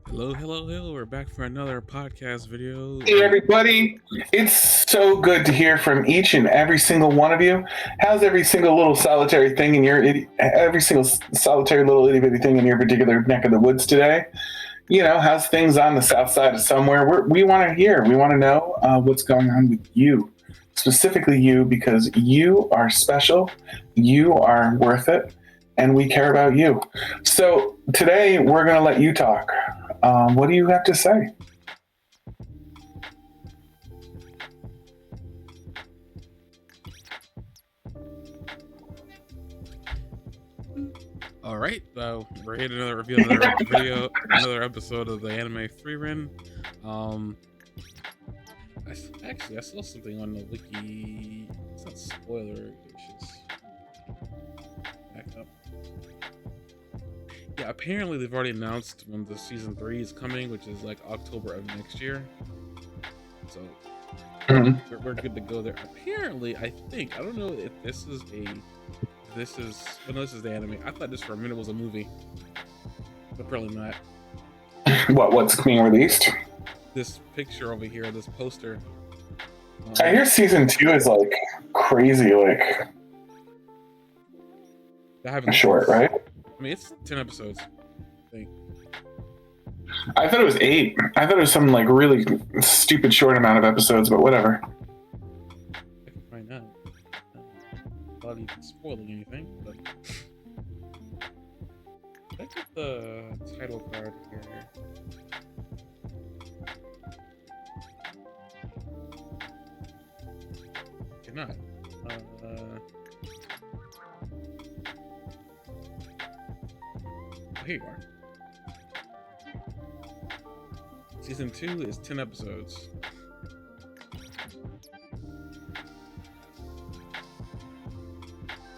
Hello. We're back for another podcast video. Hey, everybody. It's so good to hear from each and every single one of you. How's every single little solitary thing in your, every single solitary little itty bitty thing in your particular neck of the woods today? You know, how's things on the south side of somewhere? We want to hear. We want to know what's going on with you, specifically you, because you are special. You are worth it. And we care about you. So today we're going to let you talk. What do you have to say? All right, we're here to another review, another video, another episode of the Anime Frieren. I saw something on the wiki. It's not spoiler. It's just back up. Yeah, apparently they've already announced when the season 3 is coming, which is like October of next year. So we're good to go there. Apparently, I don't know if this is the anime. I thought this for a minute was a movie, but probably not. What's being released? This picture over here, this poster. I hear season 2 is like crazy, like short, right? I mean, it's 10 episodes. I thought it was 8. I thought it was some like really stupid short amount of episodes, but whatever. I can find out. Not even spoiling anything, but look at the title card here. Cannot. Here you are. Season 2 is 10 episodes.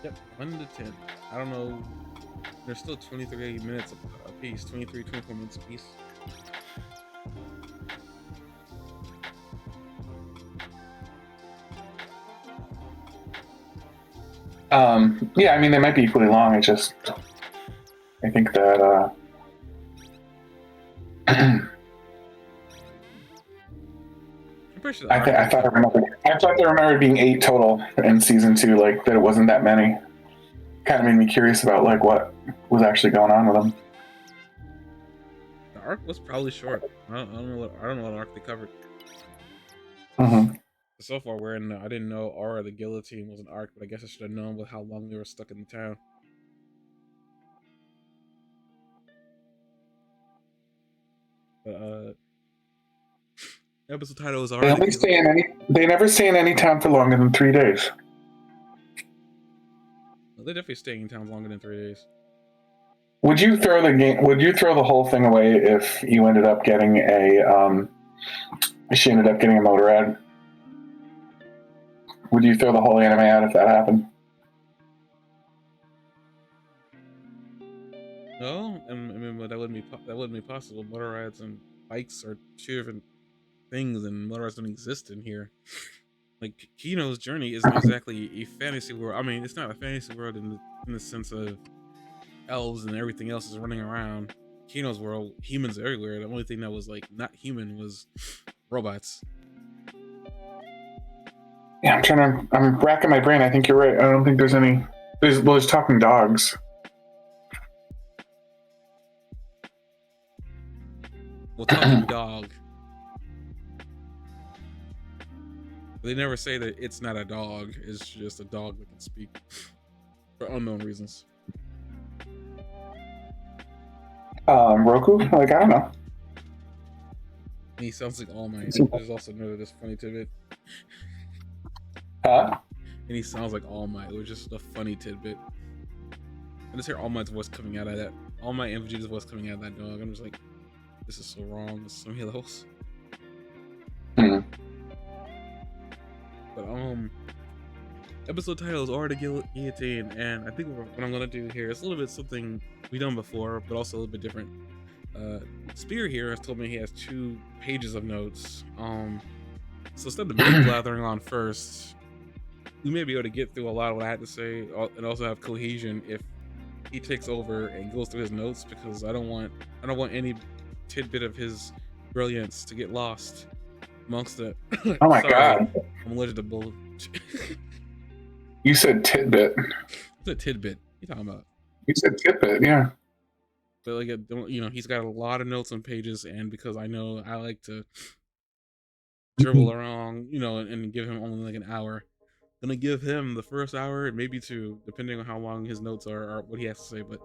Yep, 1 to 10. I don't know. There's still 23 minutes a piece, 24 minutes a piece. Yeah, I mean they might be equally long. I think that I'm pretty sure I thought I remembered being 8 total in season 2, like that it wasn't that many. Kind of made me curious about like what was actually going on with them. The arc was probably short. I don't know what arc they covered. So far, I didn't know Aura the Guillotine was an arc, but I guess I should have known with how long they were stuck in the town. But episode title is Aura. They never stay in any town for longer than 3 days. Well, they're definitely staying in town longer than 3 days. Would you throw the whole thing away if you ended up getting she ended up getting a motor ad? Would you throw the whole anime out if that happened? No, I mean, but that wouldn't be possible. Motor rides and bikes are 2 different things, and motor rides don't exist in here. Like Kino's journey isn't exactly a fantasy world. I mean, it's not a fantasy world in the sense of elves and everything else is running around. Kino's world, humans everywhere. The only thing that was like not human was robots. Yeah, I'm racking my brain. I think you're right. I don't think there's talking dogs. Well, talking dog. They never say that it's not a dog. It's just a dog that can speak for unknown reasons. Roku? Like, I don't know. And he sounds like All Might. There's also another this funny tidbit. Huh? And he sounds like All Might. It was just a funny tidbit. I just hear All Might's voice coming out of that. All Might and Vegeta's voice coming out of that dog. I'm just like, this is so wrong. This is so else. But Episode title is Art of Guillotine, and I think what I'm gonna do here is a little bit something we've done before, but also a little bit different. Spear here has told me he has 2 pages of notes. So instead of me blathering on first, we may be able to get through a lot of what I had to say, and also have cohesion if he takes over and goes through his notes, because I don't want any tidbit of his brilliance to get lost amongst it. Oh my Sorry, god. I'm allergic to bull. You said tidbit. It's a tidbit. What you talking about? You said tidbit, yeah. But like, he's got a lot of notes on pages, and because I know I like to dribble around, and give him only like an hour. I'm gonna give him the first hour, maybe 2, depending on how long his notes are or what he has to say. But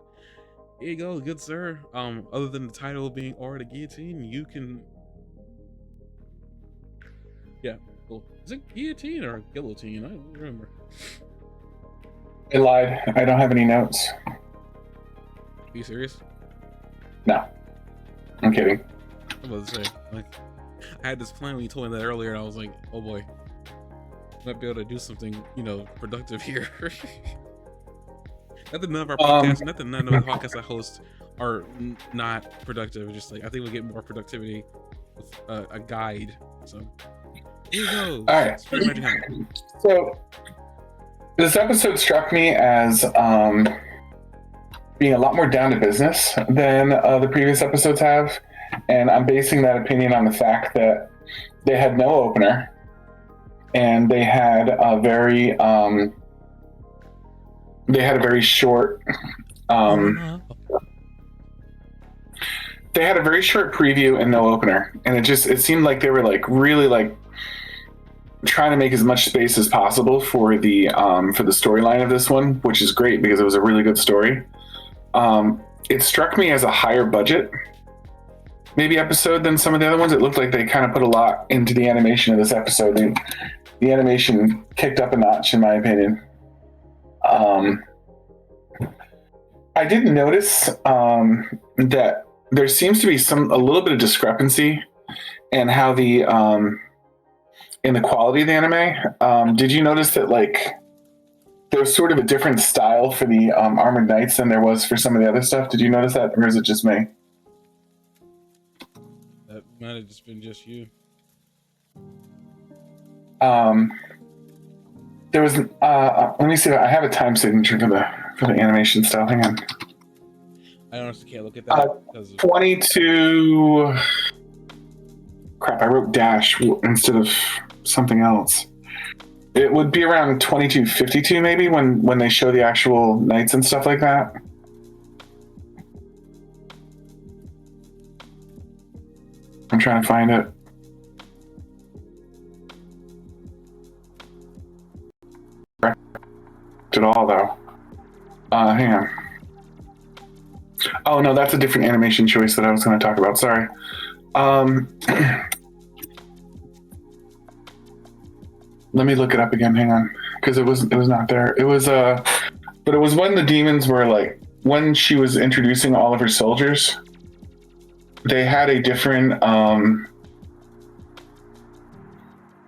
here you go, good sir. Other than the title being Art of Guillotine, you can. Yeah, cool. Is it guillotine or guillotine? I don't remember. I lied. I don't have any notes. Are you serious? No. I'm kidding. I'm about to say, like, I had this plan when you told me that earlier, and I was like, oh boy, might be able to do something, productive here. Not that none of our podcasts, not that none of the podcasts I host are not productive. It's just like I think we'll get more productivity with a guide. So here you go. All right. So this episode struck me as being a lot more down to business than the previous episodes have, and I'm basing that opinion on the fact that they had no opener, and they had a very short they had a very short preview and no opener, and it seemed like they were like really like trying to make as much space as possible for the storyline of this one, which is great because it was a really good story. It struck me as a higher budget maybe episode than some of the other ones. It looked like they kind of put a lot into the animation of this episode. The animation kicked up a notch, in my opinion. I did notice that there seems to be a little bit of discrepancy in how in the quality of the anime. Did you notice that like there's sort of a different style for the Armored Knights than there was for some of the other stuff? Did you notice that, or is it just me? That might have just been just you. There was let me see. I have a time signature for the animation style. Hang on. I honestly can't look at that because 22. Crap! I wrote dash instead of something else. It would be around 22:52 maybe when they show the actual knights and stuff like that. I'm trying to find it. At all though. Hang on. Oh no, that's a different animation choice that I was going to talk about. Sorry. Let me look it up again. Hang on, because it was not there. It was but it was when the demons were like when she was introducing all of her soldiers. They had a different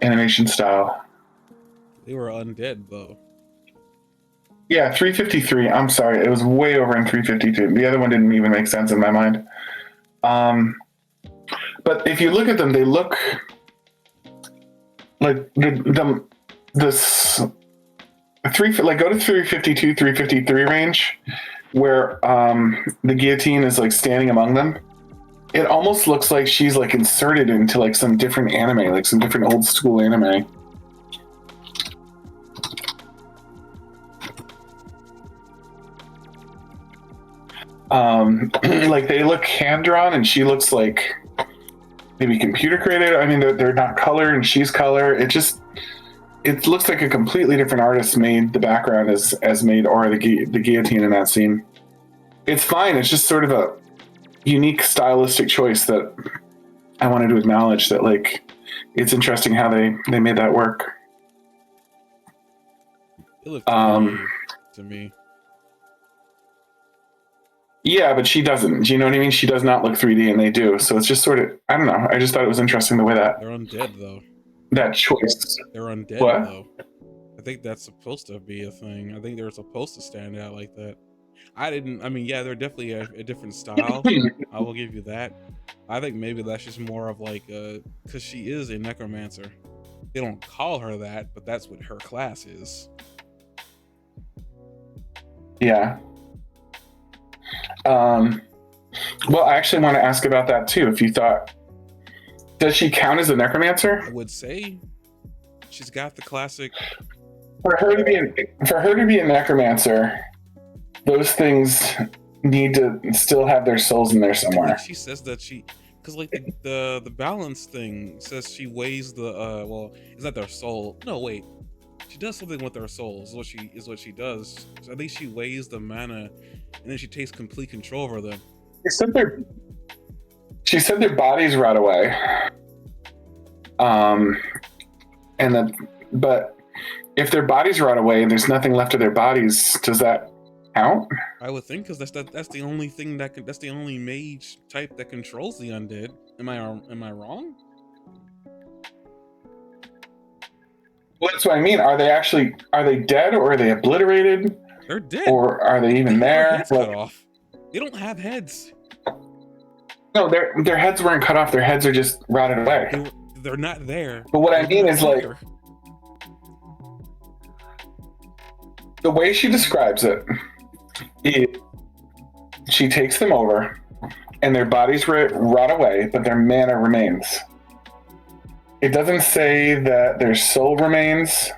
animation style. they were undead though. Yeah, 353. I'm sorry, it was way over in 352. The other one didn't even make sense in my mind. But if you look at them, they look like this like go to 352, 353 range, where the guillotine is like standing among them. It almost looks like she's like inserted into like some different anime, like some different old school anime. Like they look hand drawn, and she looks like maybe computer created. I mean, they're not color, and she's color. It looks like a completely different artist made the background as made or the guillotine in that scene. It's fine. It's just sort of a unique stylistic choice that I wanted to acknowledge. That like it's interesting how they made that work. It looked to me. Yeah, but she doesn't. Do you know what I mean? She does not look 3D, and they do. So it's just sort of, I don't know. I just thought it was interesting the way that They're undead though. that choice. They're undead What? though. I think that's supposed to be a thing. I think they're supposed to stand out like that. I didn't. I mean, yeah, they're definitely a different style. I will give you that. I think maybe that's just more of like because she is a necromancer. They don't call her that, but that's what her class is. Yeah. Well, I actually want to ask about that too. If you thought, does she count as a necromancer? I would say she's got the classic. For her to be a necromancer, those things need to still have their souls in there somewhere. Like she says that because like the balance thing says she weighs the well, is that their soul? No, wait. She does something with their souls. Is what she does. So I think she weighs the mana, and then she takes complete control over them. She said their bodies rot away. But if their bodies rot away and there's nothing left of their bodies, does that count? I would think, because that's the only thing that's the only mage type that controls the undead. Am I wrong? Well, that's what I mean. Are they dead, or are they obliterated? They're dead. Or are they even there? Their heads cut off. They don't have heads. No, their heads weren't cut off. Their heads are just rotted away. They're not there. But what I mean is, like, the way she describes it is she takes them over and their bodies rot away, but their mana remains. It doesn't say that their soul remains,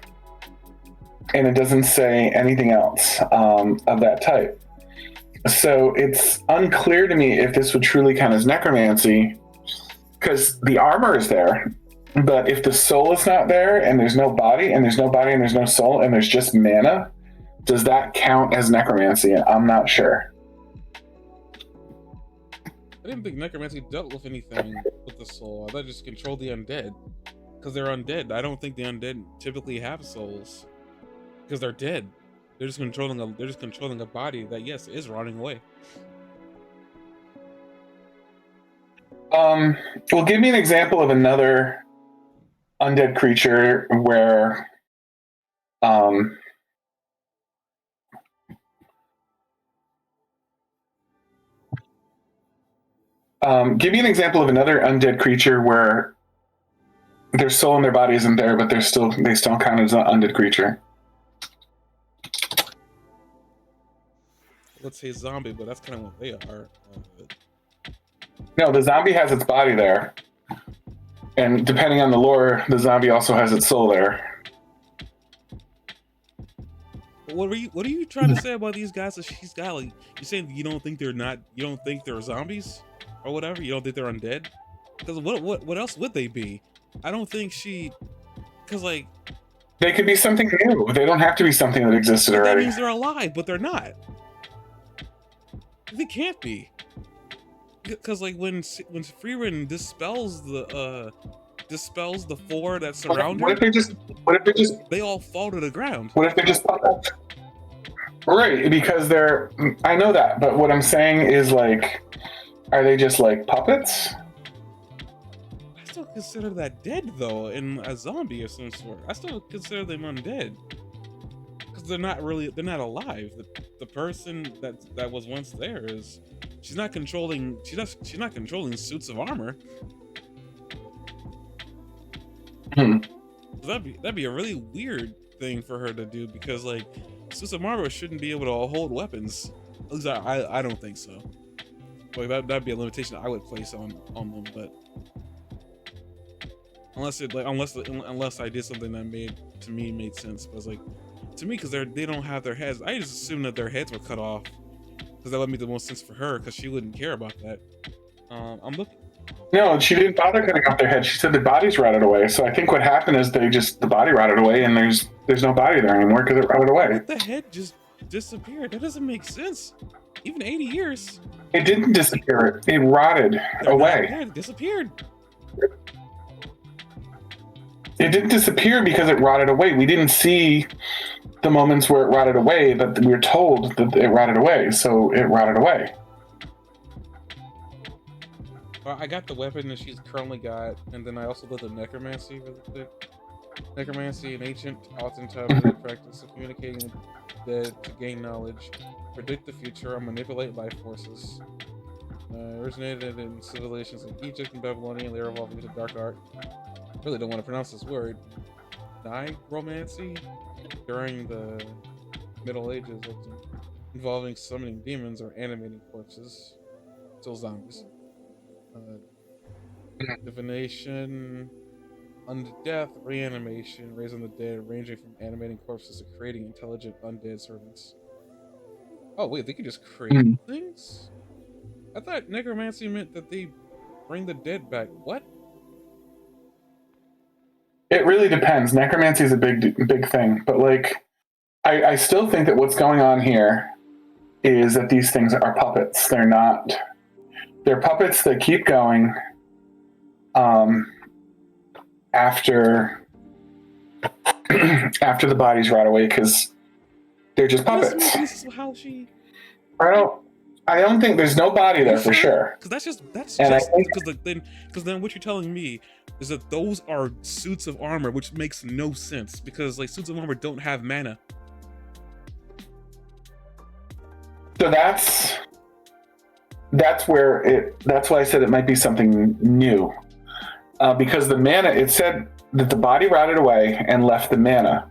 and it doesn't say anything else of that type. So it's unclear to me if this would truly count as necromancy, because the armor is there, but if the soul is not there, and there's no body, and there's no body, and there's no soul, and there's just mana, does that count as necromancy? I'm not sure. I didn't think necromancy dealt with anything with the soul. I thought it just controlled the undead, because they're undead. I don't think the undead typically have souls, because they're dead. They're just controlling a body that, yes, is rotting away. Well, give me an example of another undead creature where give me an example of another undead creature where their soul in their body isn't there, but they still count as an undead creature. Let's say zombie, but that's kind of what they are. No, the zombie has its body there, and depending on the lore, the zombie also has its soul there. What are you trying to say about these guys that she's got? Like, you're saying you don't think they're zombies or whatever? You don't think they're undead? Because what else would they be? I don't think because like they could be something new. They don't have to be something that existed already. That means they're alive, but they're not. They can't be. Because like when Frieren dispels the four that surround her. What if they just they all fall to the ground? What if they just pop up? Right, because I know that, but what I'm saying is, like, are they just like puppets? I still consider that dead though, in a zombie of some sort. I still consider them undead. Because they're not alive. The person that was once there is, she's not controlling suits of armor. That'd be a really weird thing for her to do, because like suits of armor shouldn't be able to hold weapons. At least I don't think so. Like that'd be a limitation I would place on them, but unless I did something that made sense. But it's like, to me, because they don't have their heads, I just assumed that their heads were cut off, because that would make the most sense for her, because she wouldn't care about that. I'm looking. No, she didn't bother cutting off their heads. She said the bodies rotted away. So I think what happened is the body rotted away, and there's no body there anymore because it rotted away. The head just disappeared. That doesn't make sense. Even 80 years. It didn't disappear. It rotted away. It disappeared. It didn't disappear because it rotted away. We didn't see the moments where it rotted away, but we were told that it rotted away, so it rotted away. Well, I got the weapon that she's currently got, and then I also did the necromancy really quick. Necromancy, an ancient, often taboo practice of communicating with the dead to gain knowledge, predict the future, or manipulate life forces. Originated in civilizations like Egypt and Babylonia, they evolved into dark art. I really don't want to pronounce this word. Nigromancy? During the Middle Ages, involving summoning demons or animating corpses. Still zombies. Divination, undeath, reanimation, raising the dead, ranging from animating corpses to creating intelligent undead servants. Oh wait, they can just create things? I thought necromancy meant that they bring the dead back. What? It really depends. Necromancy is a big thing, but like, I still think that what's going on here is that these things are puppets. They're not. They're puppets that keep going after after the bodies rot away because they're just puppets. This is how she. I don't think there's no body there for sure. Because because then what you're telling me is that those are suits of armor, which makes no sense because like suits of armor don't have mana. So that's why I said it might be something new, because the mana, it said that the body rotted away and left the mana.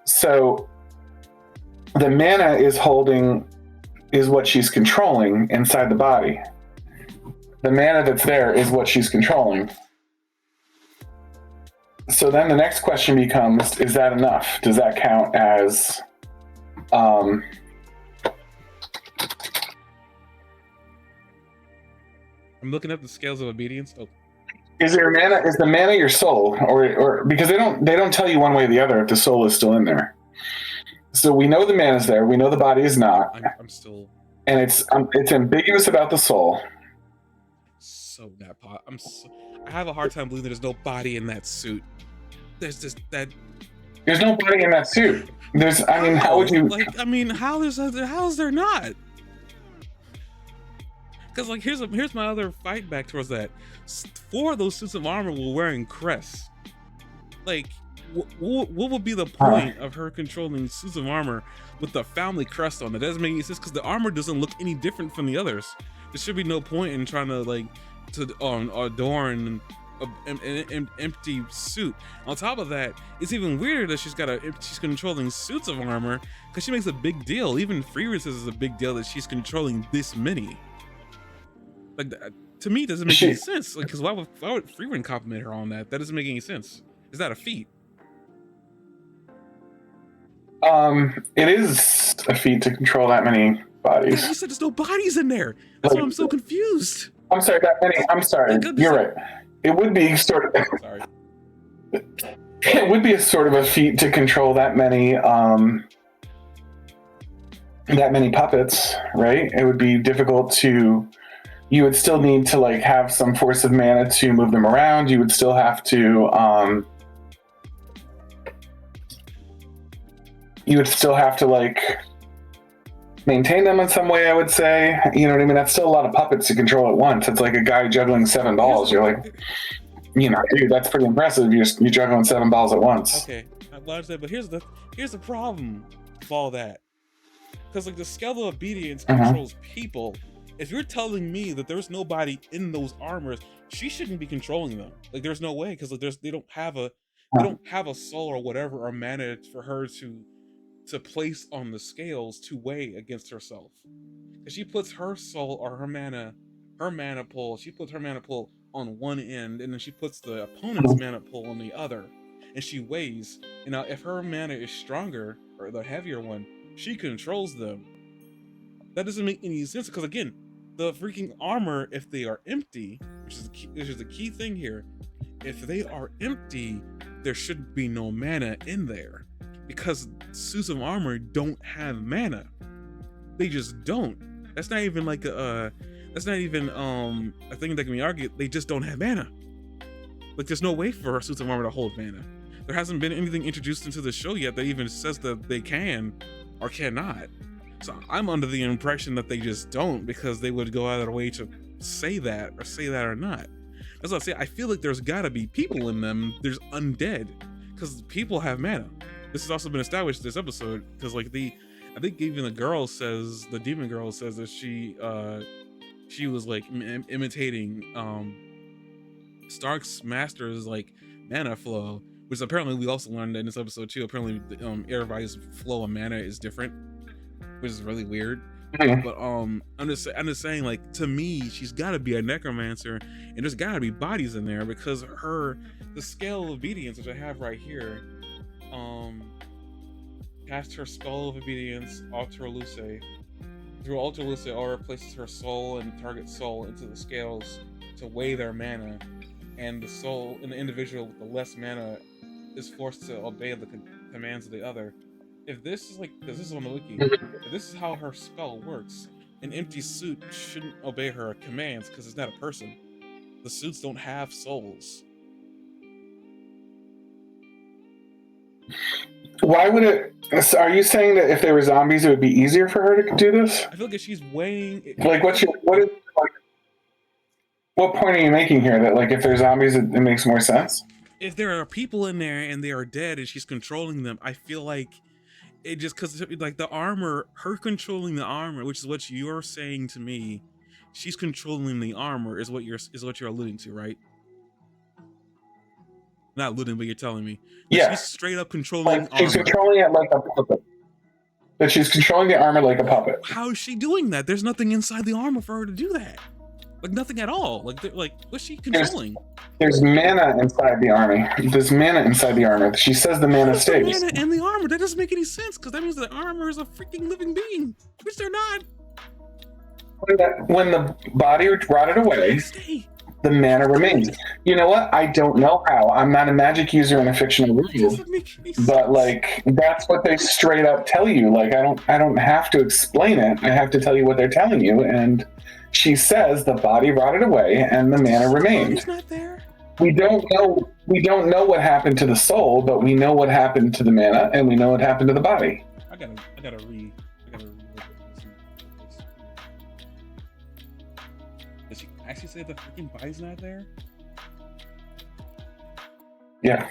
So the mana is what she's controlling inside the body. The mana that's there is what she's controlling. So then the next question becomes, is that enough? Does that count as I'm looking at the scales of obedience. Oh. Is the mana your soul, or because they don't tell you one way or the other if the soul is still in there. So we know the mana's there. We know the body is not. I'm still, and it's ambiguous about the soul. So that pot. I have a hard time believing there's no body in that suit. There's just that. There's no body in that suit. How would you? How is there not? Because like here's my other fight back towards that. 4 of those suits of armor were wearing crests. Like, what would be the point of her controlling suits of armor with the family crest on it? That doesn't make any sense because the armor doesn't look any different from the others. There should be no point in trying to adorn an empty suit. On top of that, it's even weirder that she's controlling suits of armor because she makes a big deal. Even Frieren says it's a big deal that she's controlling this many. Like, to me, it doesn't make any sense. Like, because why would Frieren compliment her on that? That doesn't make any sense. Is that a feat? It is a feat to control that many bodies. Yeah, you said there's no bodies in there. That's why I'm so confused. I'm sorry, that many. I'm sorry. You're right. It would be sort of. Sorry. It would be a sort of a feat to control that many puppets, right? It would be difficult to. You would still need to like have some force of mana to move them around. You would still have to. You would still have to like maintain them in some way, I would say. You know what I mean? That's still a lot of puppets to control at once. It's like a guy juggling 7 balls. You're like, dude, that's pretty impressive. You're juggling 7 balls at once. Okay, I love that, but here's the problem with all that. Because like the scale of obedience controls people. If you're telling me that there's nobody in those armors, she shouldn't be controlling them. Like there's no way, because like they don't have a soul or whatever or mana for her to place on the scales to weigh against herself. Because she puts her soul or her mana pull, she puts her mana pull on one end, and then she puts the opponent's mana pull on the other, and she weighs. And now if her mana is stronger, or the heavier one, she controls them. That doesn't make any sense, because again, the freaking armor, if they are empty, which is the key thing here, if they are empty, there should be no mana in there. Because suits of armor don't have mana. They just don't. That's not even like a thing that can be argued. They just don't have mana. Like there's no way for suits of armor to hold mana. There hasn't been anything introduced into the show yet that even says that they can or cannot. So I'm under the impression that they just don't, because they would go out of their way to say that or not. That's what I say. I feel like there's gotta be people in them. There's undead, because people have mana. This has also been established this episode, because like I think even the demon girl says that she was like imitating Stark's master's like mana flow, which apparently we also learned in this episode too. Apparently, everybody's flow of mana is different, which is really weird. But I'm just saying, like, to me, she's got to be a necromancer, and there's got to be bodies in there, because the scale of obedience, which I have right here, cast her skull of obedience, alter luce. Through alter luce, aura places her soul and target soul into the scales to weigh their mana, and the soul in the individual with the less mana is forced to obey the commands of the other. If this is like, because this is on the wiki, if this is how her spell works, an empty suit shouldn't obey her commands because it's not a person. The suits don't have souls. Why would it? Are you saying that if there were zombies, it would be easier for her to do this? I feel like if she's weighing, like, what point are you making here? That like, if there's zombies, it makes more sense. If there are people in there and they are dead and she's controlling them, I feel like it just, because like the armor, her controlling the armor, which is what you're saying to me, she's controlling the armor is what you're alluding to, right? Not alluding, but you're telling me. Yeah. She's straight up controlling like, she's armor. Controlling it like a puppet. That she's controlling the armor like a puppet. How is she doing that? There's nothing inside the armor for her to do that. Like, nothing at all. Like what's she controlling? There's mana inside the army. There's mana inside the armor. She says the mana stays. Mana in the armor. That doesn't make any sense, because that means the armor is a freaking living being, which they're not. When the body rotted away, the mana remains. You know what? I don't know how. I'm not a magic user in a fictional world, but like, that's what they straight up tell you. Like, I don't have to explain it. I have to tell you what they're telling you. And she says the body rotted away and the mana remained. It's not there. We don't know what happened to the soul, but we know what happened to the mana, and we know what happened to the body. I gotta read. Did she actually say the freaking body's not there? Yeah.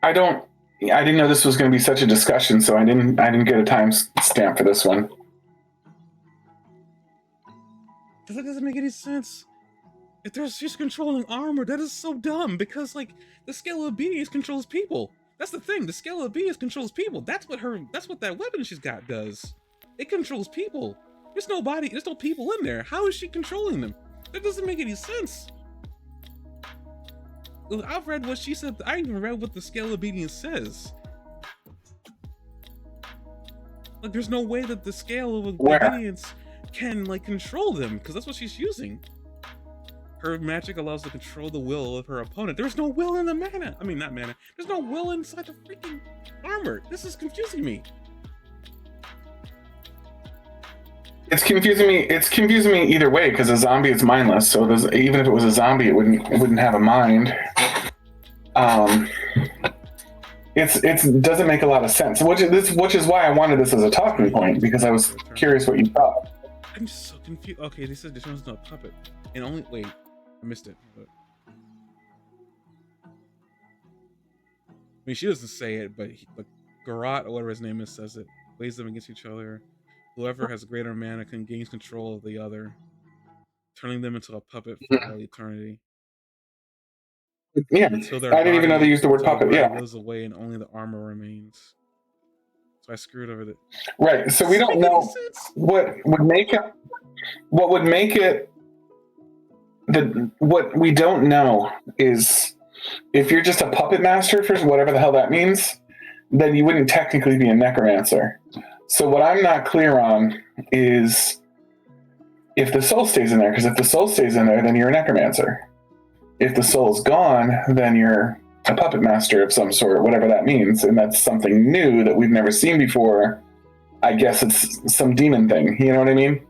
I didn't know this was going to be such a discussion, so I didn't get a time stamp for this one. That doesn't make any sense. If she's controlling armor, that is so dumb, because like the scale of obedience controls people. That's the thing. The scale of obedience controls people. That's what that weapon she's got does. It controls people. There's no people in there. How is she controlling them? That doesn't make any sense. I've read what she said. I even read what the scale of obedience says. Like, there's no way that the scale of obedience can like control them, because that's what she's using. Her magic allows to control the will of her opponent. There's no will in the mana. I mean, not mana. There's no will inside the freaking armor. This is confusing me. It's confusing me. It's confusing me either way, because a zombie is mindless. So even if it was a zombie, it wouldn't have a mind. It doesn't make a lot of sense. Which is why I wanted this as a talking point, because I was curious what you thought. I'm just so confused. Okay, this one's not a puppet, and only wait, I missed it. But, I mean, she doesn't say it, but Garrot or whatever his name is says it. Weighs them against each other. Whoever has greater mana can gain control of the other, turning them into a puppet for all eternity. Yeah, I didn't even know they used the word puppet. Yeah, goes away and only the armor remains. So I screwed over the. Right. So we don't know what would make it. What would make it. What we don't know is if you're just a puppet master for whatever the hell that means, then you wouldn't technically be a necromancer. So what I'm not clear on is if the soul stays in there, because if the soul stays in there, then you're a necromancer. If the soul's gone, then you're a puppet master of some sort, whatever that means, and that's something new that we've never seen before. I guess it's some demon thing, you know what I mean?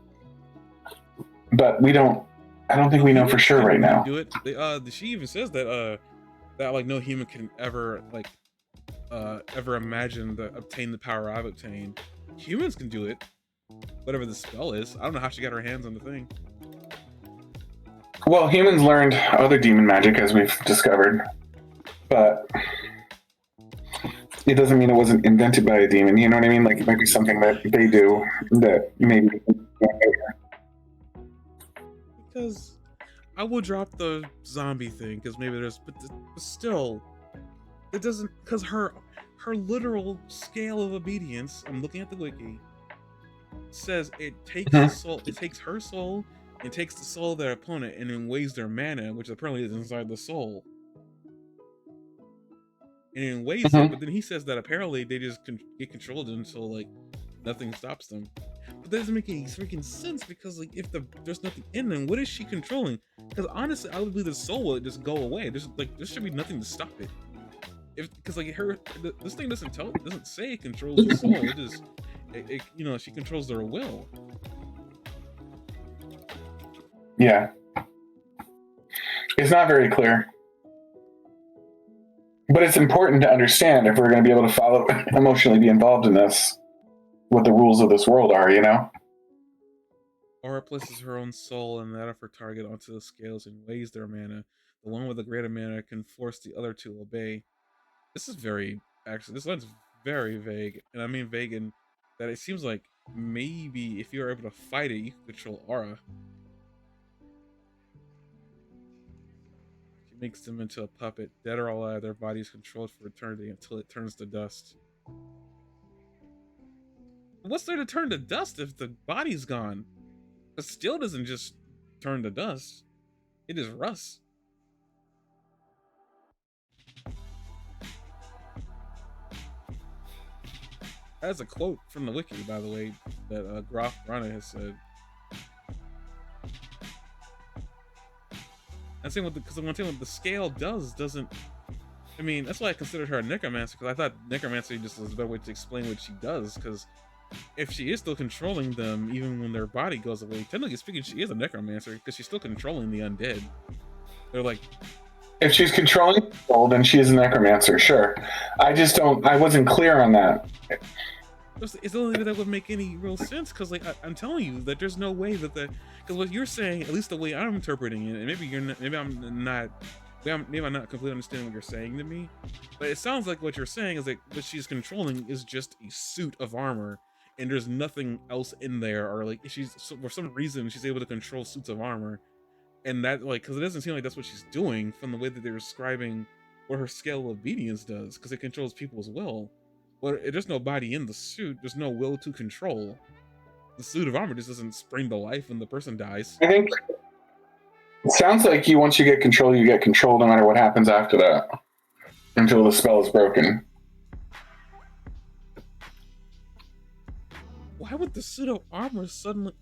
But I don't think we know for sure right now. Do it. She even says that like no human can ever imagine obtain the power I've obtained. Humans can do it. whatever the spell is. I don't know how she got her hands on the thing. Well, humans learned other demon magic, as we've discovered, but it doesn't mean it wasn't invented by a demon. You know what I mean? Like, it might be something that they do that maybe. Because I will drop the zombie thing because maybe there's, but still, it doesn't, because her literal scale of obedience. I'm looking at the wiki. Says it takes the soul. It takes her soul. It takes the soul of their opponent and then weighs their mana, which apparently is inside the soul. And then weighs it, but then he says that apparently they just get controlled until like nothing stops them. But that doesn't make any freaking sense because like if there's nothing in them, what is she controlling? Because honestly, I would believe the soul would just go away. There should be nothing to stop it. Because like this thing doesn't say it controls the soul. It just you know, she controls their will. Yeah, it's not very clear. But it's important to understand if we're going to be able to follow, emotionally be involved in this, what the rules of this world are, you know? Aura places her own soul and that of her target onto the scales and weighs their mana. The one with the greater mana can force the other to obey. This line's very vague. And I mean vague in that it seems like maybe if you're able to fight it, you can control Aura. Makes them into a puppet. Dead or alive, their body is controlled for eternity until it turns to dust. What's there to turn to dust if the body's gone? The steel doesn't just turn to dust. It is rust. That's a quote from the wiki, by the way, that Graf Rana has said. I'm saying because one thing what the scale doesn't. I mean, that's why I considered her a necromancer, because I thought necromancy just was a better way to explain what she does. Because if she is still controlling them, even when their body goes away, technically speaking, she is a necromancer because she's still controlling the undead. They're like, if she's controlling people, then she is a necromancer. Sure, I wasn't clear on that. It's the only way that would make any real sense, because like I'm telling you that there's no way that because what you're saying, at least the way I'm interpreting it, and maybe I'm not completely understanding what you're saying to me, but it sounds like what you're saying is that what she's controlling is just a suit of armor, and there's nothing else in there, or like for some reason she's able to control suits of armor, and that like because it doesn't seem like that's what she's doing from the way that they're describing what her scale of obedience does, because it controls people's will. Well, there's no body in the suit. There's no will to control. The suit of armor just doesn't spring to life when the person dies. I think it sounds like once you get control no matter what happens after that, until the spell is broken. Why would the suit of armor suddenly?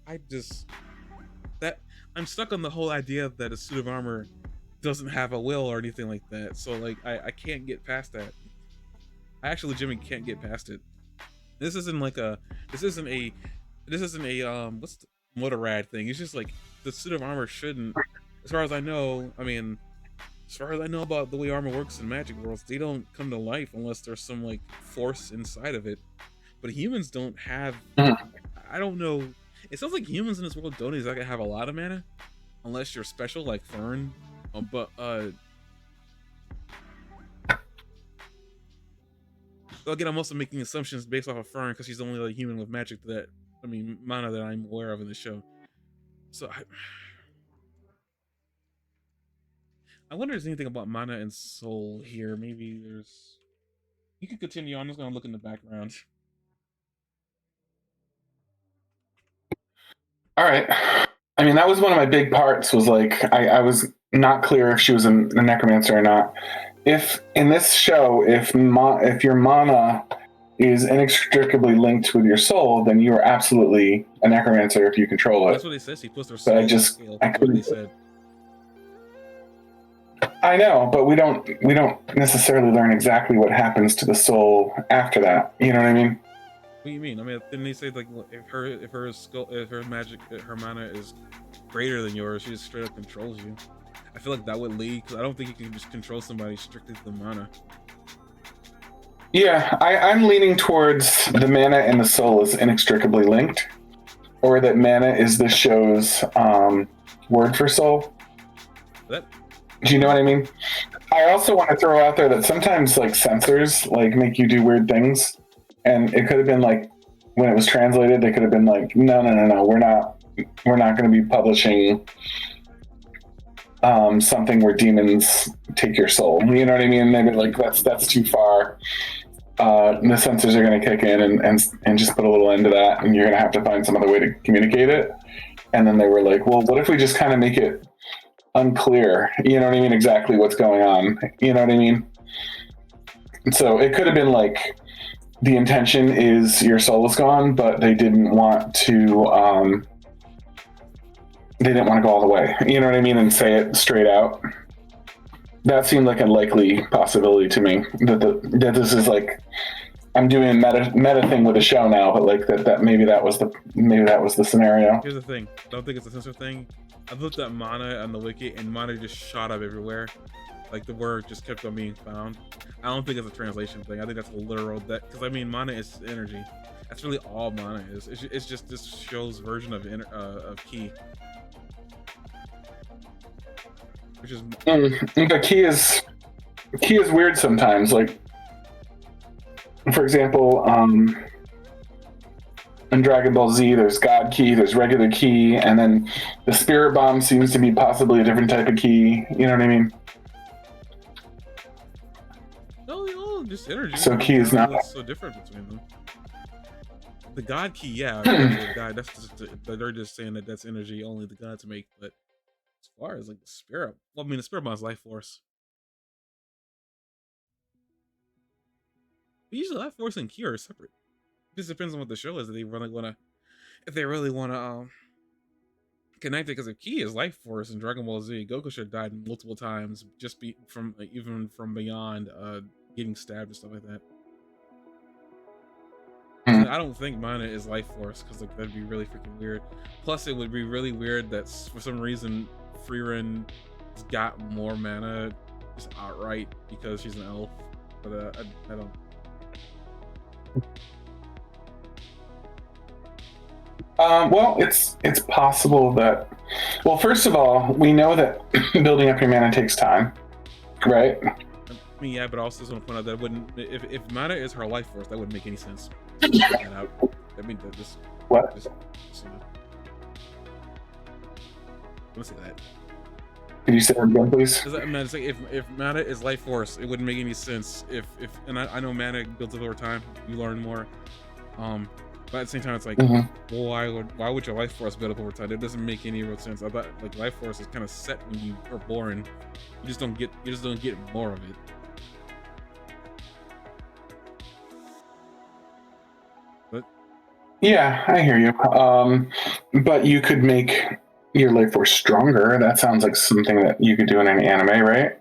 I'm stuck on the whole idea that a suit of armor doesn't have a will or anything like that. So like I can't get past that. I actually legitimately can't get past it. This isn't a what's the motorrad thing. It's just like the suit of armor shouldn't, as far as I know, as far as I know about the way armor works in Magic worlds, they don't come to life unless there's some like force inside of it. But humans don't have, I don't know. It sounds like humans in this world don't exactly have a lot of mana, unless you're special like Frieren. Again, I'm also making assumptions based off of Frieren because she's the only like human with magic mana that I'm aware of in the show. So I wonder if there's anything about mana and soul here. Maybe there's. You can continue on. I'm just gonna look in the background. All right. I mean, that was one of my big parts. Was like I was not clear if she was a necromancer or not. If in this show, if your mana is inextricably linked with your soul, then you are absolutely a necromancer if you control it. That's what they said. She puts her soul. I couldn't. They said. I know, but we don't necessarily learn exactly what happens to the soul after that. You know what I mean? What do you mean? I mean, didn't they say like if her mana is greater than yours, she just straight up controls you? I feel like that would lead, because I don't think you can just control somebody strictly to the mana. Yeah, I'm leaning towards the mana and the soul is inextricably linked. or that mana is the show's word for soul. That Do you know what I mean? I also want to throw out there that sometimes like censors like make you do weird things, and it could have been like when it was translated, they could have been like, no, no, no, no, we're not going to be publishing something where demons take your soul. You know what I mean? Maybe like that's too far. The censors are going to kick in and just put a little end to that, and you're going to have to find some other way to communicate it. And then they were like, well, what if we just kind of make it unclear? You know what I mean? Exactly what's going on. You know what I mean? And so it could have been like the intention is your soul is gone, but they didn't want to. They didn't want to go all the way. You know what I mean? And say it straight out. That seemed like a likely possibility to me. That this is like I'm doing a meta thing with a show now, but like that maybe that was the scenario. here's the thing. I don't think it's a censor thing. I looked at mana on the wiki, and mana just shot up everywhere. Like the word just kept on being found. I don't think it's a translation thing. I think that's a literal that because I mean mana is energy. That's really all mana is. It's just this show's version of key, which is. The key is weird sometimes. Like for example, in Dragon Ball Z, there's God Key, there's regular key, and then the Spirit Bomb seems to be possibly a different type of key. You know what I mean? No, just energy. So key is not so different between them. The God Key, yeah, the God. That's just, they're just saying that that's energy only the gods make. But as far as like the Spirit, well, I mean, the Spirit Bomb is life force. But usually, life force and key are separate. It just depends on what the show is. That they really want to, if they really want to connect it. Because if key is life force in Dragon Ball Z, Goku should have died multiple times, just be from even from beyond getting stabbed and stuff like that. I don't think mana is life force because like that'd be really freaking weird. Plus, it would be really weird that for some reason Frieren got more mana just outright because she's an elf. But I don't. Well, it's possible that. Well, first of all, we know that building up your mana takes time, right? I mean, yeah, but I also just want to point out that it wouldn't. If mana is her life force, that wouldn't make any sense. That out. I mean, just what? Just, let's see that. Can you say that again, please? I mean, it's like if mana is life force, it wouldn't make any sense. If and I know mana builds up over time, you learn more. But at the same time, it's like, well, why would your life force build up over time? It doesn't make any real sense. I thought like life force is kind of set when you are born. You just don't get more of it. But yeah, I hear you. But you could make your life force stronger. That sounds like something that you could do in an anime, right?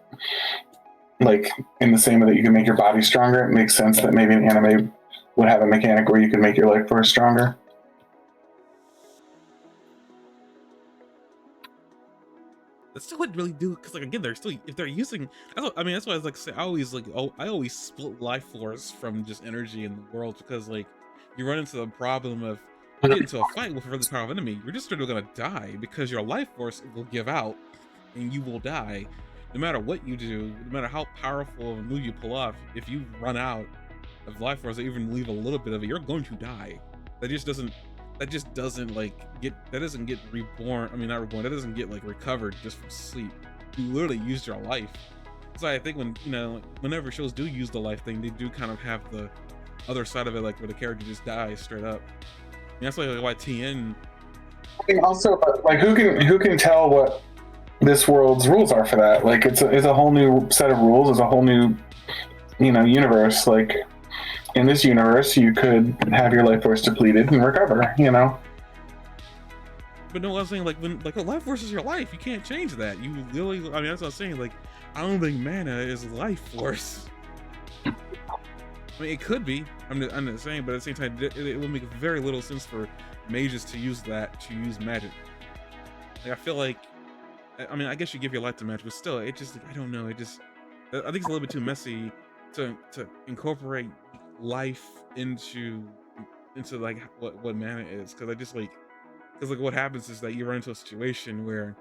Like in the same way that you can make your body stronger, it makes sense that maybe an anime would have a mechanic where you can make your life force stronger. that still wouldn't really do because like again, they're still if they're using. I mean, that's why I was like say I always split life force from just energy in the world because like you run into the problem of you get into a fight with a really powerful enemy, you're just straight gonna die because your life force will give out and you will die. No matter what you do, no matter how powerful of a move you pull off, if you run out of life force or even leave a little bit of it, you're going to die. That just doesn't like get reborn. I mean, not reborn, that doesn't get like recovered just from sleep. You literally used your life. So I think when whenever shows do use the life thing, they do kind of have the other side of it, like where the character just dies straight up. I mean, that's why TN. I think also, like, who can tell what this world's rules are for that? Like, it's a whole new set of rules. It's a whole new, universe. Like, in this universe, you could have your life force depleted and recover. But no, I'm saying like when a life force is your life, you can't change that. You literally, I mean, that's what I'm saying. Like, I don't think mana is life force. I mean, it could be. I'm just saying, but at the same time, it would make very little sense for mages to use that to use magic. Like, I feel like, I mean, I guess you give your life to magic, but still, it just, like, I don't know. I think it's a little bit too messy to incorporate life into like what mana is, because I just like Because like what happens is that you run into a situation where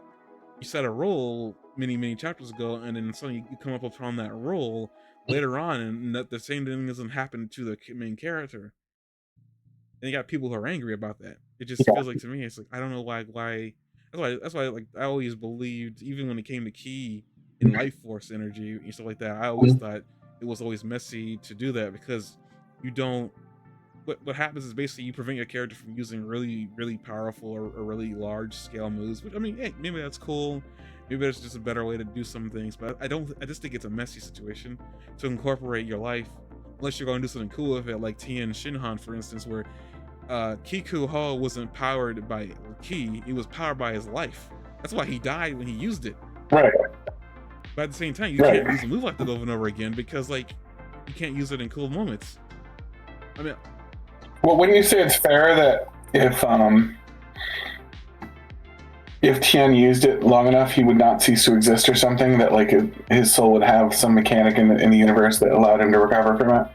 you set a role many chapters ago, and then suddenly you come up upon that role later on, and the same thing doesn't happen to the main character. And you got people who are angry about that. It just feels like, to me, it's like I don't know why. That's why like I always believed, even when it came to Key and Life Force energy and stuff like that, I always thought it was always messy to do that, because you don't what happens is basically you prevent your character from using really powerful or really large scale moves. Which, I mean, hey, maybe that's cool. Maybe there's just a better way to do some things. But I don't. I just think it's a messy situation to incorporate your life, unless you're going to do something cool with it, like Tien Shinhan, for instance, where Kiku Ho wasn't powered by Ki; he was powered by his life. That's why he died when he used it. Right. But at the same time, you Right. can't use a move like that over and over again, because like you can't use it in cool moments. I mean, Well, wouldn't you say it's fair that if Tien used it long enough, he would not cease to exist, or something, that like his soul would have some mechanic in the universe that allowed him to recover from it?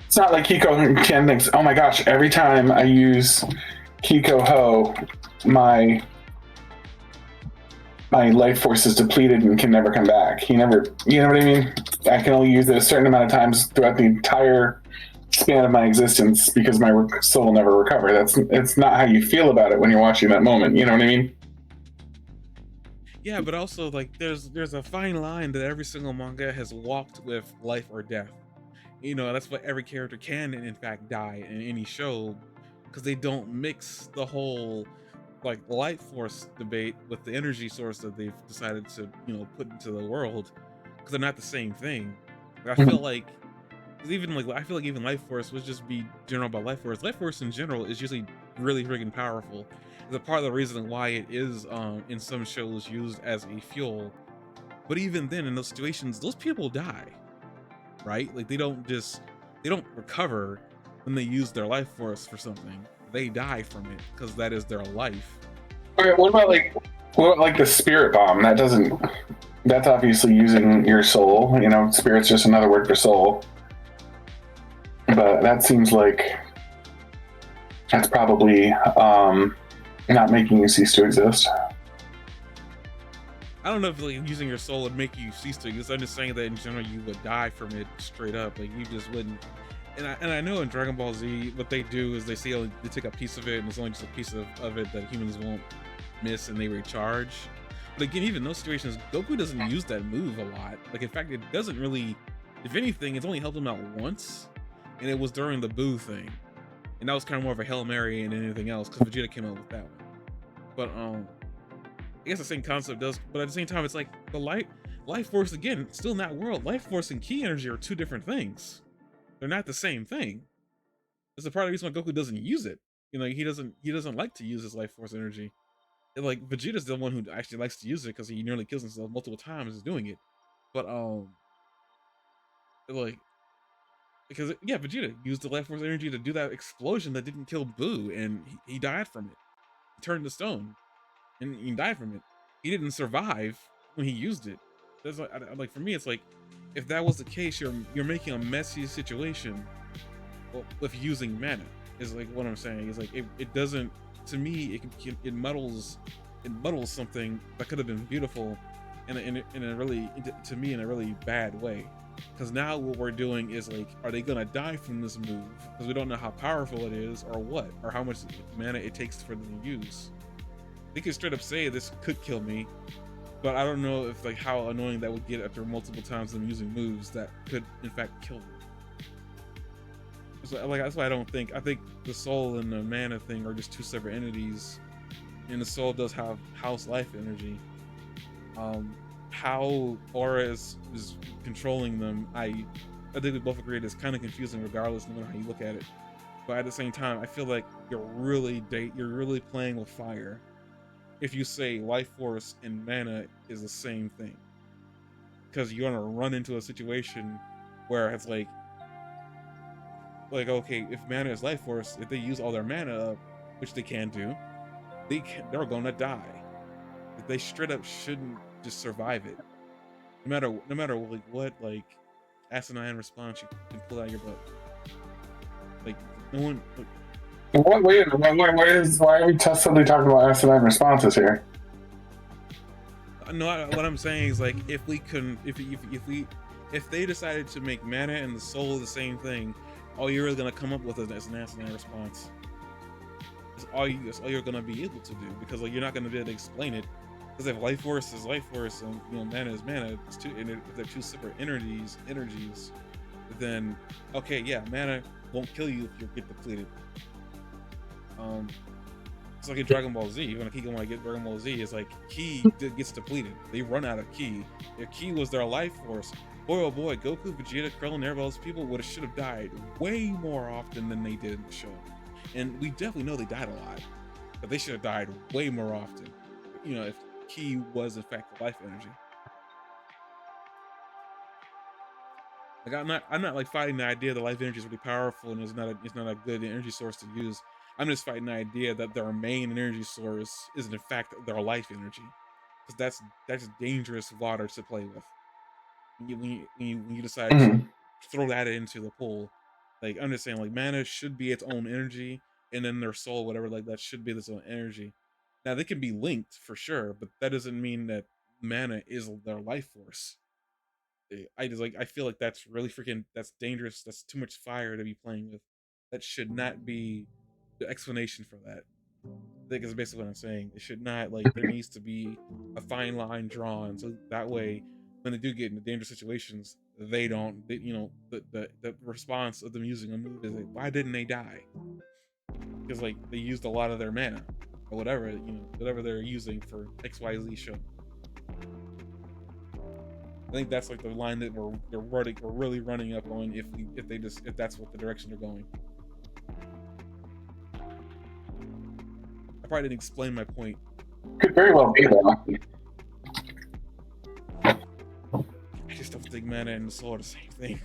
It's not like Kiko Tien thinks, oh my gosh, every time I use Kiko Ho, my life force is depleted and can never come back. He never, you know what I mean? I can only use it a certain amount of times throughout the entire span of my existence because my soul will never recover. It's not how you feel about it when you're watching that moment. You know what I mean? yeah, but also like there's a fine line that every single manga has walked with life or death. You know, that's what every character can in fact die in any show, because they don't mix the whole like life force debate with the energy source that they've decided to, put into the world, because they're not the same thing. Like, I feel like 'cause even like I feel like even life force would just be general about life force. Life force in general is usually really freaking powerful. It's a part of the reason why it is in some shows used as a fuel. But even then, in those situations, those people die, right? Like they don't recover when they use their life force for something. They die from it because that is their life. Okay, what about like the spirit bomb? That's obviously using your soul. You know, spirit's just another word for soul. But that seems like that's probably not making you cease to exist. I don't know if like using your soul would make you cease to exist. I'm just saying that in general you would die from it straight up. Like you just wouldn't. And I know in Dragon Ball Z what they do is they take a piece of it, and it's only just a piece of it that humans won't miss, and they recharge. But again, even in those situations, Goku doesn't use that move a lot. Like in fact, it doesn't really. If anything, it's only helped him out once, and it was during the Boo thing, and that was kind of more of a Hail Mary than anything else because Vegeta came out with that one. But I guess the same concept does, but at the same time, it's like the life force again, still in that world. Life force and ki energy are two different things. They're not the same thing. It's a part of the reason why Goku doesn't use it. You know, he doesn't like to use his life force energy. And like Vegeta's the one who actually likes to use it because he nearly kills himself multiple times doing it. But like because yeah, Vegeta used the life force energy to do that explosion that didn't kill Boo, and he died from it. He turned to stone, and he died from it. He didn't survive when he used it. That's like for me, it's like if that was the case, you're making a messy situation with using mana. Is like what I'm saying. Is like it doesn't, to me it muddles something that could have been beautiful in a really, to me, in a really bad way. Because now what we're doing is like, are they gonna die from this move? Because we don't know how powerful it is, or what, or how much mana it takes for them to use. They could straight up say this could kill me, but I don't know if like how annoying that would get after multiple times them using moves that could in fact kill them. So like that's why I think the soul and the mana thing are just two separate entities, and the soul does have house life energy. How aura is controlling them, I think we both agree it's kind of confusing regardless no matter how you look at it. But at the same time, I feel like you're really playing with fire if you say life force and mana is the same thing, because you're gonna run into a situation where it's like okay, if mana is life force, if they use all their mana up, which they can do, they're gonna die. They straight up shouldn't just survive it, no matter like what, like asinine response you can pull out of your butt. Like no one. Like, why are we suddenly talking about asinine responses here? no, what I'm saying is like if they decided to make mana and the soul the same thing, all you're really gonna come up with is an asinine response. That's all you're gonna be able to do, because like you're not gonna be able to explain it. Because if life force is life force and mana is mana, and if they're two separate energies, then okay, yeah, mana won't kill you if you get depleted. It's like in Dragon Ball Z. When I get Dragon Ball Z, it's like ki gets depleted. They run out of ki. Their ki was their life force. Boy, oh boy, Goku, Vegeta, Krillin, and everybody else people should have died way more often than they did in the show. And we definitely know they died a lot, but they should have died way more often. If ki was in fact the life energy. Like I'm not like fighting the idea that life energy is really powerful and it's not a good energy source to use. I'm just fighting the idea that their main energy source is in fact their life energy, because that's dangerous water to play with. When you decide to throw that into the pool, like I'm just saying, like mana should be its own energy, and then their soul, whatever, like that should be its own energy. Now they can be linked for sure, but that doesn't mean that mana is their life force. I feel like that's really that's dangerous. That's too much fire to be playing with. That should not be the explanation for that. I think is basically what I'm saying. It should not, like, there needs to be a fine line drawn so that way when they do get into dangerous situations, they don't the response of them using a move is like, why didn't they die? Because like they used a lot of their mana or whatever they're using for XYZ show. I think that's like the line that we're really running up on if that's what the direction they're going. I probably didn't explain my point. Could very well be that. I just don't think mana and soul are the same thing.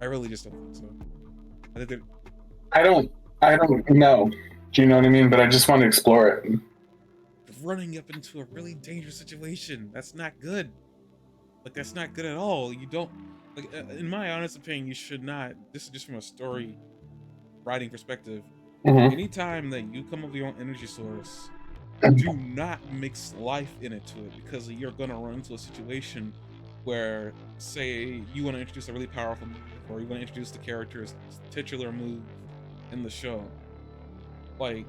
I really just don't think so. I think I don't know. Do you know what I mean? But I just want to explore it. Running up into a really dangerous situation. That's not good. Like that's not good at all. You don't like, in my honest opinion, you should not. This is just from a story writing perspective. Anytime that you come up with your own energy source, do not mix life into it, because you're gonna run into a situation where, say, you want to introduce a really powerful move, or you want to introduce the character's titular move in the show. Like,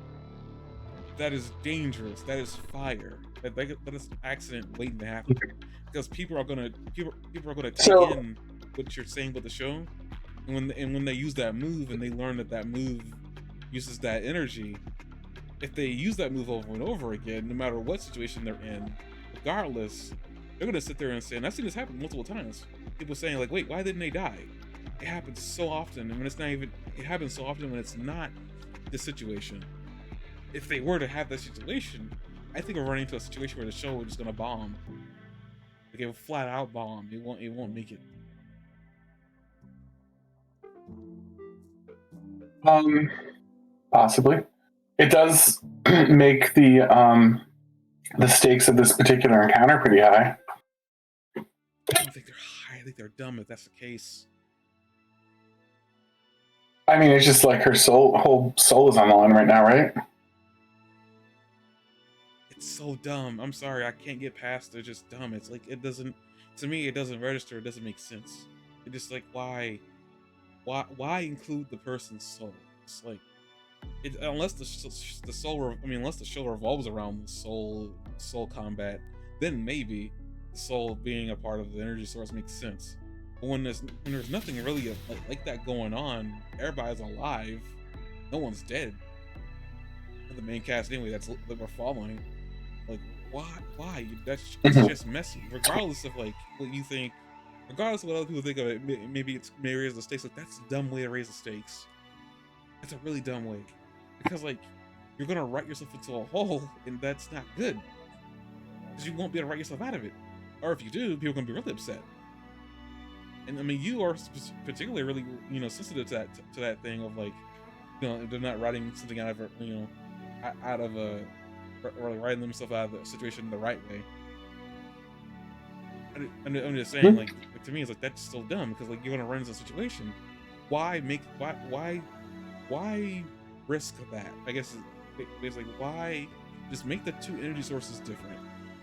that is dangerous. That is fire. That is an accident waiting to happen, because people are gonna take in what you're saying about the show, and when they use that move and they learn that move uses that energy, if they use that move over and over again, no matter what situation they're in, regardless, they're gonna sit there and say, and I've seen this happen multiple times. People saying like, "Wait, why didn't they die?" It happens so often, and when it's not even, it happens so often when it's not the situation. If they were to have that situation, I think we're running into a situation where the show is just gonna bomb. Like, it will flat out bomb. It won't make it. Possibly. It does make the stakes of this particular encounter pretty high. I don't think they're high. I think they're dumb if that's the case. I mean, it's just like her whole soul is on the line right now, right? It's so dumb. I'm sorry, I can't get past. They're just dumb. It's like, it doesn't, to me, it doesn't register. It doesn't make sense. It just like, why include the person's soul? It's like, unless the soul, unless the show revolves around the soul combat, then maybe the soul being a part of the energy source makes sense. But when there's nothing really like that going on, everybody's alive, no one's dead. The main cast anyway that we're following, like, why? That's just messy. Regardless of like what you think, regardless of what other people think of it, maybe it's may raise the stakes. Like, that's a dumb way to raise the stakes. It's a really dumb way, because like you're gonna write yourself into a hole, and that's not good, because you won't be able to write yourself out of it. Or if you do, people are gonna be really upset. And I mean, you are particularly really sensitive to that thing of like, they're not writing something out of or writing themselves out of the situation the right way. I'm just saying, like, to me, it's like that's still dumb because like you're gonna run into a situation. Why risk that? I guess it's like why just make the two energy sources different.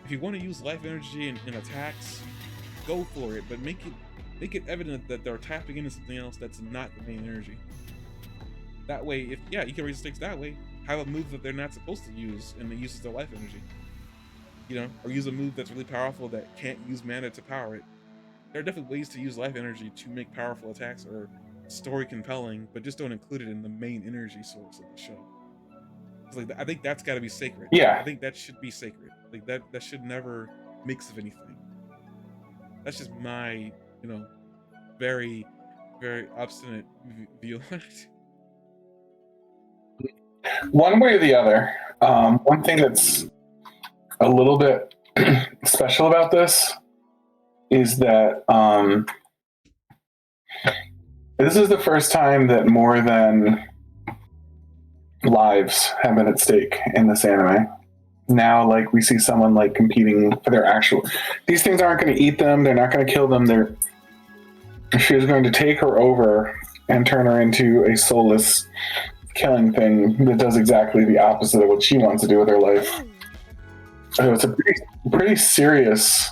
If you want to use life energy in attacks, go for it, but make it evident that they're tapping into something else that's not the main energy. That way, if yeah, you can raise the stakes that way. Have a move that they're not supposed to use and it uses their life energy. You know, or use a move that's really powerful that can't use mana to power it. There are definitely ways to use life energy to make powerful attacks or story compelling, but just don't include it in the main energy source of the show. It's like I think that's got to be sacred. Yeah. I think that should be sacred. Like that should never mix of anything. That's just my, you know, very, very obstinate view on it. One way or the other, one thing that's a little bit special about this is that this is the first time that more than lives have been at stake in this anime. Now, like, we see someone like competing for their actual. These things aren't going to eat them. They're not going to kill them. She is going to take her over and turn her into a soulless killing thing that does exactly the opposite of what she wants to do with her life. So it's a pretty serious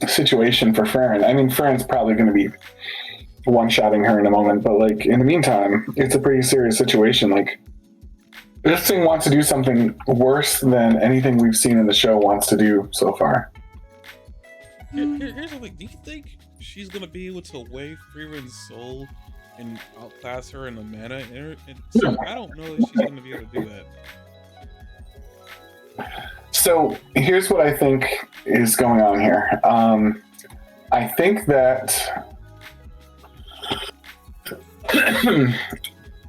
situation for Frieren. I mean, Frieren's probably going to be one-shotting her in a moment, but like in the meantime, it's a pretty serious situation. Like, this thing wants to do something worse than anything we've seen in the show wants to do so far. Here's the thing: do you think she's gonna be able to weigh Frieren's soul and outclass her in the mana? So I don't know if she's gonna be able to do that. So here's what I think is going on here. I think that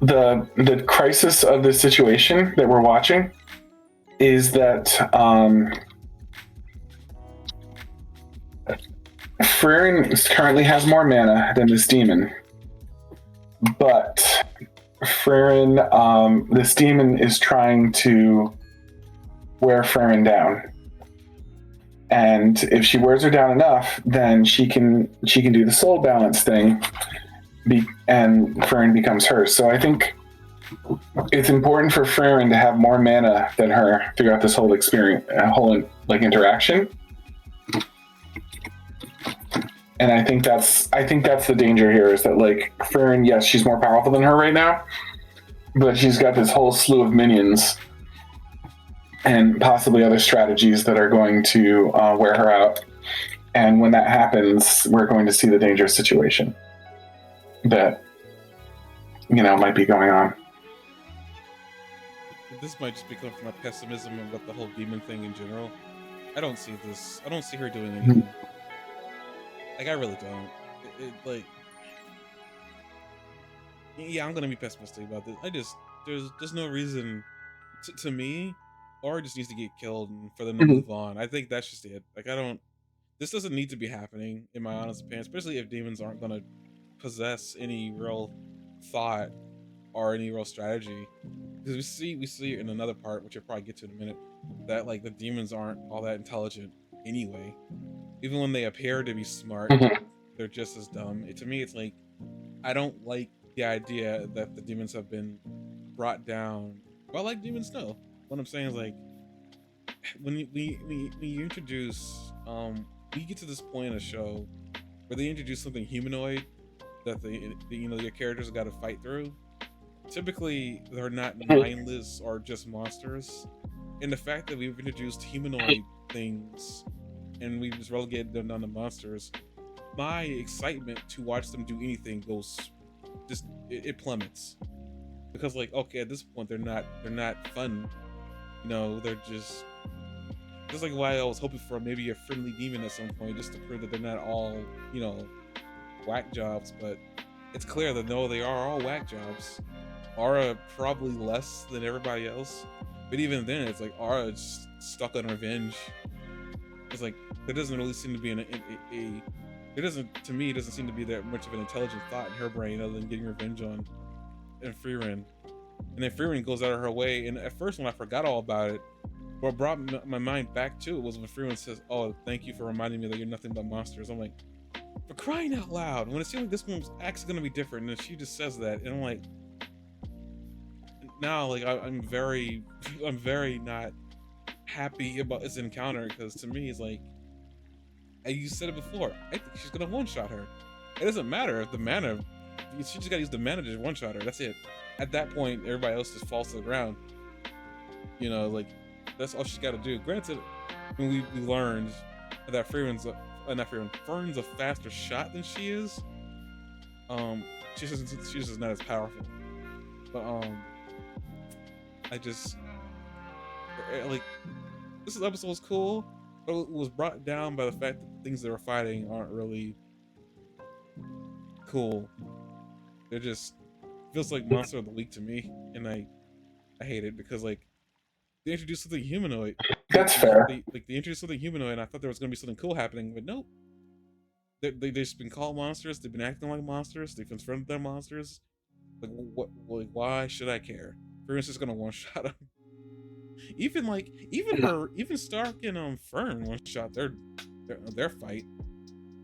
the crisis of the situation that we're watching is that Frieren currently has more mana than this demon, but Frieren, this demon is trying to wear Frieren down, and if she wears her down enough, then she can do the soul balance thing, and Frieren becomes hers. So I think it's important for Frieren to have more mana than her throughout this whole experience, like interaction. And I think that's the danger here, is that like Frieren, yes, she's more powerful than her right now, but she's got this whole slew of minions and possibly other strategies that are going to wear her out. And when that happens, we're going to see the dangerous situation that, you know, might be going on. This might just be coming from my pessimism about the whole demon thing in general. I don't see her doing anything. Like, I really don't. Like, yeah, I'm gonna be pessimistic about this. There's no reason to me. Aura just needs to get killed and for them to move on. I think that's just it. Like, this doesn't need to be happening, in my honest opinion, especially if demons aren't gonna possess any real thought or any real strategy. Because we see in another part, which I'll probably get to in a minute, that like the demons aren't all that intelligent anyway. Even when they appear to be smart, they're just as dumb. To me, it's like, I don't like the idea that the demons have been brought down. Well, like demons know. What I'm saying is, like, when you introduce, we get to this point in a show where they introduce something humanoid that your characters have got to fight through. Typically, they're not mindless or just monsters. And the fact that we've introduced humanoid things and we've just relegated them down to monsters, my excitement to watch them do anything it plummets. Because, like, okay, at this point they're not fun. You know, they're just like why I was hoping for maybe a friendly demon at some point, just to prove that they're not all, you know, whack jobs. But it's clear that no, they are all whack jobs. Aura probably less than everybody else, but even then, it's like Aura's stuck on revenge. It's like there doesn't really seem to be it doesn't seem to be that much of an intelligent thought in her brain other than getting revenge on Frieren. And then Frieren goes out of her way, and at first when I forgot all about it, what brought my mind back to it was when Frieren says, "Oh, thank you for reminding me that you're nothing but monsters." I'm like, for crying out loud! When it seemed like this one's actually gonna be different, and she just says that, and I'm like, now like I'm very, I'm very not happy about this encounter because to me it's like, and you said it before, I think she's gonna one shot her. It doesn't matter if the mana, she just gotta use the mana to one shot her. That's it. At that point, everybody else just falls to the ground. You know, like that's all she's got to do. Granted, when we learned that not Frieren, Fern's a faster shot than she is. She's just not as powerful. But I just like this episode was cool, but it was brought down by the fact that the things they were fighting aren't really cool. They're just feels like monster of the week to me, and I hate it because like they introduced something humanoid. That's fair. They introduced something humanoid, and I thought there was gonna be something cool happening, but nope. They've just been called monsters. They've been acting like monsters. They've confronted their monsters. Like what? Like why should I care? Frieren's just gonna one shot them. Even Stark and Fern one shot their fight.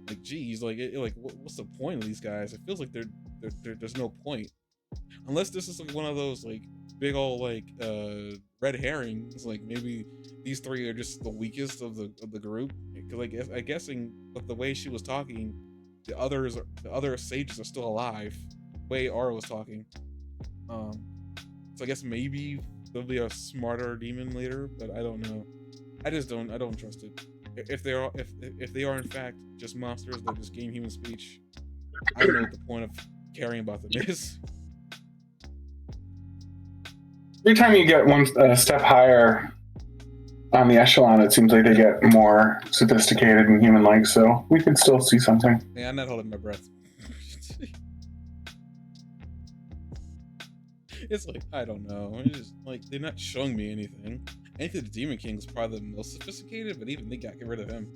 Like geez, like what's the point of these guys? It feels like there's no point unless this is like one of those like big old like red herrings. Like maybe these three are just the weakest of the group. Because I guessing with the way she was talking, the other sages are still alive. The way Aura was talking. So I guess maybe there'll be a smarter demon later, but I don't know. I don't trust it. If they are in fact just monsters that just gain human speech, I don't know what the point of caring about them is. Every time you get one step higher on the echelon, it seems like they get more sophisticated and human-like. So we could still see something. Yeah, I'm not holding my breath. It's like I don't know. It's just like they're not showing me anything. I think the Demon King is probably the most sophisticated, but even they got to get rid of him.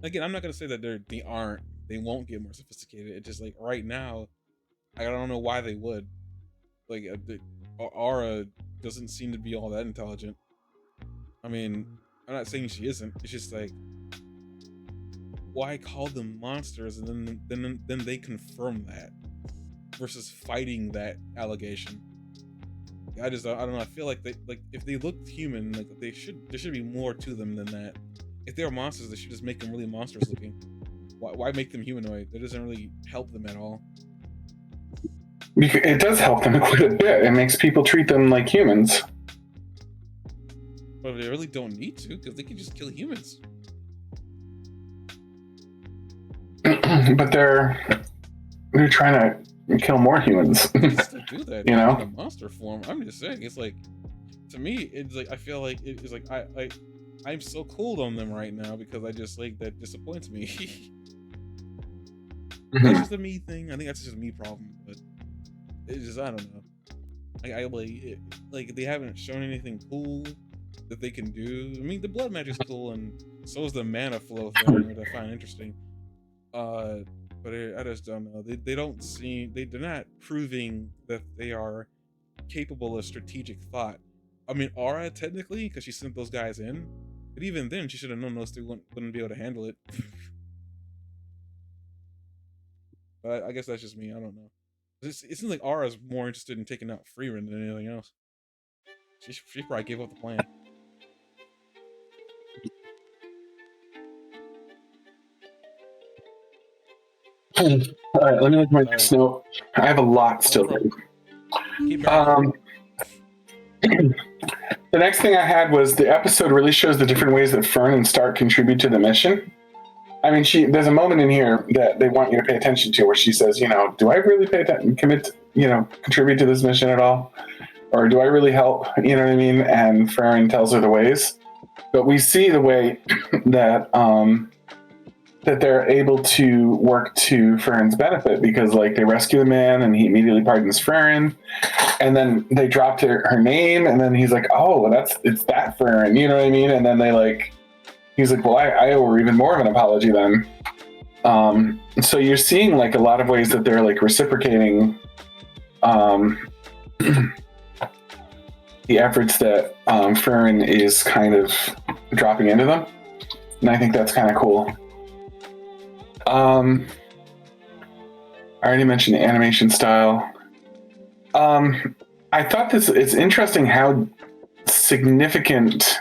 Again, I'm not gonna say that they won't get more sophisticated. It's just like right now, I don't know why they would. Like Aura doesn't seem to be all that intelligent. I mean, I'm not saying she isn't. It's just like, why call them monsters and then they confirm that versus fighting that allegation. I don't know. I feel like if they looked human, like there should be more to them than that. If they are monsters, they should just make them really monstrous looking. Why make them humanoid? That doesn't really help them at all. It does help them quite a bit. It makes people treat them like humans. But they really don't need to, because they can just kill humans. But they're trying to kill more humans. They still do that, you know, in a monster form. I'm just saying, it's like, to me, it's like I feel like it's like I'm so cold on them right now because I just like that disappoints me. That's just a me thing. I think that's just a me problem, but it's just I don't know. Like they haven't shown anything cool that they can do. I mean, the blood magic's cool, and so is the mana flow thing, which I find interesting. But I just don't know. They're not proving that they are capable of strategic thought. I mean, Aura technically, because she sent those guys in, but even then, she should have known those two wouldn't be able to handle it. But I guess that's just me. I don't know. It seems like Aura's more interested in taking out Frieren than anything else. She probably gave up the plan. All right, let me look at my next note. I have a lot still. The next thing I had was the episode really shows the different ways that Fern and Stark contribute to the mission. I mean, there's a moment in here that they want you to pay attention to where she says, you know, do I really contribute to this mission at all? Or do I really help? You know what I mean? And Frieren tells her the ways. But we see the way that that they're able to work to Friren's benefit because, like, they rescue the man and he immediately pardons Frieren. And then they dropped her name and then he's like, oh, it's that Frieren. You know what I mean? And then he's like, well, I owe her even more of an apology then. So you're seeing like a lot of ways that they're like reciprocating the efforts that Frieren is kind of dropping into them, and I think that's kind of cool. I already mentioned the animation style. I thought it's interesting how significant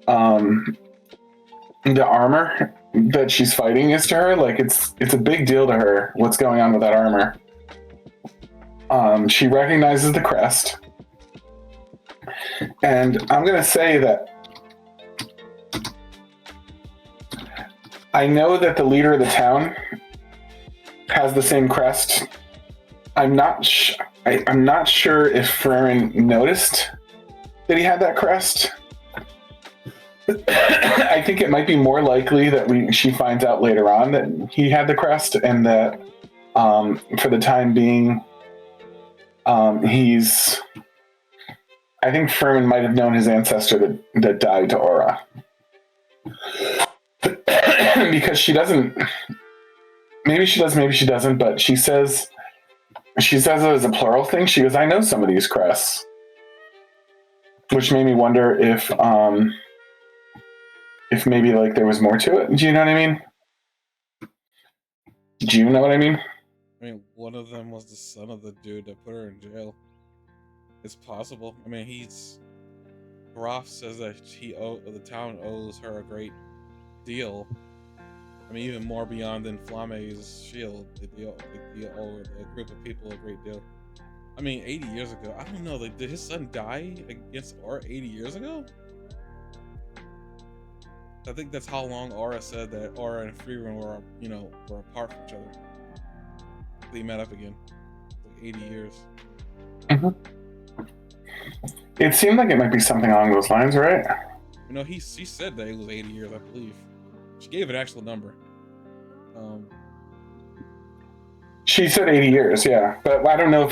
the armor that she's fighting is to her. Like it's a big deal to her what's going on with that armor. She recognizes the crest, and I'm gonna say that I know that the leader of the town has the same crest. I'm not sure if Frieren noticed that he had that crest. I think it might be more likely that she finds out later on that he had the crest, and that for the time being, he's. I think Frieren might have known his ancestor that died to Aura, because she doesn't. Maybe she does, maybe she doesn't. But she says it as a plural thing. She goes, "I know some of these crests," which made me wonder if maybe like there was more to it. Do you know what I mean? Do you know what I mean? I mean, one of them was the son of the dude that put her in jail. It's possible. I mean, Groff says that the town owes her a great deal. I mean, even more beyond than Flame's shield. They owe a group of people a great deal. I mean, 80 years ago. I don't know. Like, did his son die against Aura 80 years ago? I think that's how long Aura said that Aura and Frieren were apart from each other. They met up again. Like 80 years. Mm-hmm. It seemed like it might be something along those lines, right? You know, she said that it was 80 years, I believe. She gave an actual number. She said 80 years, yeah. But I don't know if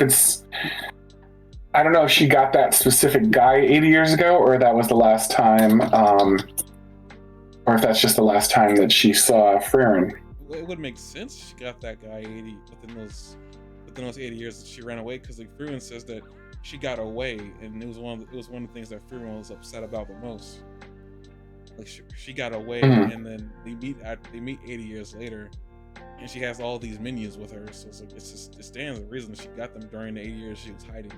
she got that specific guy 80 years ago, or that was the last time, or if that's just the last time that she saw Frieren. It would make sense she got that guy 80 within those 80 years that she ran away, because like Frieren says that she got away, and it was one of the things that Frieren was upset about the most. Like she got away, and then they meet 80 years later, and she has all these minions with her. So it's like it stands to reason that she got them during the 80 years she was hiding.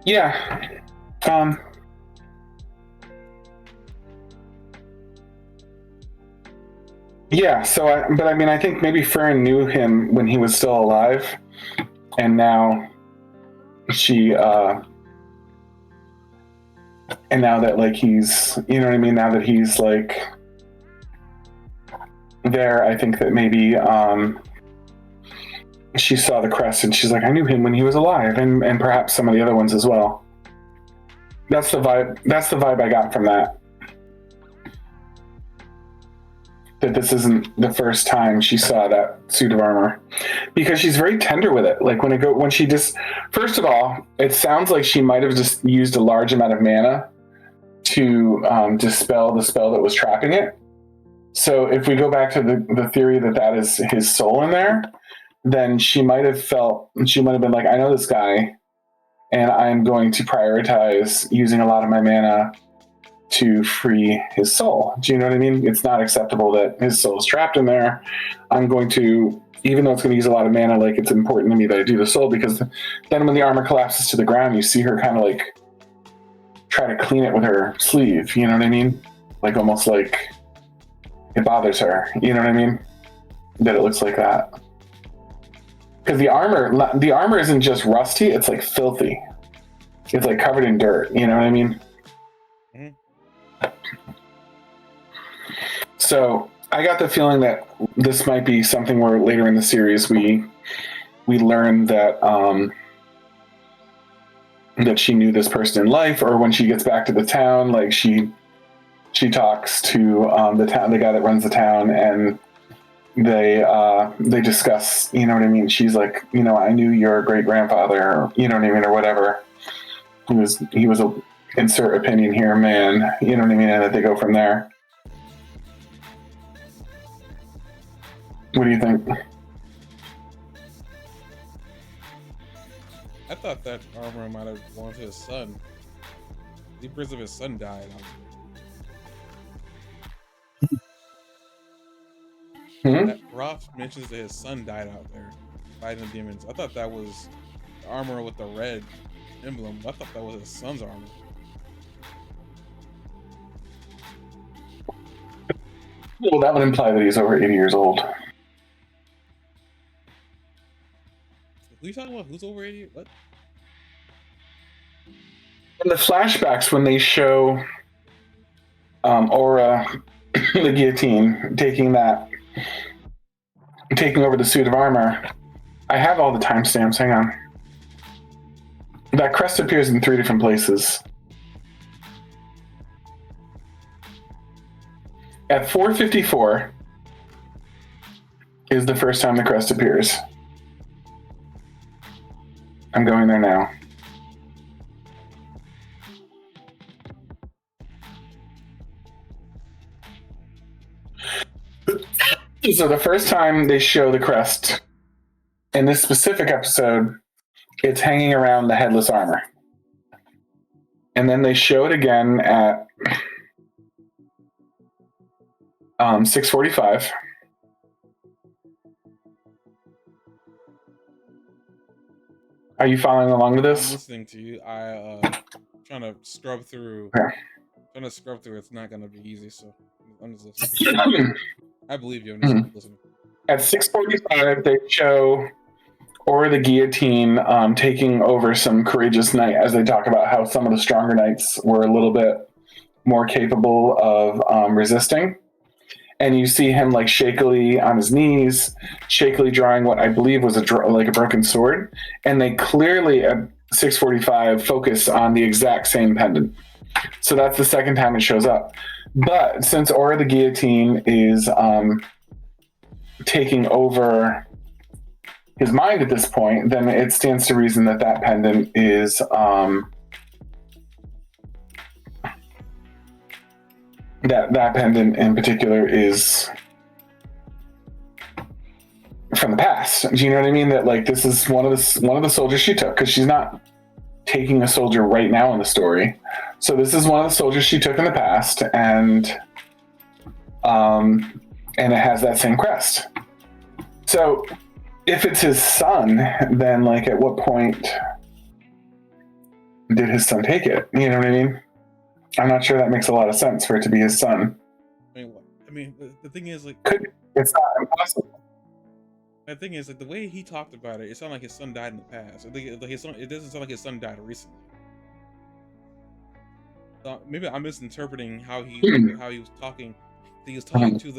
Yeah. Yeah. So, I think maybe Frieren knew him when he was still alive, and now and now that like he's, you know what I mean? Now that he's like there, I think that maybe she saw the crest and she's like, I knew him when he was alive, and perhaps some of the other ones as well. That's the vibe I got from that. That this isn't the first time she saw that suit of armor, because she's very tender with it. Like first of all, it sounds like she might have just used a large amount of mana to dispel the spell that was trapping it. So if we go back to the theory that is his soul in there, then she might have been like, I know this guy, and I'm going to prioritize using a lot of my mana to free his soul. Do you know what I mean? It's not acceptable that his soul is trapped in there. I'm going to, even though it's going to use a lot of mana, like it's important to me that I do the soul, because then when the armor collapses to the ground, you see her kind of like try to clean it with her sleeve. You know what I mean? Like almost like it bothers her. You know what I mean? That it looks like that. Because the armor isn't just rusty; it's like filthy. It's like covered in dirt. You know what I mean? So I got the feeling that this might be something where later in the series we learn that that she knew this person in life, or when she gets back to the town, like she talks to the guy that runs the town, and they discuss, you know what I mean? She's like, I knew your great grandfather, you know what I mean, or whatever. He was a insert opinion here, man, you know what I mean, and that they go from there. What do you think? I thought that armor might have belonged to his son. The birds of his son died out Hmm? there. That Roth mentions that his son died out there fighting the demons. I thought that was the armor with the red emblem. I thought that was his son's armor. Well, that would imply that he's over 80 years old. Who are you talking about? Who's over 80? What? In the flashbacks, when they show Aura, the guillotine, taking over the suit of armor, I have all the timestamps. Hang on. That crest appears in 3 different places. At 4:54 is the first time the crest appears. I'm going there now. So the first time they show the crest in this specific episode, it's hanging around the headless armor. And then they show it again at 6:45. Are you following along with I'm this? listening to you. Trying to scrub through. Okay. Trying to scrub through. It's not gonna be easy. So I'm just listening. I believe you. I'm just listening. At 6:45, they show Aura the guillotine taking over some courageous knight, as they talk about how some of the stronger knights were a little bit more capable of resisting. And you see him like shakily on his knees, shakily drawing what I believe was like a broken sword. And they clearly at 6:45 focus on the exact same pendant. So that's the second time it shows up. But since Aura the guillotine is taking over his mind at this point, then it stands to reason that that pendant is that pendant in particular is from the past. Do you know what I mean? That like this is one of the soldiers she took, because she's not taking a soldier right now in the story. So this is one of the soldiers she took in the past, and it has that same crest. So if it's his son, then like at what point did his son take it? You know what I mean? I'm not sure that makes a lot of sense for it to be his son. I mean, the thing is, like, it's not impossible. The thing is, like, the way he talked about it, it sounded like his son died in the past. I think like it doesn't sound like his son died recently. Maybe I'm misinterpreting how he was talking. He was talking to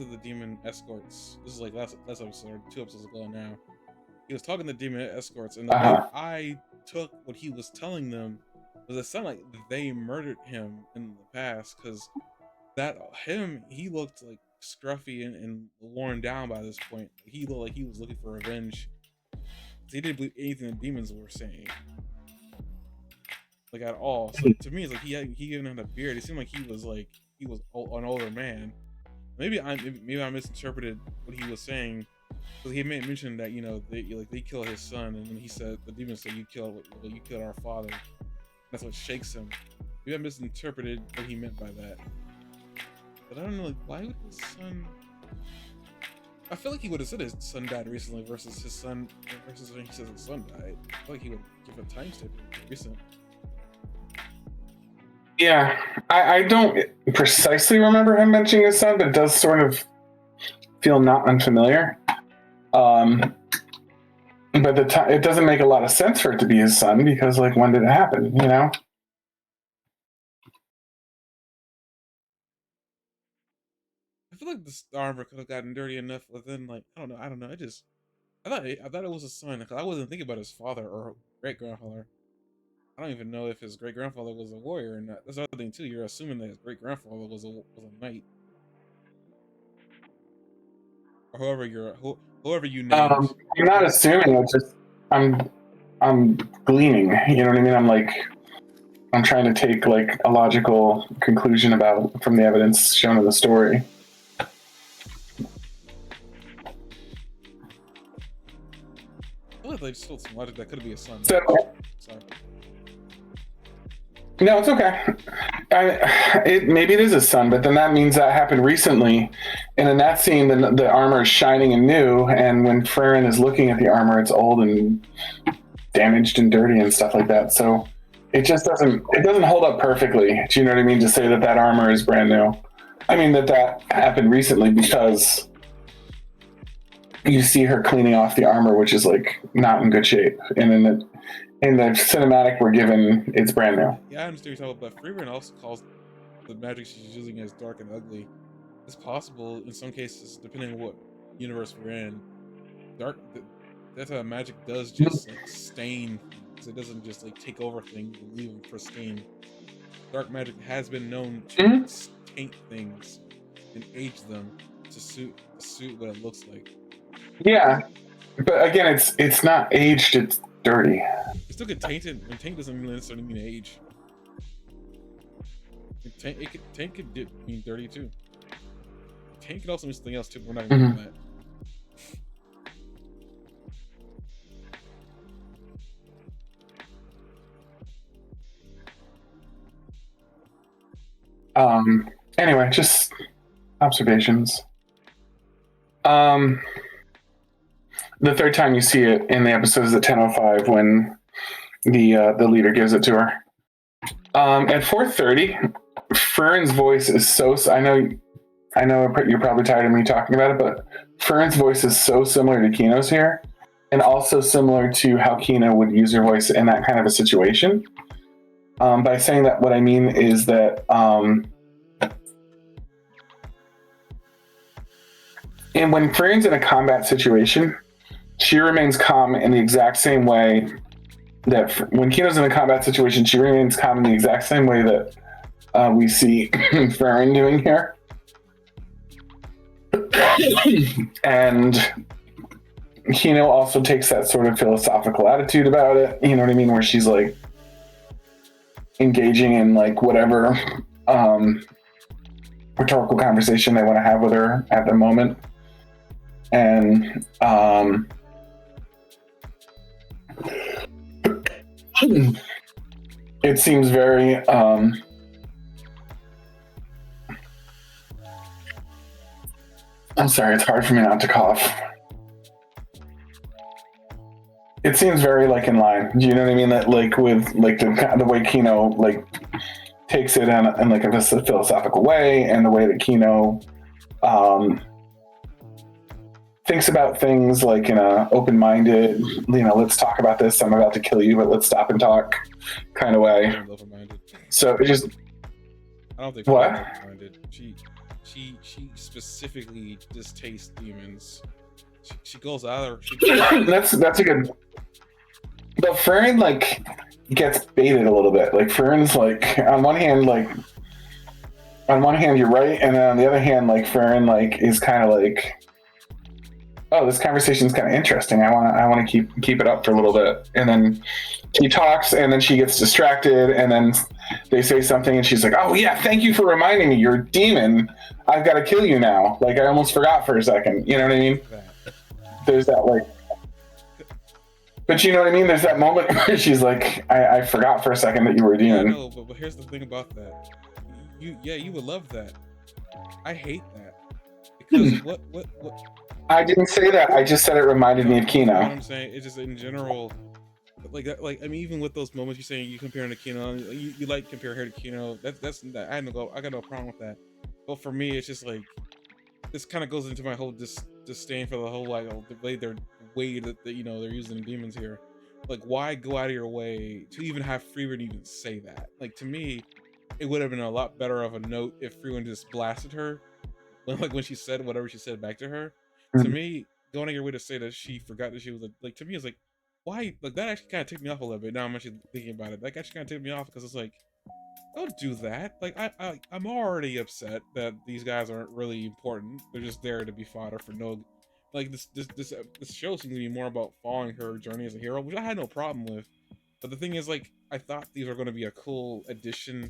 the demon escorts. This is like last episode, 2 episodes ago now. He was talking to the demon escorts, and the way I took what he was telling them was it sounded like they murdered him in the past, because he looked like scruffy and worn down by this point. He looked like he was looking for revenge. He didn't believe anything the demons were saying, like, at all. So to me, it's like he even had a beard. It seemed like he was an older man. Maybe I misinterpreted what he was saying, because he mentioned that they killed his son, and then he said the demon said you killed our father. That's what shakes him. Maybe I misinterpreted what he meant by that. But I don't know, like, why would his son... I feel like he would have said his son died recently versus when he says his son died. I feel like he would give a timestamp recent. Yeah, I don't precisely remember him mentioning his son, but it does sort of feel not unfamiliar. But it doesn't make a lot of sense for it to be his son, because, like, when did it happen, you know? I feel like the armor could have gotten dirty enough within, like, I don't know. I thought it was his son, because I wasn't thinking about his father or great grandfather. I don't even know if his great grandfather was a warrior or not. That's the other thing too. You're assuming that his great grandfather was a knight, or whoever you named. I'm not assuming. I'm gleaning. You know what I mean? I'm trying to take like a logical conclusion from the evidence shown in the story. I feel thought they just told some logic that could be a sun. So, Sorry. no, it's okay. Maybe it is a sun, but then that means that happened recently. And in that scene, the armor is shining and new. And when Frieren is looking at the armor, it's old and damaged and dirty and stuff like that. So it just doesn't hold up perfectly. Do you know what I mean? To say that armor is brand new. I mean that happened recently because you see her cleaning off the armor, which is like not in good shape. And in the cinematic we're given, it's brand new. Yeah, I understand what you're talking about, but Frieren also calls the magic she's using as dark and ugly. It's possible in some cases, depending on what universe we're in, that's how magic does just like stain things. It doesn't just like take over things and leave them pristine. Dark magic has been known to taint things and age them to suit what it looks like. Yeah, but again, it's not aged; it's dirty. It still get tainted, and taint doesn't necessarily mean age. Taint could mean dirty too. Taint could also mean something else too. But we're not going to do that. Anyway, just observations. The third time you see it in the episode is at 10:05 when the leader gives it to her. At 4:30, Frieren's voice is so. I know you're probably tired of me talking about it, but Frieren's voice is so similar to Kino's here, and also similar to how Kino would use her voice in that kind of a situation. By saying that, what I mean is that and when Frieren's in a combat situation, she remains calm in the exact same way that when Kino's in a combat situation, she remains calm in the exact same way that we see Frieren doing here. And Kino also takes that sort of philosophical attitude about it, you know what I mean, where she's like engaging in like whatever rhetorical conversation they want to have with her at the moment. And it seems very I'm sorry, it's hard for me not to cough. It seems very like in line. Do you know what I mean? That like with like the way Kino like takes it in like a philosophical way, and the way that Kino thinks about things like in a open-minded, let's talk about this. I'm about to kill you, but let's stop and talk kind of way. So it just. I don't think what? Open-minded. She specifically distastes demons. She goes out there. That's a good. But Frieren like gets baited a little bit. Like Frieren's like on one hand you're right, and then on the other hand like Frieren like is kind of like, oh, this conversation's kind of interesting. I want to keep it up for a little bit, and then she talks, and then she gets distracted, and then they say something, and she's like, "Oh yeah, thank you for reminding me. You're a demon. I've got to kill you now." Like I almost forgot for a second. You know what I mean? There's that like, but you know what I mean? There's that moment where she's like, I forgot for a second that you were a demon. No, but here's the thing about that. You would love that. I hate that because what. I didn't say that. I just said it reminded me of Kino. You know what I'm saying? It's just in general, like that. Like I mean, even with those moments you're saying you comparing to Kino, you like compare her to Kino. That's that. I got no problem with that. But for me, it's just like this kind of goes into my whole disdain for the whole like the way they're using demons here. Like, why go out of your way to even have Frieren even say that? Like to me, it would have been a lot better of a note if Frieren just blasted her, when she said whatever she said back to her. To me, going out your way to say that she forgot that she was like, to me, it's like, why? Like that actually kind of ticked me off a little bit. Now I'm actually thinking about it. Like actually kind of ticked me off because it's like, don't do that. Like I'm already upset that these guys aren't really important. They're just there to be fodder for no. Like this show seems to be more about following her journey as a hero, which I had no problem with. But the thing is, like, I thought these were going to be a cool addition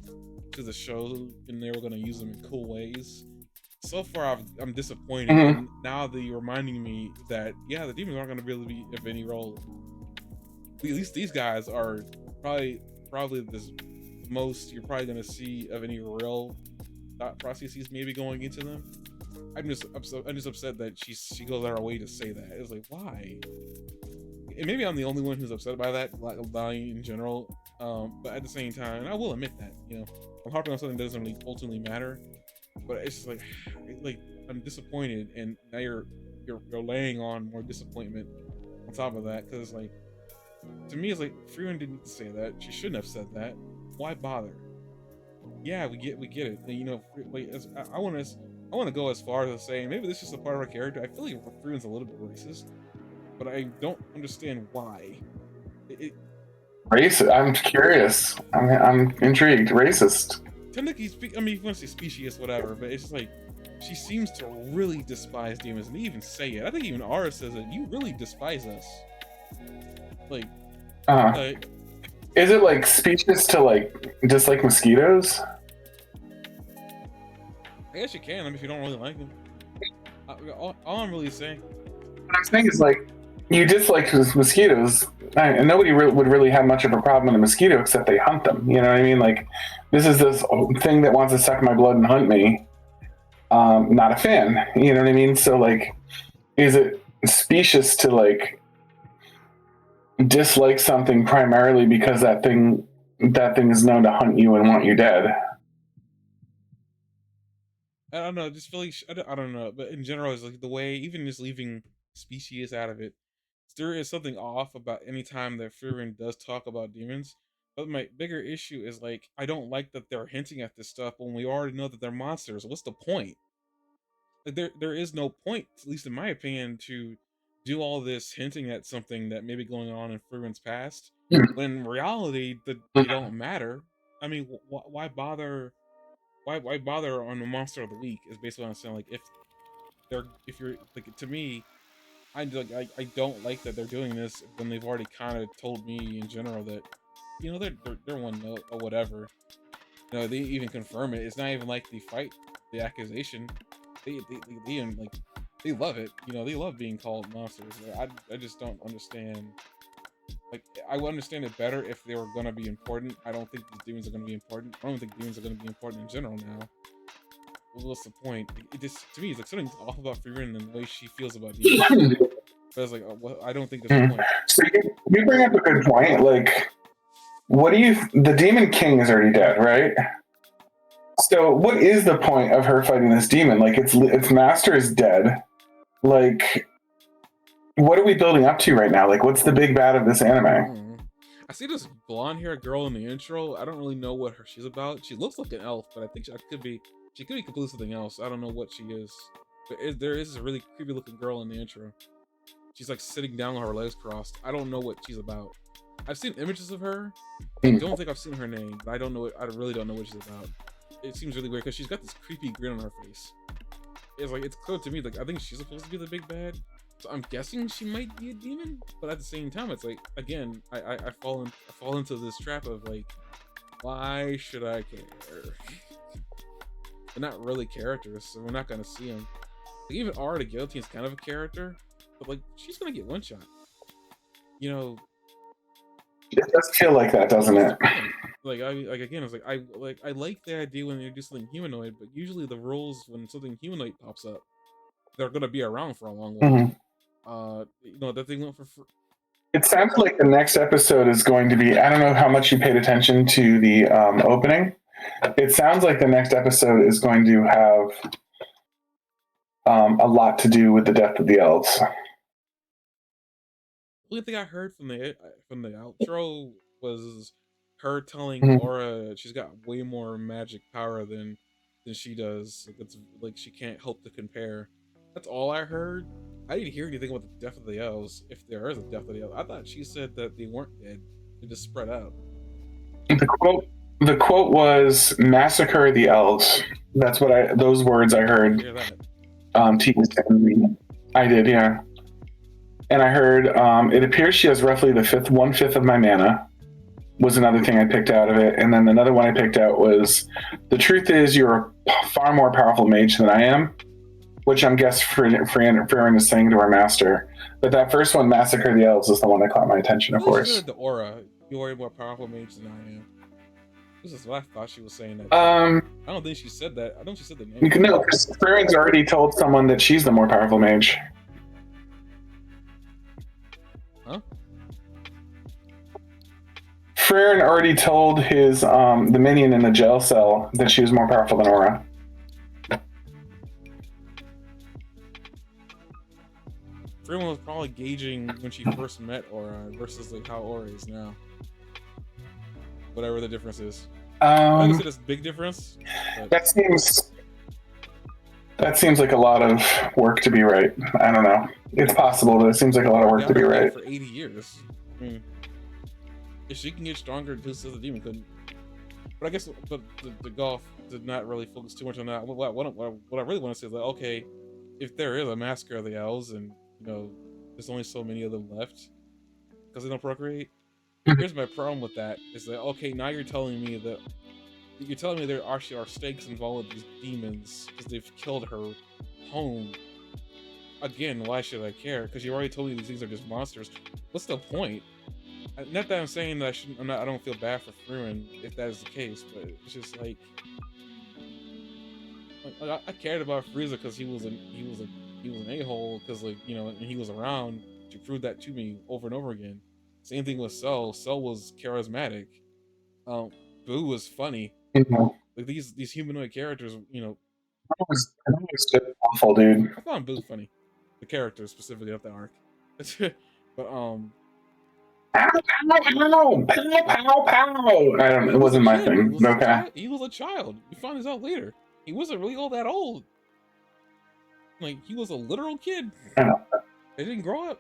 to the show, and they were going to use them in cool ways. So far, I'm disappointed. And now that you're reminding me that, yeah, the demons aren't going to really be of any role. at least these guys are probably this most you're probably gonna see of any real thought processes maybe going into them. I'm just upset that she goes out her way to say that. It's like, why? And maybe I'm the only one who's upset by that, like lying in general. But at the same time, and I will admit that, I'm harping on something that doesn't really ultimately matter. But it's just like I'm disappointed, and now you're laying on more disappointment on top of that, because like to me it's like Frieren didn't need to say that. She shouldn't have said that. Why bother? Yeah, we get it. And, like I want to go as far as saying maybe this is a part of her character. I feel like Frieren's a little bit racist, but I don't understand why. Racist? I'm curious. I'm intrigued. Racist. Technically, I mean, if you want to say specious, whatever, but it's just like she seems to really despise demons, and they even say it. I think even Ara says it. You really despise us. Like, like is it like specious to like dislike mosquitoes? I guess you can. I mean, if you don't really like them. All I'm really saying. What I'm saying is like you dislike mosquitoes, and nobody would really have much of a problem with a mosquito except they hunt them. You know what I mean? Like this is this thing that wants to suck my blood and hunt me. Not a fan. You know what I mean? So like, is it specious to like dislike something primarily because that thing is known to hunt you and want you dead? I don't know. Just feel like I don't know, but in general, it's like the way even just leaving species out of it, there is something off about any time that Frieren does talk about demons. But my bigger issue is like I don't like that they're hinting at this stuff when we already know that they're monsters. What's the point? Like there is no point, at least in my opinion, to do all this hinting at something that may be going on in Frieren's past, when in reality they don't matter. I mean, why bother? Why bother on the monster of the week? Is basically what I'm saying. Like if you're like, to me, I don't like that they're doing this when they've already kind of told me in general that they're one note or whatever. They even confirm it. It's not even like they fight the accusation. They like they love it. They love being called monsters. I just don't understand. Like, I would understand it better if they were gonna be important. I don't think these demons are gonna be important. I don't think demons are gonna be important in general now. What's the point? It just, to me, it's like something's off about Frieren and the way she feels about demons. But I was like, well, I don't think there's a point. So you bring up a good point. Like, what do you? The Demon King is already dead, right? So what is the point of her fighting this demon? Like, its master is dead. Like, what are we building up to right now? Like, what's the big bad of this anime? I see this blonde-haired girl in the intro. I don't really know what she's about. She looks like an elf, but I think she could be completely something else. I don't know what she is. But there is a really creepy-looking girl in the intro. She's like sitting down with her legs crossed. I don't know what she's about. I've seen images of her. I don't think I've seen her name, but I really don't know what she's about. It seems really weird because she's got this creepy grin on her face. It's like, it's clear to me, like, I think she's supposed to be the big bad. So I'm guessing she might be a demon, but at the same time, it's like, again, I fall into this trap of like, why should I care? They're not really characters, so we're not gonna see them. Like, even Ara the Guillotine is kind of a character, but like, she's gonna get one shot. It does feel like that, doesn't it? Like, again, I was like, I like the idea when you do something humanoid, but usually the rules when something humanoid pops up, they're gonna be around for a long while. That they went for. It sounds like the next episode is going to be. I don't know how much you paid attention to the opening. It sounds like the next episode is going to have a lot to do with the death of the elves. The only thing I heard from the outro was her telling Aura she's got way more magic power than she does. Like, it's like she can't help to compare. That's all I heard. I didn't hear anything about the death of the elves. If there is a death of the elves, I thought she said that they weren't dead; they just spread out. The quote was "massacre the elves." That's what those words I heard. Hear that? I did, yeah. And I heard it appears she has roughly the 1/5 of my mana. Was another thing I picked out of it, and then another one I picked out was the truth is you're a far more powerful mage than I am. which I'm guessing Frieren is saying to her master. But that first one, Massacre the Elves, is the one that caught my attention, I of believe she said course. the aura. You're a more powerful mage than I am. This is what I thought she was saying that. Um, I don't think she said that. I don't think she said the name. no, because Frieren's already told someone that she's the more powerful mage. Huh? Frieren already told his the minion in the jail cell that she was more powerful than Aura. Frieren was probably gauging when she first met Aura versus like how Aura is now. Whatever the difference is. I don't say this big difference. But... That seems like a lot of work to be right. I don't know. It's possible, but it seems like a lot of work to be right. For 80 years. I mean, if she can get stronger, who says the demon couldn't? But I guess the golf did not really focus too much on that. What I really want to say is like, okay, if there is a massacre of the elves and you know there's only so many of them left because they don't procreate. Here's my problem with that: is that okay? Now you're telling me there actually are stakes involved with these demons because they've killed her home. Again, why should I care? Because you already told me these things are just monsters. What's the point? Not that I'm saying that I don't feel bad for Frieren if that is the case, but it's just like I cared about Frieza because he was an a-hole because like you know and he was around to prove that to me over and over again. Same thing with Cell. Cell was charismatic. Boo was funny. Mm-hmm. Like these humanoid characters, you know. That was just awful, dude. I found Boo funny. The character specifically of the arc. But Pow, pow, pow, pow. I don't. It wasn't my thing. Okay. He was a child. You find this out later. He wasn't really all that old. Like he was a literal kid. I know. They didn't grow up.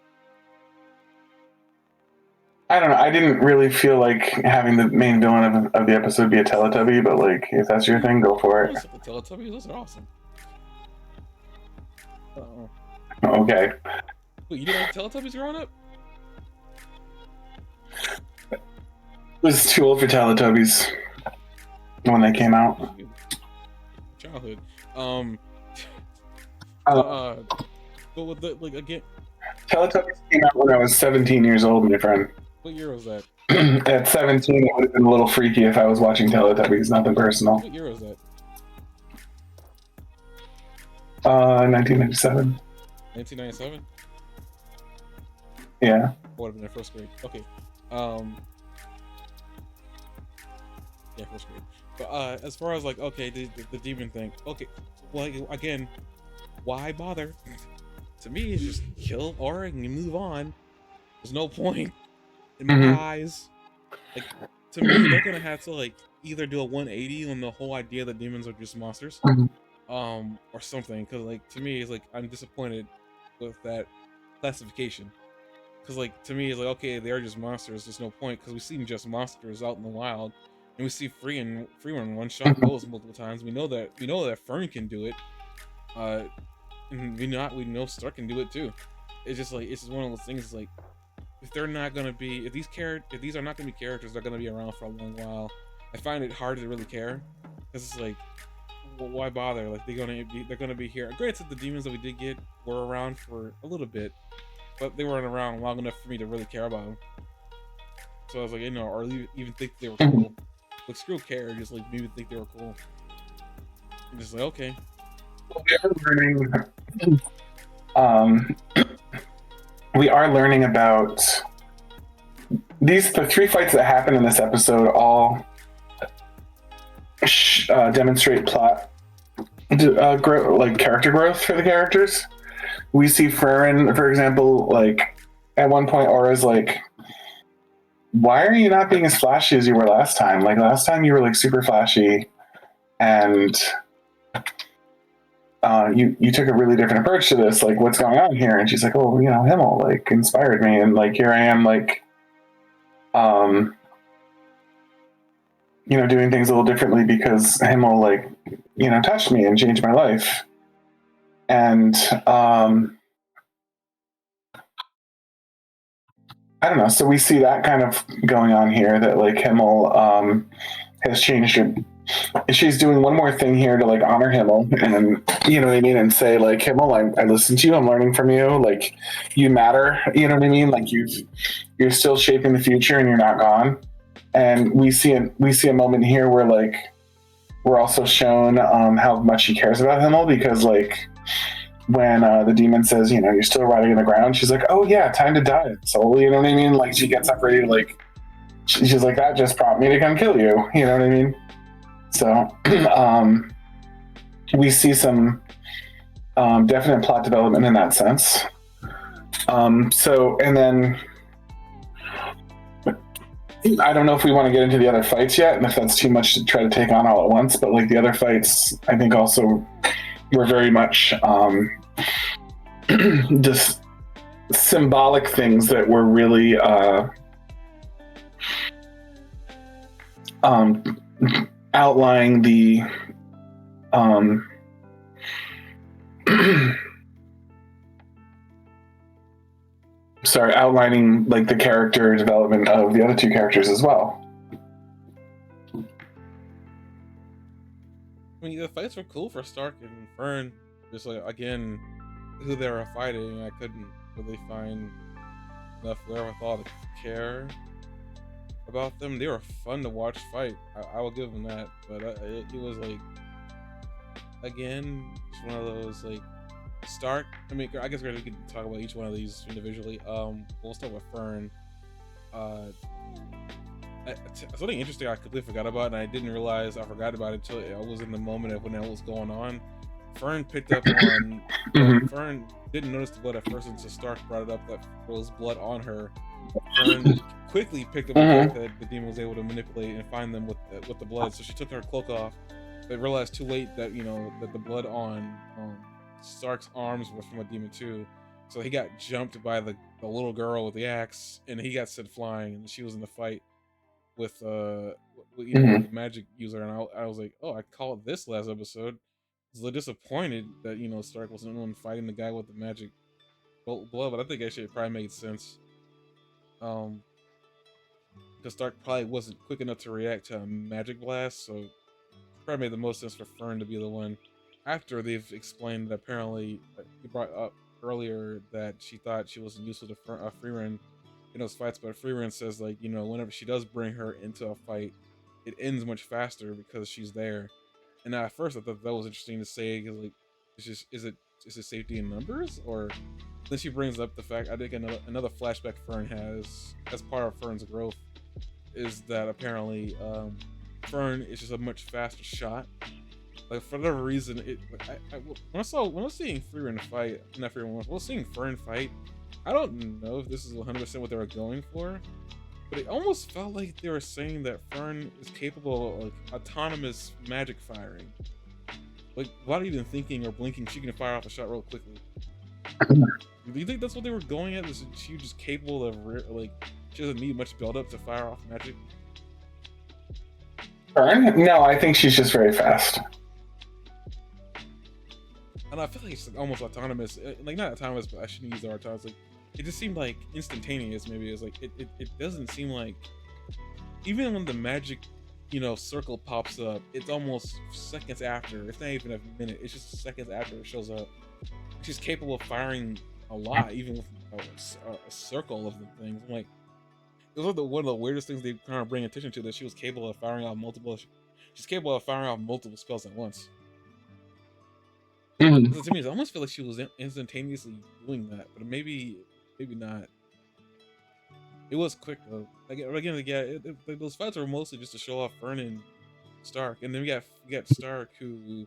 I don't know. I didn't really feel like having the main villain of the episode be a Teletubby, but like, if that's your thing, go for it. The Teletubbies, those are awesome. Okay. Wait, you didn't like Teletubbies growing up? I was too old for Teletubbies when they came out. Childhood. But with the like again. Teletubbies came out when I was 17 years old, my friend. What year was that? At 17, it would have been a little freaky if I was watching Teletubbies. Nothing personal. What year was that? 1997. 1997. Yeah. I would have been in first grade. Okay. Yeah, first grade. But as far as like, okay, the demon thing. Okay, well, again, why bother? To me, it's just kill Aura and you move on. There's no point in my eyes. Like, to me, they're gonna have to like either do a 180 on the whole idea that demons are just monsters, or something. Because like to me, it's like I'm disappointed with that classification. Because like to me, it's like okay, they are just monsters. There's no point because we've seen just monsters out in the wild, and we see Frieren one shot goes multiple times. We know that Fern can do it. And we know Stark can do it too. It's just one of those things. Like if they're not gonna be, if these are not gonna be characters that are gonna be around for a long while, I find it hard to really care. Because it's like, well, why bother? Like they're gonna be here. Granted, the demons that we did get were around for a little bit, but they weren't around long enough for me to really care about them. So I was like, you know, or even think they were cool. Like screw care, just like maybe think they were cool. I'm just like okay. We are learning about the 3 fights that happen in this episode all demonstrate plot like character growth for the characters. We see Frieren, for example, like at one point Aura's like, why are you not being as flashy as you were last time? Like last time you were like super flashy and you took a really different approach to this. Like, what's going on here? And she's like, oh, you know, Himmel like inspired me, and like here I am, like, you know, doing things a little differently because Himmel like, you know, touched me and changed my life. And I don't know. So we see that kind of going on here. That like Himmel has changed she's doing one more thing here to like honor Himmel, and you know what I mean, and say like, Himmel, I listen to you, I'm learning from you, like you matter, you know what I mean, like you're still shaping the future and you're not gone. And we see a moment here where like we're also shown how much she cares about Himmel, because like when the demon says, you know, you're still rotting in the ground, she's like, oh yeah, time to die, soul, you know what I mean, like she gets up ready to like, she's like, that just prompted me to come kill you, you know what I mean. So we see some definite plot development in that sense. So, and then I don't know if we want to get into the other fights yet, and if that's too much to try to take on all at once, but like the other fights, I think also were very much just symbolic things that were really outlining the outlining like the character development of the other two characters as well. I mean, the fights were cool for Stark and Fern. Just like, again, who they were fighting, I couldn't really find enough wherewithal to care about them. They were fun to watch fight. I will give them that. But it was like, again, it's one of those like Stark. I mean, I guess we can talk about each one of these individually. We'll start with Fern. Something interesting I completely forgot about, and I didn't realize I forgot about it until I was in the moment of when that was going on. Fern picked up on. Fern didn't notice the blood at first until Stark brought it up that there was blood on her. Fern quickly picked up the fact that the demon was able to manipulate and find them with the blood, so she took her cloak off. But realized too late that that the blood on Stark's arms was from a demon too. So he got jumped by the little girl with the axe, and he got sent flying, and she was in the fight with the magic user, and I was like, oh, I called this last episode. I was a little disappointed that Stark wasn't the one fighting the guy with the magic blood, but I think actually it probably made sense. Because Stark probably wasn't quick enough to react to a magic blast, so it probably made the most sense for Fern to be the one. After they've explained that apparently he brought up earlier that she thought she wasn't useful to Frieren in those fights, but Frieren says like whenever she does bring her into a fight, it ends much faster because she's there. And at first I thought that was interesting to say, because like is it safety in numbers? Or then she brings up the fact, I think another flashback Fern has as part of Fern's growth is that apparently Fern is just a much faster shot. Like for whatever reason, when I was seeing Frieren fight, not Frieren, when I was seeing Fern fight, I don't know if this is 100% what they were going for, but it almost felt like they were saying that Fern is capable of like autonomous magic firing. Like without even thinking or blinking, she can fire off a shot real quickly. Do you think that's what they were going at? Is she just capable of like she doesn't need much build up to fire off magic? Fern? No, I think she's just very fast. And I feel like it's almost autonomous, like not autonomous, but I shouldn't use the word autonomous. Like it just seemed like instantaneous. Maybe it's like it doesn't seem like even when the magic circle pops up, it's almost seconds after. It's not even a minute. It's just seconds after it shows up. She's capable of firing a lot, even with a circle of the things. I'm like, it was like one of the weirdest things they kind of bring attention to, that she was capable of firing out multiple. She's capable of firing out multiple spells at once. To me, I almost feel like she was instantaneously doing that, but maybe not. It was quick though. Those fights were mostly just to show off Fern and Stark, and then we got Stark, who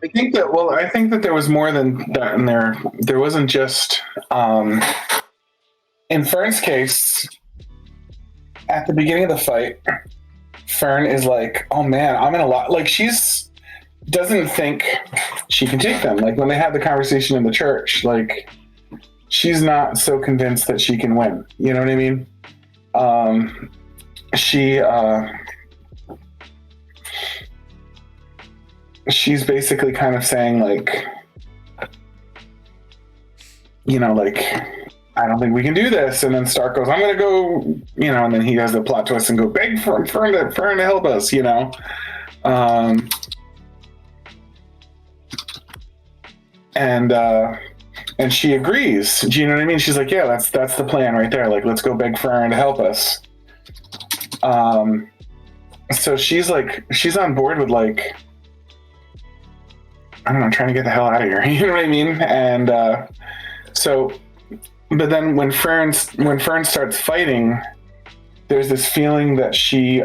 I think that there was more than that in there. There wasn't just in Fern's case. At the beginning of the fight, Fern is like, "Oh man, I'm in a lot." Like doesn't think she can take them. Like when they have the conversation in the church, like she's not so convinced that she can win. You know what I mean? She's basically kind of saying like, like, I don't think we can do this. And then Stark goes, I'm going to go, and then he has the plot twist and go beg for Fern to help us, Um, and she agrees. Do you know what I mean? She's like, yeah, that's the plan right there. Like, let's go beg Frieren to help us. So she's on board with like, I don't know, trying to get the hell out of here. You know what I mean? And but then when Fern starts fighting, there's this feeling that she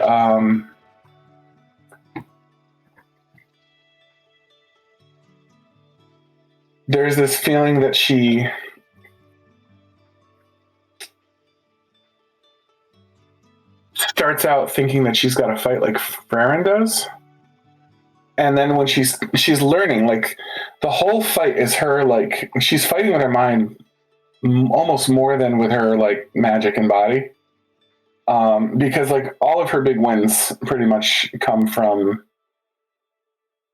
starts out thinking that she's got to fight like Frieren does. And then when she's learning, like the whole fight is her, like she's fighting with her mind almost more than with her like magic and body, because like all of her big wins pretty much come from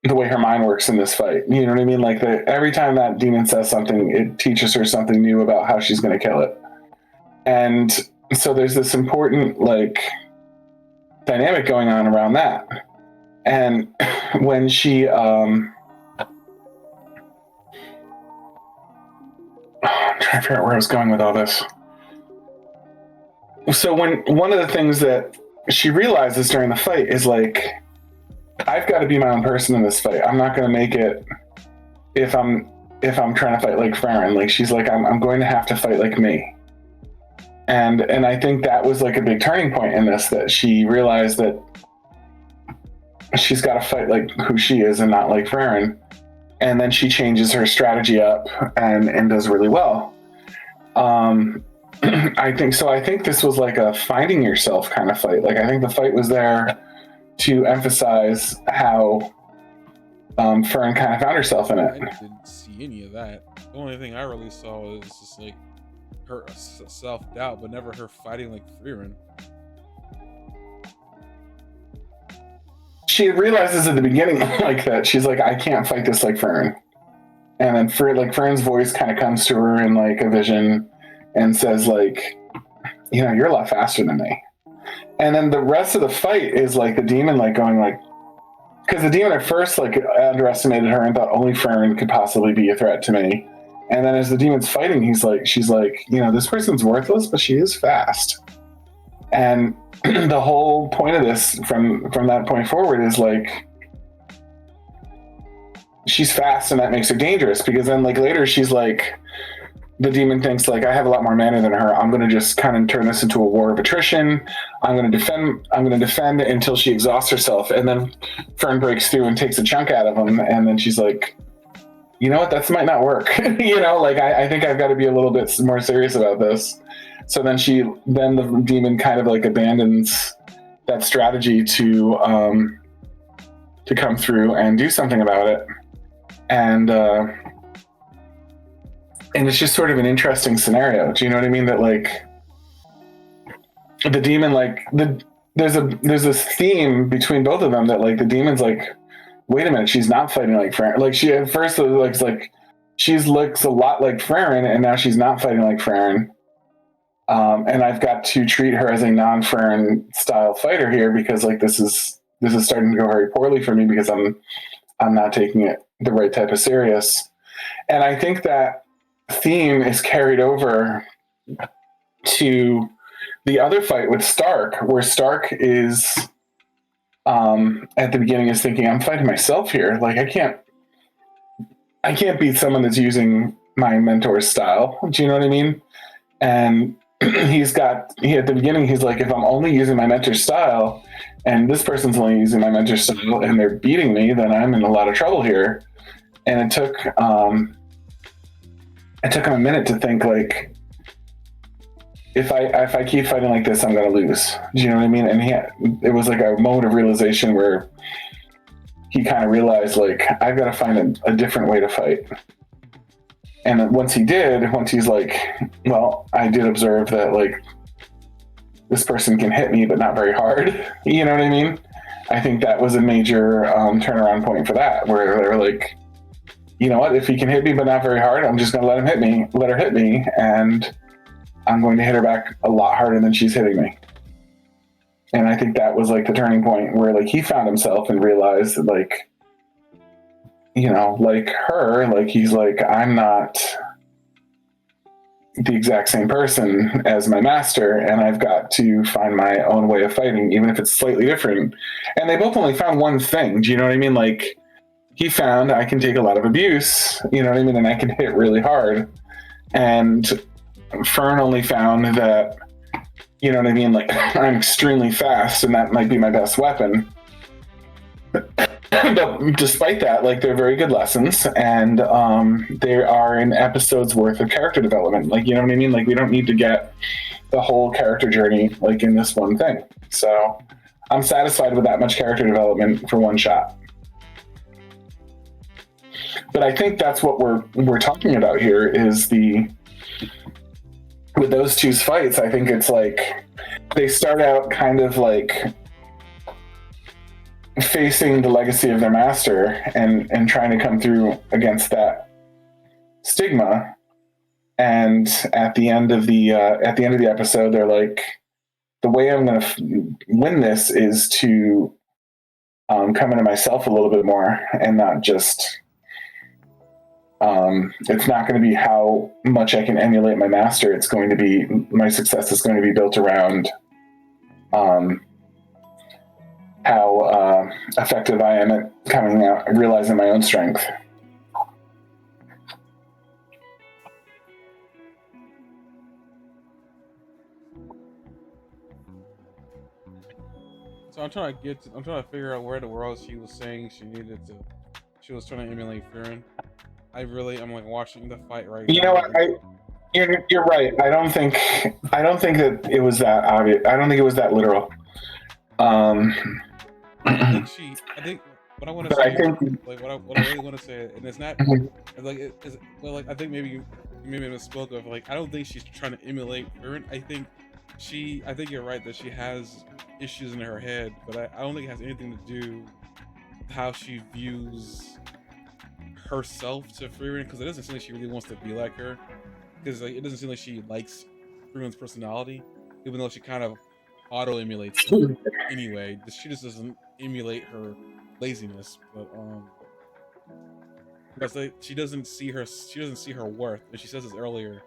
the way her mind works in this fight. You know what I mean? Like every time that demon says something, it teaches her something new about how she's going to kill it. And so there's this important like dynamic going on around that. And when she I'm trying to figure out where I was going with all this. So when one of the things that she realizes during the fight is like, I've got to be my own person in this fight. I'm not going to make it if I'm trying to fight like Frieren. Like she's like, I'm going to have to fight like me. And I think that was like a big turning point in this, that she realized that she's got to fight like who she is and not like Frieren. And then she changes her strategy up and does really well. I think this was like a finding yourself kind of fight. Like I think the fight was there to emphasize how Frieren kind of found herself in it. I didn't see any of that. The only thing I really saw was just like her self-doubt, but never her fighting like Frieren. She realizes at the beginning like that she's like, I can't fight this like Frieren. And then Frieren's voice kind of comes to her in like a vision and says like, you know, you're a lot faster than me. And then the rest of the fight is like the demon like going like, because the demon at first like underestimated her and thought only Frieren could possibly be a threat to me. And then as the demon's fighting, she's like, you know, this person's worthless, but she is fast. And the whole point of this from that point forward is like, she's fast and that makes her dangerous, because then like later she's like, the demon thinks like, I have a lot more mana than her. I'm going to just kind of turn this into a war of attrition. I'm going to defend until she exhausts herself. And then Frieren breaks through and takes a chunk out of him. And then she's like, you know what, that might not work. You know, like I think I've got to be a little bit more serious about this. So then the demon kind of like abandons that strategy to come through and do something about it. And it's just sort of an interesting scenario. Do you know what I mean? That like the demon, like there's this theme between both of them that like the demon's like, wait a minute, she's not fighting like Frieren. Like she at first looks like she looks a lot like Frieren, and now she's not fighting like Frieren. And I've got to treat her as a non-Frieren style fighter here, because like this is starting to go very poorly for me, because I'm not taking it the right type of serious. And I think that theme is carried over to the other fight with Stark, where Stark is at the beginning is thinking, I'm fighting myself here. Like I can't beat someone that's using my mentor's style. Do you know what I mean? And at the beginning he's like, if I'm only using my mentor's style and this person's only using my mentor's style and they're beating me, then I'm in a lot of trouble here. And it took him a minute to think like, if I keep fighting like this, I'm going to lose. Do you know what I mean? And it was like a moment of realization where he kind of realized like, I've got to find a different way to fight. And once he's like, well, I did observe that like this person can hit me, but not very hard. You know what I mean? I think that was a major turnaround point for that, where they're like, you know what, if he can hit me, but not very hard, I'm just going to let her hit me. And I'm going to hit her back a lot harder than she's hitting me. And I think that was like the turning point where like he found himself and realized that like, like her, like he's like, I'm not the exact same person as my master, and I've got to find my own way of fighting, even if it's slightly different. And they both only found one thing. Do you know what I mean? Like he found I can take a lot of abuse, you know what I mean, and I can hit really hard. And Fern only found that, you know what I mean, like I'm extremely fast, and that might be my best weapon. But despite that, like they're very good lessons, and they are an episode's worth of character development. Like, you know what I mean? Like we don't need to get the whole character journey like in this one thing. So I'm satisfied with that much character development for one shot. But I think that's what we're talking about here is with those two's fights. I think it's like they start out kind of like facing the legacy of their master and trying to come through against that stigma. And at the end of the episode, they're like, the way I'm going to win this is to come into myself a little bit more and not just. It's not going to be how much I can emulate my master. It's going to be my success is going to be built around how effective I am at coming out, realizing my own strength. So I'm trying to figure out where the world she was saying she was trying to emulate Frieren. I'm like watching the fight right now. You know what? You're right. I don't think that it was that obvious. I don't think it was that literal. I think what I want to say, like what I really want to say, and it's not like it's well, like I think maybe I misspoke of like I don't think she's trying to emulate Frieren. I think you're right that she has issues in her head, but I don't think it has anything to do with how she views herself to Frieren, because it doesn't seem like she really wants to be like her, because like it doesn't seem like she likes Frieren's personality, even though she kind of auto emulates her anyway. She just doesn't emulate her laziness, but because like she doesn't see her worth, and she says this earlier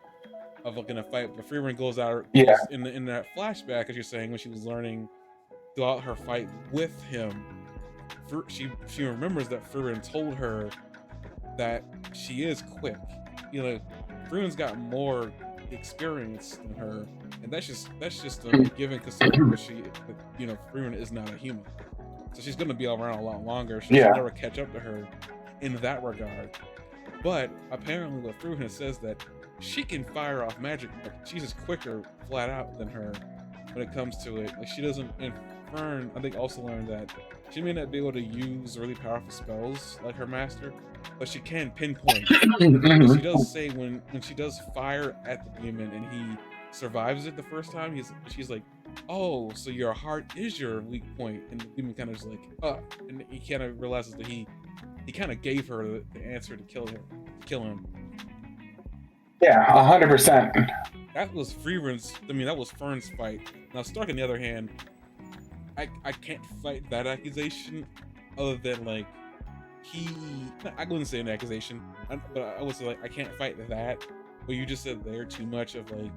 of like in a fight, but Frieren goes in that flashback, as you're saying, when she was learning throughout her fight with him, she remembers that Frieren told her that she is quick. You know, Frieren's got more experience than her, and that's just a given, considering that Frieren is not a human, so she's going to be around a lot longer. She'll never catch up to her in that regard. But apparently, what Frieren says that she can fire off magic, but she's just quicker, flat out, than her when it comes to it. Like she doesn't. And Fern, I think, also learned that she may not be able to use really powerful spells like her master, but she can pinpoint. She does say when she does fire at the demon and he survives it the first time, she's like, "Oh, so your heart is your weak point," and the demon kind of is like, and he kind of realizes that he kind of gave her the answer to kill him. Yeah, 100%. That was that was Fern's fight. Now Stark, on the other hand, I can't fight that accusation, other than like I wouldn't say an accusation, but I would say like I can't fight that. But you just said there too much of like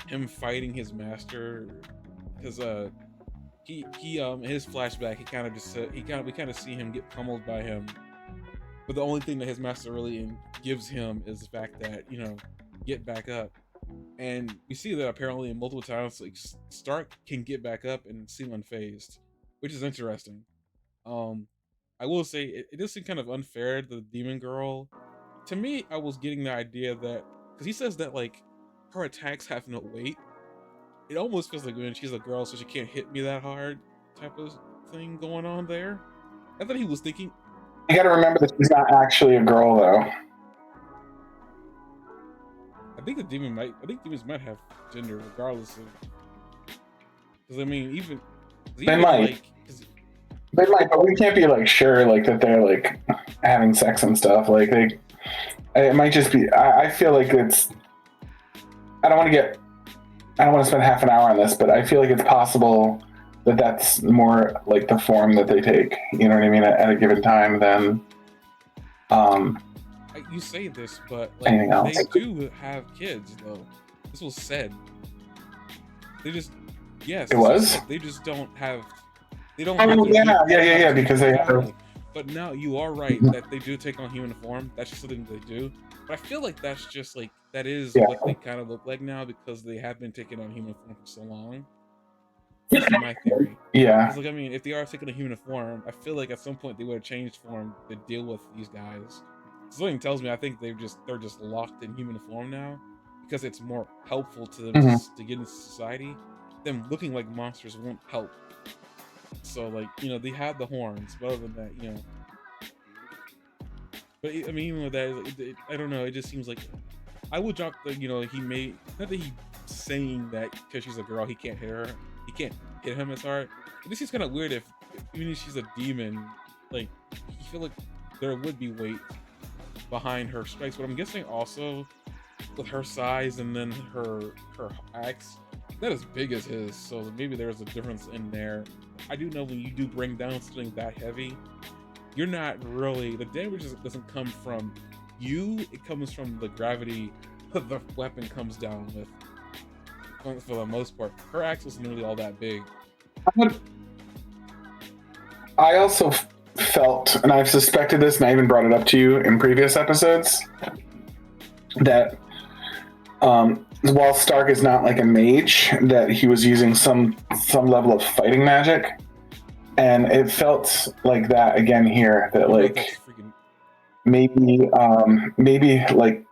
him fighting his master, because he in his flashback we kind of see him get pummeled by him, but the only thing that his master really gives him is the fact that get back up. And we see that apparently in multiple times, like Stark can get back up and seem unfazed, which is interesting. I will say it does seem kind of unfair to the demon girl. To me, I was getting the idea that because he says that like her attacks have no weight, it almost feels like when she's a girl, so she can't hit me that hard type of thing going on there. I thought he was thinking. You got to remember that she's not actually a girl, though. I think demons might have gender regardless of. Because I mean, they might. They might, but we can't be like sure like that they're like having sex and stuff. Like it might just be. I feel like it's. I don't want to spend half an hour on this, but I feel like it's possible that's more like the form that they take. You know what I mean? At a given time than You say this, but like anything else. they do have kids though. This was said. They just It was. they just don't have. They don't. Oh have yeah. Because they have. But now you are right that they do take on human form. That's just something they do. But I feel like that's just like that is what they kind of look like now because they have been taking on human form for so long. That's my theory. Yeah. Like I mean, if they are taking a human form, I feel like at some point they would have changed form to deal with these guys. Something tells me I think they're just locked in human form now because it's more helpful to them to get into society. Them looking like monsters won't help. So like they have the horns, but other than that, But I mean, even with that, I don't know. It just seems like I would drop the he may not that he saying that because she's a girl he can't hit her, he can't hit him as hard. It just seems kind of weird if even if she's a demon, like you feel like there would be weight behind her strikes. But I'm guessing also with her size and then her axe not as big as his, so maybe there's a difference in there. I do know when you do bring down something that heavy, you're not really the damage doesn't come from you, it comes from the gravity the weapon comes down with for the most part. Her axe was nearly all that big. I also felt, and I've suspected this, and I even brought it up to you in previous episodes, that while Stark is not like a mage, that he was using some level of fighting magic, and it felt like that again here. That like maybe like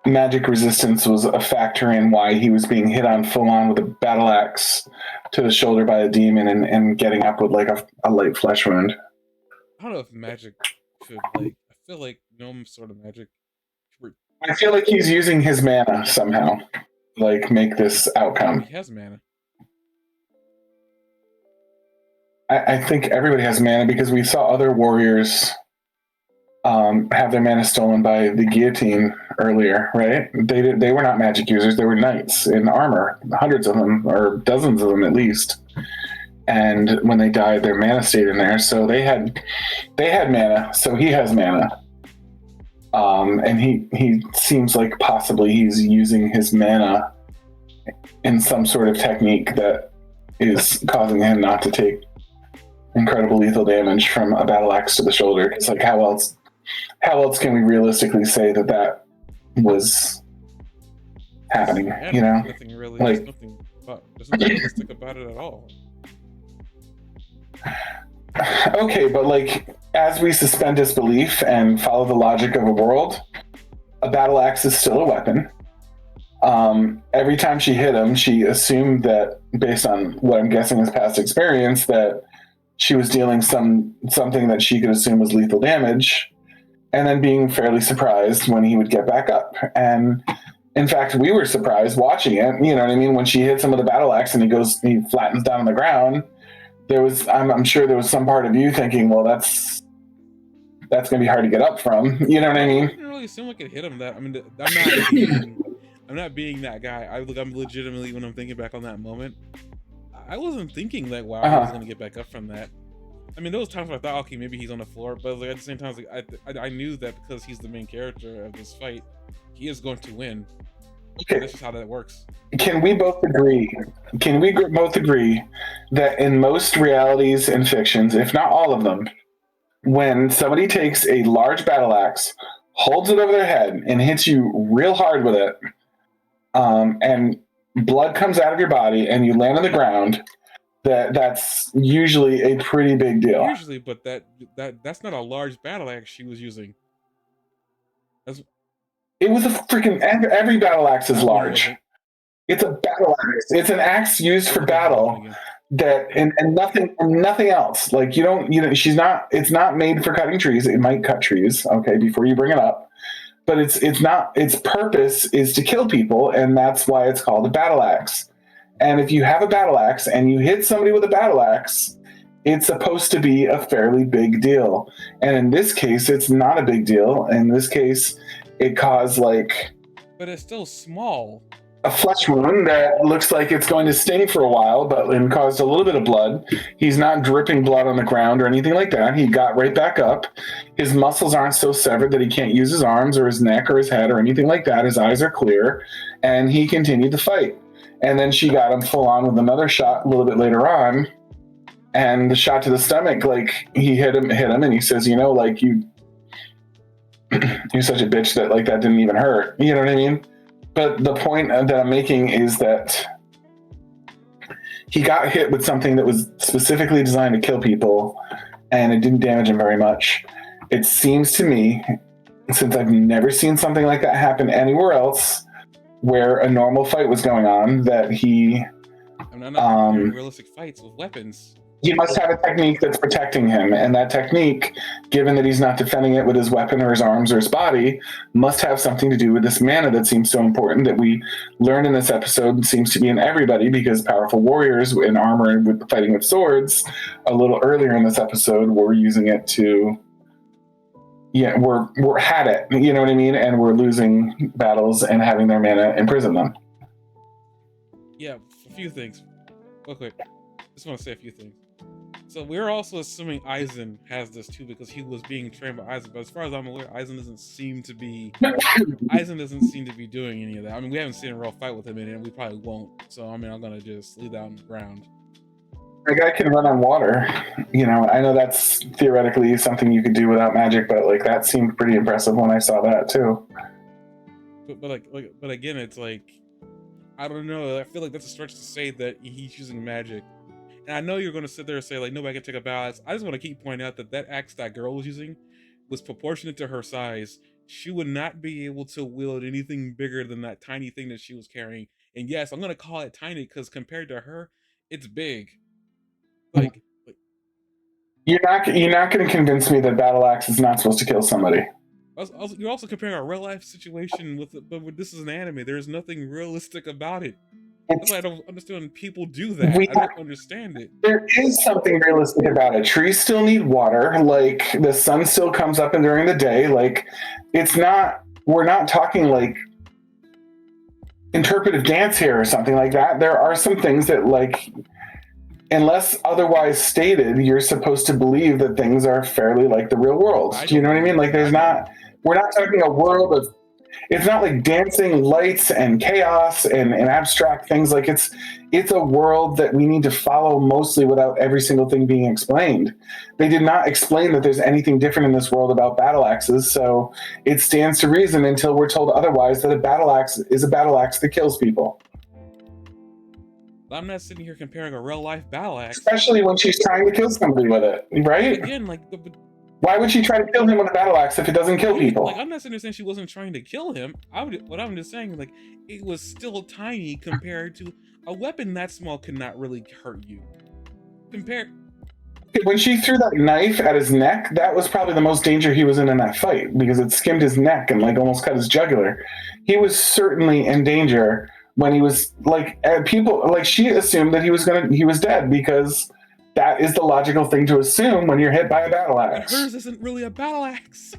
magic resistance was a factor in why he was being hit on full on with a battle axe to the shoulder by a demon and getting up with like a light flesh wound. I don't know if magic could like. I feel like no sort of magic. I feel like he's using his mana somehow, like make this outcome. He has mana. I think everybody has mana because we saw other warriors have their mana stolen by the guillotine earlier, right? They were not magic users; they were knights in armor, hundreds of them or dozens of them at least. And when they died, their mana stayed in there, so they had mana. So he has mana. And he seems like possibly he's using his mana in some sort of technique that is causing him not to take incredible lethal damage from a battle axe to the shoulder. It's like how else can we realistically say that was happening? Nothing really. Like there's nothing realistic about it at all. Okay, but like as we suspend disbelief and follow the logic of a world, a battle axe is still a weapon. Every time she hit him, she assumed that, based on what I'm guessing is past experience, that she was dealing something that she could assume was lethal damage, and then being fairly surprised when he would get back up. And in fact, we were surprised watching it. You know what I mean? When she hits him with a battle axe and he flattens down on the ground. I'm sure there was some part of you thinking, well, that's going to be hard to get up from. You know what I mean? It didn't really seem like it hit him that. I mean, I'm not being that guy. I'm legitimately, when I'm thinking back on that moment, I wasn't thinking that, wow, I was going to get back up from that. I mean, there was times where I thought, okay, maybe he's on the floor, but like, at the same time, like, I knew that because he's the main character of this fight, he is going to win. Okay. That's just how that works. Can we both agree that in most realities and fictions, if not all of them, when somebody takes a large battle axe, holds it over their head, and hits you real hard with it, and blood comes out of your body and you land on the ground, that's usually a pretty big deal. Usually, but that's not a large battle axe she was using. It was a freaking every battle axe is large. It's a battle axe. It's an axe used for battle. That and nothing else. Like it's not made for cutting trees. It might cut trees, okay, before you bring it up. But it's not, its purpose is to kill people, and that's why it's called a battle axe. And if you have a battle axe and you hit somebody with a battle axe, it's supposed to be a fairly big deal. And in this case, it's not a big deal. In this case, it caused like... But it's still small. a flesh wound that looks like it's going to sting for a while, but and caused a little bit of blood. He's not dripping blood on the ground or anything like that. He got right back up. His muscles aren't so severed that he can't use his arms or his neck or his head or anything like that. His eyes are clear, and he continued to fight. And then she got him full on with another shot a little bit later on, and the shot to the stomach, like he hit him, and he says, like you're such a bitch that like that didn't even hurt. You know what I mean? But the point that I'm making is that he got hit with something that was specifically designed to kill people, and it didn't damage him very much. It seems to me, since I've never seen something like that happen anywhere else, where a normal fight was going on, that I'm not realistic fights with weapons. He must have a technique that's protecting him, and that technique, given that he's not defending it with his weapon or his arms or his body, must have something to do with this mana that seems so important that we learned in this episode and seems to be in everybody, because powerful warriors in armor and with fighting with swords a little earlier in this episode were using it to we're had it, you know what I mean, and we're losing battles and having their mana imprison them. Yeah, a few things real quick. Just want to say a few things. So we're also assuming Aizen has this too, because he was being trained by Aizen. But as far as I'm aware, Aizen doesn't seem to be doing any of that. I mean, we haven't seen a real fight with him in it, and we probably won't. So I mean, I'm gonna just leave that on the ground. A guy can run on water. I know that's theoretically something you could do without magic, but like that seemed pretty impressive when I saw that too. But again, it's like, I don't know. I feel like that's a stretch to say that he's using magic. And I know you're going to sit there and say, like, nobody can take a battle axe. I just want to keep pointing out that that axe that girl was using was proportionate to her size. She would not be able to wield anything bigger than that tiny thing that she was carrying. And yes, I'm going to call it tiny because compared to her, it's big. Like you're not going to convince me that battle axe is not supposed to kill somebody. You're also comparing a real life situation with it, but this is an anime. There's nothing realistic about it. That's why I don't understand when people do that. I don't understand it. There is something realistic about it. Trees still need water. Like, the sun still comes up during the day. Like, we're not talking like interpretive dance here or something like that. There are some things that, like, unless otherwise stated, you're supposed to believe that things are fairly like the real world. Do you know what I mean? Like, we're not talking a world of, it's not like dancing lights and chaos and abstract things. Like, it's a world that we need to follow mostly without every single thing being explained. They did not explain that there's anything different in this world about battle axes, so it stands to reason until we're told otherwise that a battle axe is a battle axe that kills people. I'm not sitting here comparing a real life battle axe, especially when she's trying to kill somebody with it, right? Again, like why would she try to kill him with a battle axe if it doesn't kill people? Like, I'm not saying she wasn't trying to kill him. What I'm just saying, like, it was still tiny compared to a weapon that small could not really hurt you. When she threw that knife at his neck, that was probably the most danger he was in that fight, because it skimmed his neck and like almost cut his jugular. He was certainly in danger when he was like, people, like, she assumed that he was dead, because that is the logical thing to assume when you're hit by a battle axe. But hers isn't really a battle axe.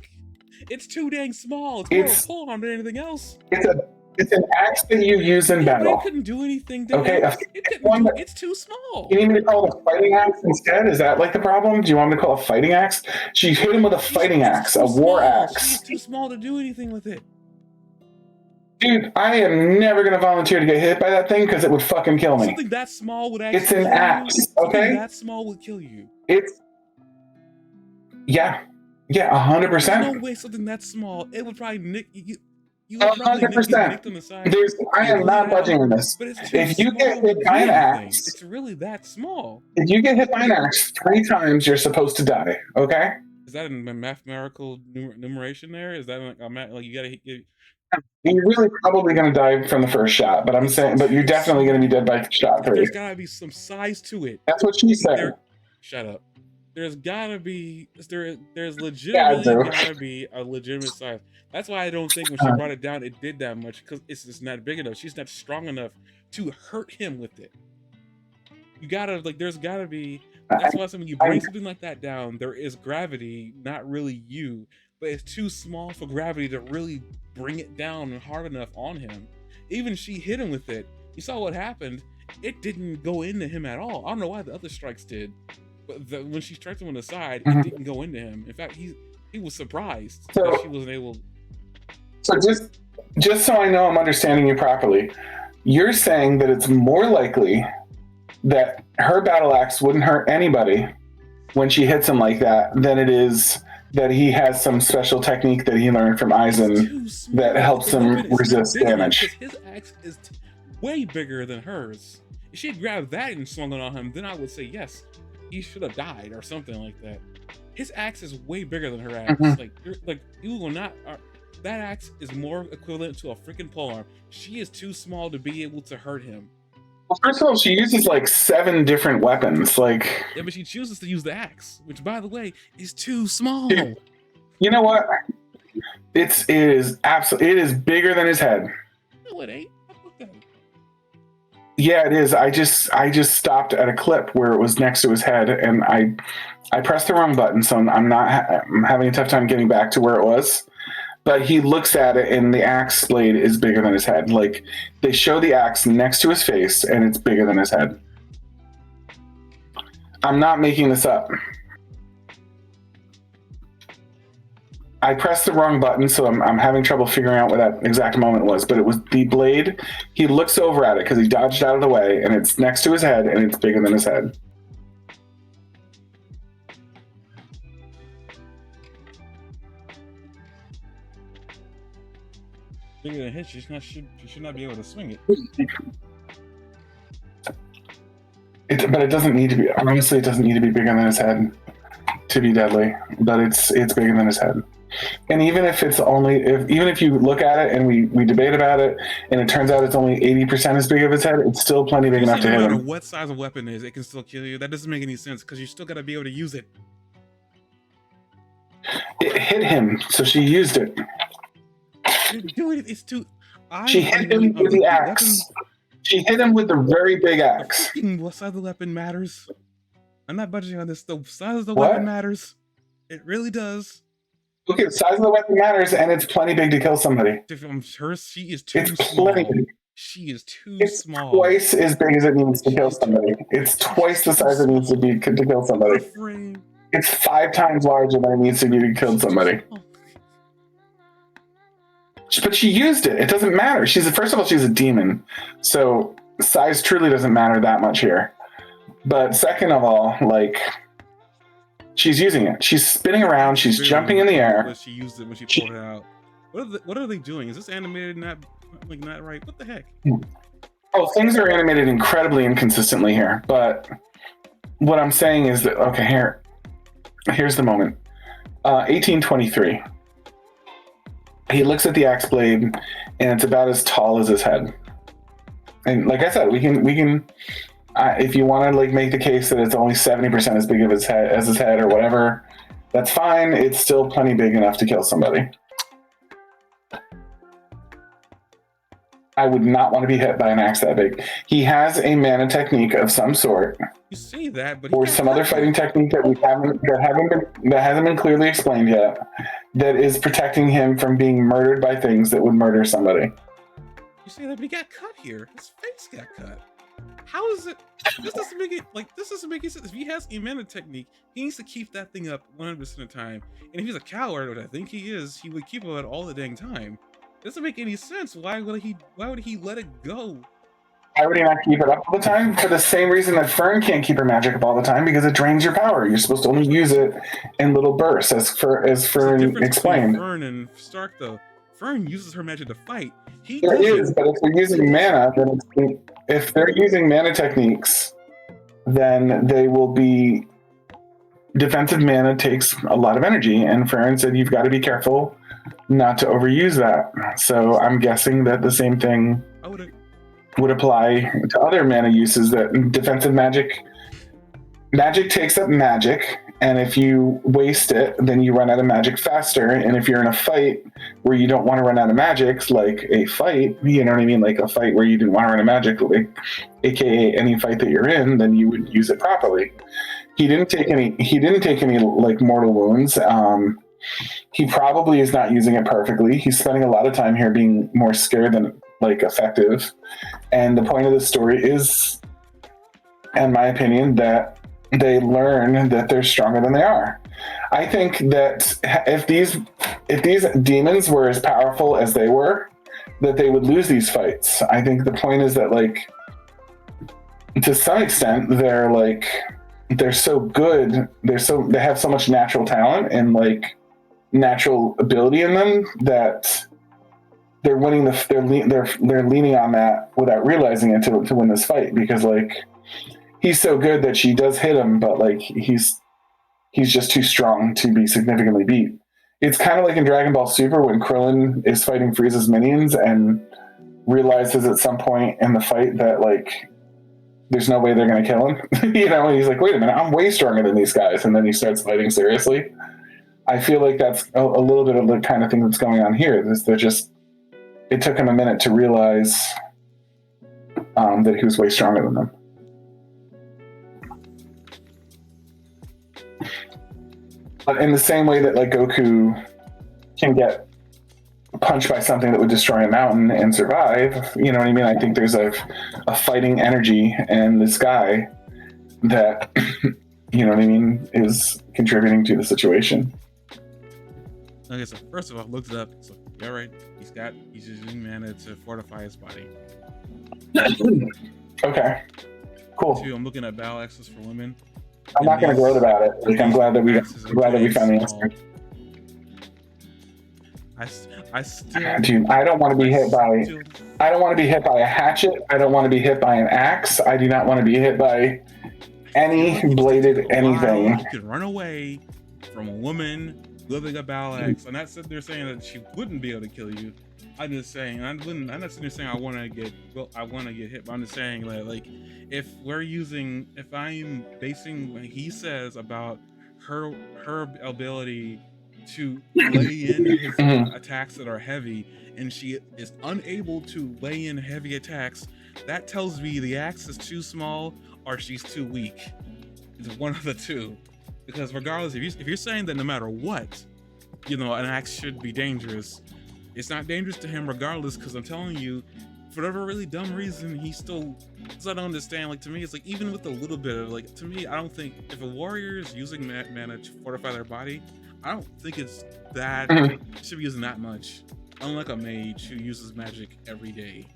It's too dang small. It's more of a pole-arm than anything else. It's an axe that you use in battle. But it couldn't do anything. Okay, it's too small. You need me to call it a fighting axe instead? Is that like the problem? Do you want me to call it a fighting axe? She hit him with a fighting axe, a war axe. She's too small to do anything with it. Dude, I am never going to volunteer to get hit by that thing, because it would fucking kill me. Something that small would actually kill you. It's an axe, okay? Something that small would kill you. Yeah, 100%. There's no way something that small, it would probably nick you. 100%. I am not budging on this. If you get hit by an axe, it's really that small. If you get hit by an axe 3 times, you're supposed to die. Okay? Is that a mathematical numeration there? Is that like you gotta hit? You're really probably going to die from the first shot, but you're definitely going to be dead by shot 3. There's gotta be some size to it. That's what she said. Shut up. There's legitimately gotta be a legitimate size. That's why I don't think when she brought it down, it did that much, because it's just not big enough. She's not strong enough to hurt him with it. You gotta, like, there's gotta be. That's why when you bring something like that down, there is gravity, not really you, but it's too small for gravity to really bring it down hard enough on him. even she hit him with it. You saw what happened. It didn't go into him at all. I don't know why the other strikes did, but when she struck him on the side, it didn't go into him. In fact, he was surprised that she wasn't able. So just so I know I'm understanding you properly, you're saying that it's more likely that her battle axe wouldn't hurt anybody when she hits him like that than it is that he has some special technique that he learned from Aizen that helps him resist damage. His axe is way bigger than hers. If she had grabbed that and swung it on him, then I would say yes, he should have died or something like that. His axe is way bigger than her axe. Like you will not. That axe is more equivalent to a freaking polearm. She is too small to be able to hurt him. Well, first of all, she uses like 7 different weapons. Like, yeah, but she chooses to use the axe, which, by the way, is too small. Dude, you know what? It is bigger than his head. No, it ain't. Yeah, it is. I just stopped at a clip where it was next to his head, and I pressed the wrong button, so I'm having a tough time getting back to where it was. But he looks at it, and the axe blade is bigger than his head. Like, they show the axe next to his face, and it's bigger than his head. I'm not making this up. I pressed the wrong button, so I'm having trouble figuring out what that exact moment was. But it was the blade. He looks over at it because he dodged out of the way, and it's next to his head, and it's bigger than his head. Bigger than his, she should not be able to swing it. But it doesn't need to be. Honestly, it doesn't need to be bigger than his head to be deadly. But it's bigger than his head. And even if you look at it and we debate about it, and it turns out it's only 80% as big of his head, it's still plenty big enough to hit him. No matter what size of weapon it is, it can still kill you. That doesn't make any sense because you still got to be able to use it. It hit him, so she used it. Dude, it's too. She hit him with the axe. She hit him with the very big axe. What size of the weapon matters? I'm not budging on this. The size of the weapon matters. It really does. Okay, the size of the weapon matters, and it's plenty big to kill somebody. I'm sure she is too small. It's plenty big. She is too small. Twice as big as it needs to kill somebody. It's twice the size it needs to be to kill somebody. It's 5 times larger than it needs to be to kill somebody. But she used it. It doesn't matter. First of all, she's a demon, so size truly doesn't matter that much here. But second of all, like, she's using it. She's spinning around. She's jumping in the air. She used it when she pulled it out. What are they doing? Is this animated not right? What the heck? Oh, things are animated incredibly inconsistently here. But what I'm saying is that, okay, here's the moment. 1823. He looks at the axe blade, and it's about as tall as his head. And like I said, we can, if you want to like make the case that it's only 70% as big of his head or whatever, that's fine. It's still plenty big enough to kill somebody. I would not want to be hit by an axe that big. He has a mana technique of some sort. You say that, but or some other fighting technique that hasn't been clearly explained yet, that is protecting him from being murdered by things that would murder somebody. You say that, but he got cut here. His face got cut. How is it? This doesn't make it sense. If he has a mana technique, he needs to keep that thing up 100% of the time. And if he's a coward, which I think he is, he would keep it all the dang time. It doesn't make any sense. Why would he let it go? Why would he not keep it up all the time? For the same reason that Frieren can't keep her magic up all the time, because it drains your power. You're supposed to only use it in little bursts, as Frieren explained. Frieren and Stark, though. Frieren uses her magic to fight. There is, but if they're using mana, then if they're using mana techniques, then they will be defensive mana takes a lot of energy, and Frieren said you've got to be careful not to overuse that. So I'm guessing that the same thing would apply to other mana uses, that defensive magic takes up magic, and if you waste it, then you run out of magic faster. And if you're in a fight where you don't want to run out of magic, like a fight, you know what I mean, like a fight where you didn't want to run out of magic, like aka any fight that you're in, then you would use it properly. He didn't take any like mortal wounds. He probably is not using it perfectly. He's spending a lot of time here being more scared than like effective. And the point of the story is, in my opinion, that they learn that they're stronger than they are. I think that if these demons were as powerful as they were, that they would lose these fights. I think the point is that, like, to some extent, they're so good. They have so much natural talent and like natural ability in them that they're winning they're leaning on that without realizing it to win this fight, because like he's so good that she does hit him, but like he's just too strong to be significantly beat. It's kind of like in Dragon Ball Super when Krillin is fighting Frieza's minions and realizes at some point in the fight that like there's no way they're going to kill him. You know, and he's like, wait a minute, I'm way stronger than these guys. And then he starts fighting seriously. I feel like that's a little bit of the kind of thing that's going on here. It took him a minute to realize that he was way stronger than them. But in the same way that like Goku can get punched by something that would destroy a mountain and survive, you know what I mean? I think there's a fighting energy in this guy that, you know what I mean, is contributing to the situation. Okay, so first of all, I looked it up. So you're right. He's using mana to fortify his body. Okay, cool. Two, I'm looking at battle axes for women. I'm not going to gloat about it. Like, I'm glad that we found the answer. I still, dude, I don't want to be hit by. I don't want to be hit by a hatchet. I don't want to be hit by an axe. I do not want to be hit by any bladed anything. You could run away from a woman wielding a battle axe. I'm not sitting there saying that she wouldn't be able to kill you. I'm just saying, I'm not sitting there saying I want to get hit, but I'm just saying that, like, if I'm basing what he says about her ability to lay in his attacks that are heavy, and she is unable to lay in heavy attacks, that tells me the axe is too small or she's too weak. It's one of the two. Because regardless, if you're saying that no matter what, you know, an axe should be dangerous, it's not dangerous to him regardless, because I'm telling you, for whatever really dumb reason, he still, because I don't understand, like, to me, it's like, even with a little bit of, like, to me, I don't think, if a warrior is using mana to fortify their body, I don't think it's that, should be using that much. Unlike a mage who uses magic every day.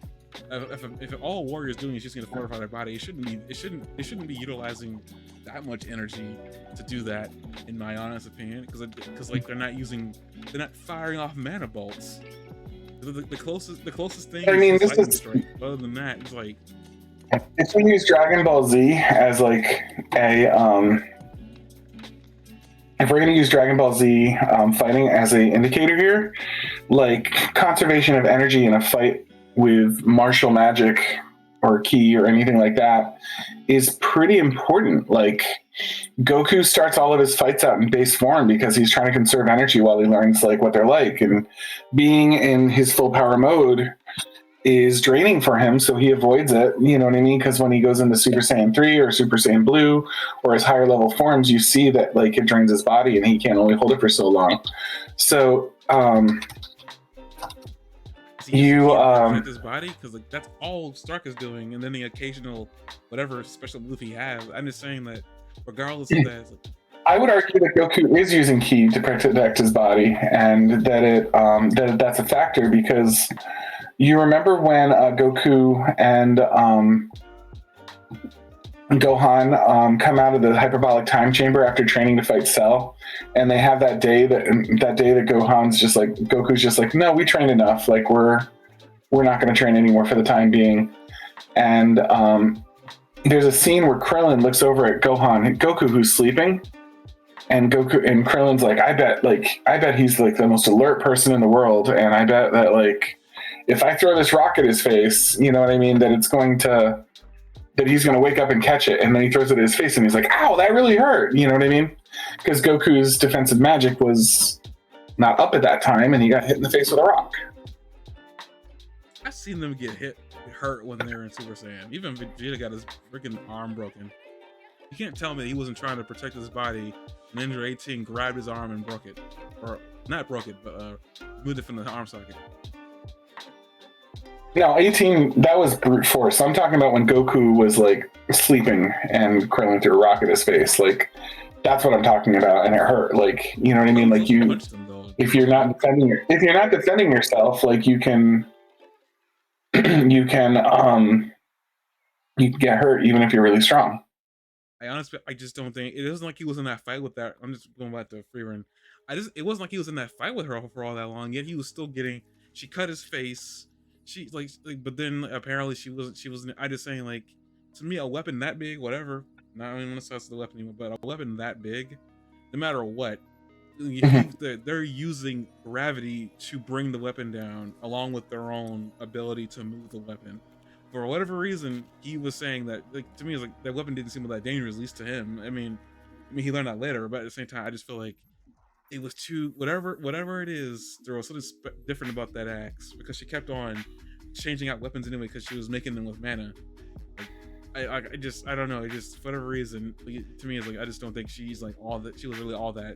If all a warrior is doing is just going to fortify their body, it shouldn't be utilizing that much energy to do that, in my honest opinion, because like they're not firing off mana bolts. The closest thing, I mean, is lightning strike. Other than that, it's like, if we use Dragon Ball Z as like a if we're going to use Dragon Ball Z fighting as an indicator here, like conservation of energy in a fight with martial magic or ki or anything like that is pretty important. Like, Goku starts all of his fights out in base form because he's trying to conserve energy while he learns like what they're like, and being in his full power mode is draining for him, so he avoids it, you know what I mean? Because when he goes into Super Saiyan 3 or Super Saiyan Blue or his higher level forms, you see that like it drains his body and he can't only hold it for so long. So his body, because like that's all Stark is doing, and then the occasional whatever special move he has. I'm just saying that regardless of that, like, I would argue that Goku is using ki to protect his body, and that that's a factor, because you remember when Goku and Gohan come out of the hyperbolic time chamber after training to fight Cell, and they have that day that Goku's just like, no, we trained enough, like we're not going to train anymore for the time being. And there's a scene where Krillin looks over at Goku who's sleeping, and Krillin's like, I bet he's like the most alert person in the world, and I bet that like if I throw this rock at his face, you know what I mean, that he's going to wake up and catch it. And then he throws it at his face and he's like, ow, that really hurt. You know what I mean? Because Goku's defensive magic was not up at that time, and he got hit in the face with a rock. I've seen them get hurt when they were in Super Saiyan. Even Vegeta got his freaking arm broken. You can't tell me that he wasn't trying to protect his body. Ninja 18 grabbed his arm and broke it. Or not broke it, but moved it from the arm socket. No, 18, that was brute force. I'm talking about when Goku was like sleeping and Krillin threw a rock at his face. Like, that's what I'm talking about, and it hurt. Like, you know what I mean? Krillin Like still you, punched him though. if you're not defending if you're not defending yourself, like you can, you can, you can get hurt even if you're really strong. I honestly, I just don't think it wasn't like he was in that fight with that. I'm just going back to Frieren. It wasn't like he was in that fight with her for all that long. Yet he was still getting. She cut his face. She but then apparently she wasn't. She wasn't. I just saying like, to me, a weapon that big, whatever. Not even want to discuss the weapon anymore, but a weapon that big, no matter what, they're using gravity to bring the weapon down, along with their own ability to move the weapon. For whatever reason, he was saying that, like, to me, it's like that weapon didn't seem that dangerous, at least to him. I mean, he learned that later, but at the same time, I just feel like it was too whatever it is. There was something different about that axe because she kept on changing out weapons anyway because she was making them with mana. Like, I don't know. It just for whatever reason, to me, it's like I just don't think she's like all that. She was really all that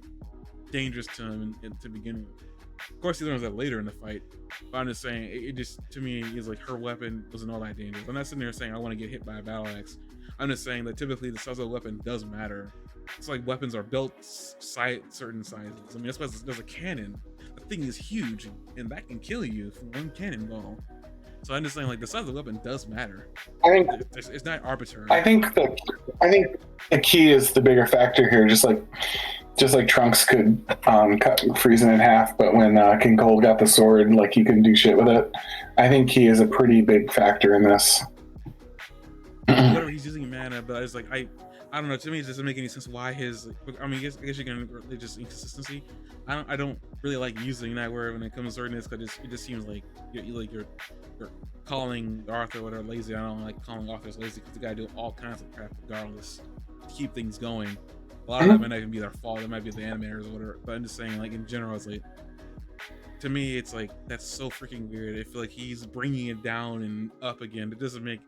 dangerous to him to begin with. Of course, he learns that later in the fight. But I'm just saying, it just to me is like her weapon wasn't all that dangerous. I'm not sitting there saying I want to get hit by a battle axe. I'm just saying that typically the size of the weapon does matter. It's like weapons are built certain sizes. I mean, that's why there's a cannon. The thing is huge, and that can kill you from one cannonball. So I'm just saying, like, the size of the weapon does matter. I think It's not arbitrary. I think the key is the bigger factor here. Just like Trunks could cut Frieren in half, but when King Cold got the sword, like he couldn't do shit with it. I think he is a pretty big factor in this. Whatever, he's using mana, but it's like I don't know. To me, it doesn't make any sense why his. I mean, I guess you can just inconsistency. I don't really like using that word when it comes to certain because it just seems like you're calling Arthur or whatever lazy. I don't like calling Arthur lazy because the guy do all kinds of crap regardless to keep things going. A lot of that might not even be their fault. It might be the animators or whatever. But I'm just saying, like in general, it's like to me, it's like that's so freaking weird. I feel like he's bringing it down and up again. It doesn't make.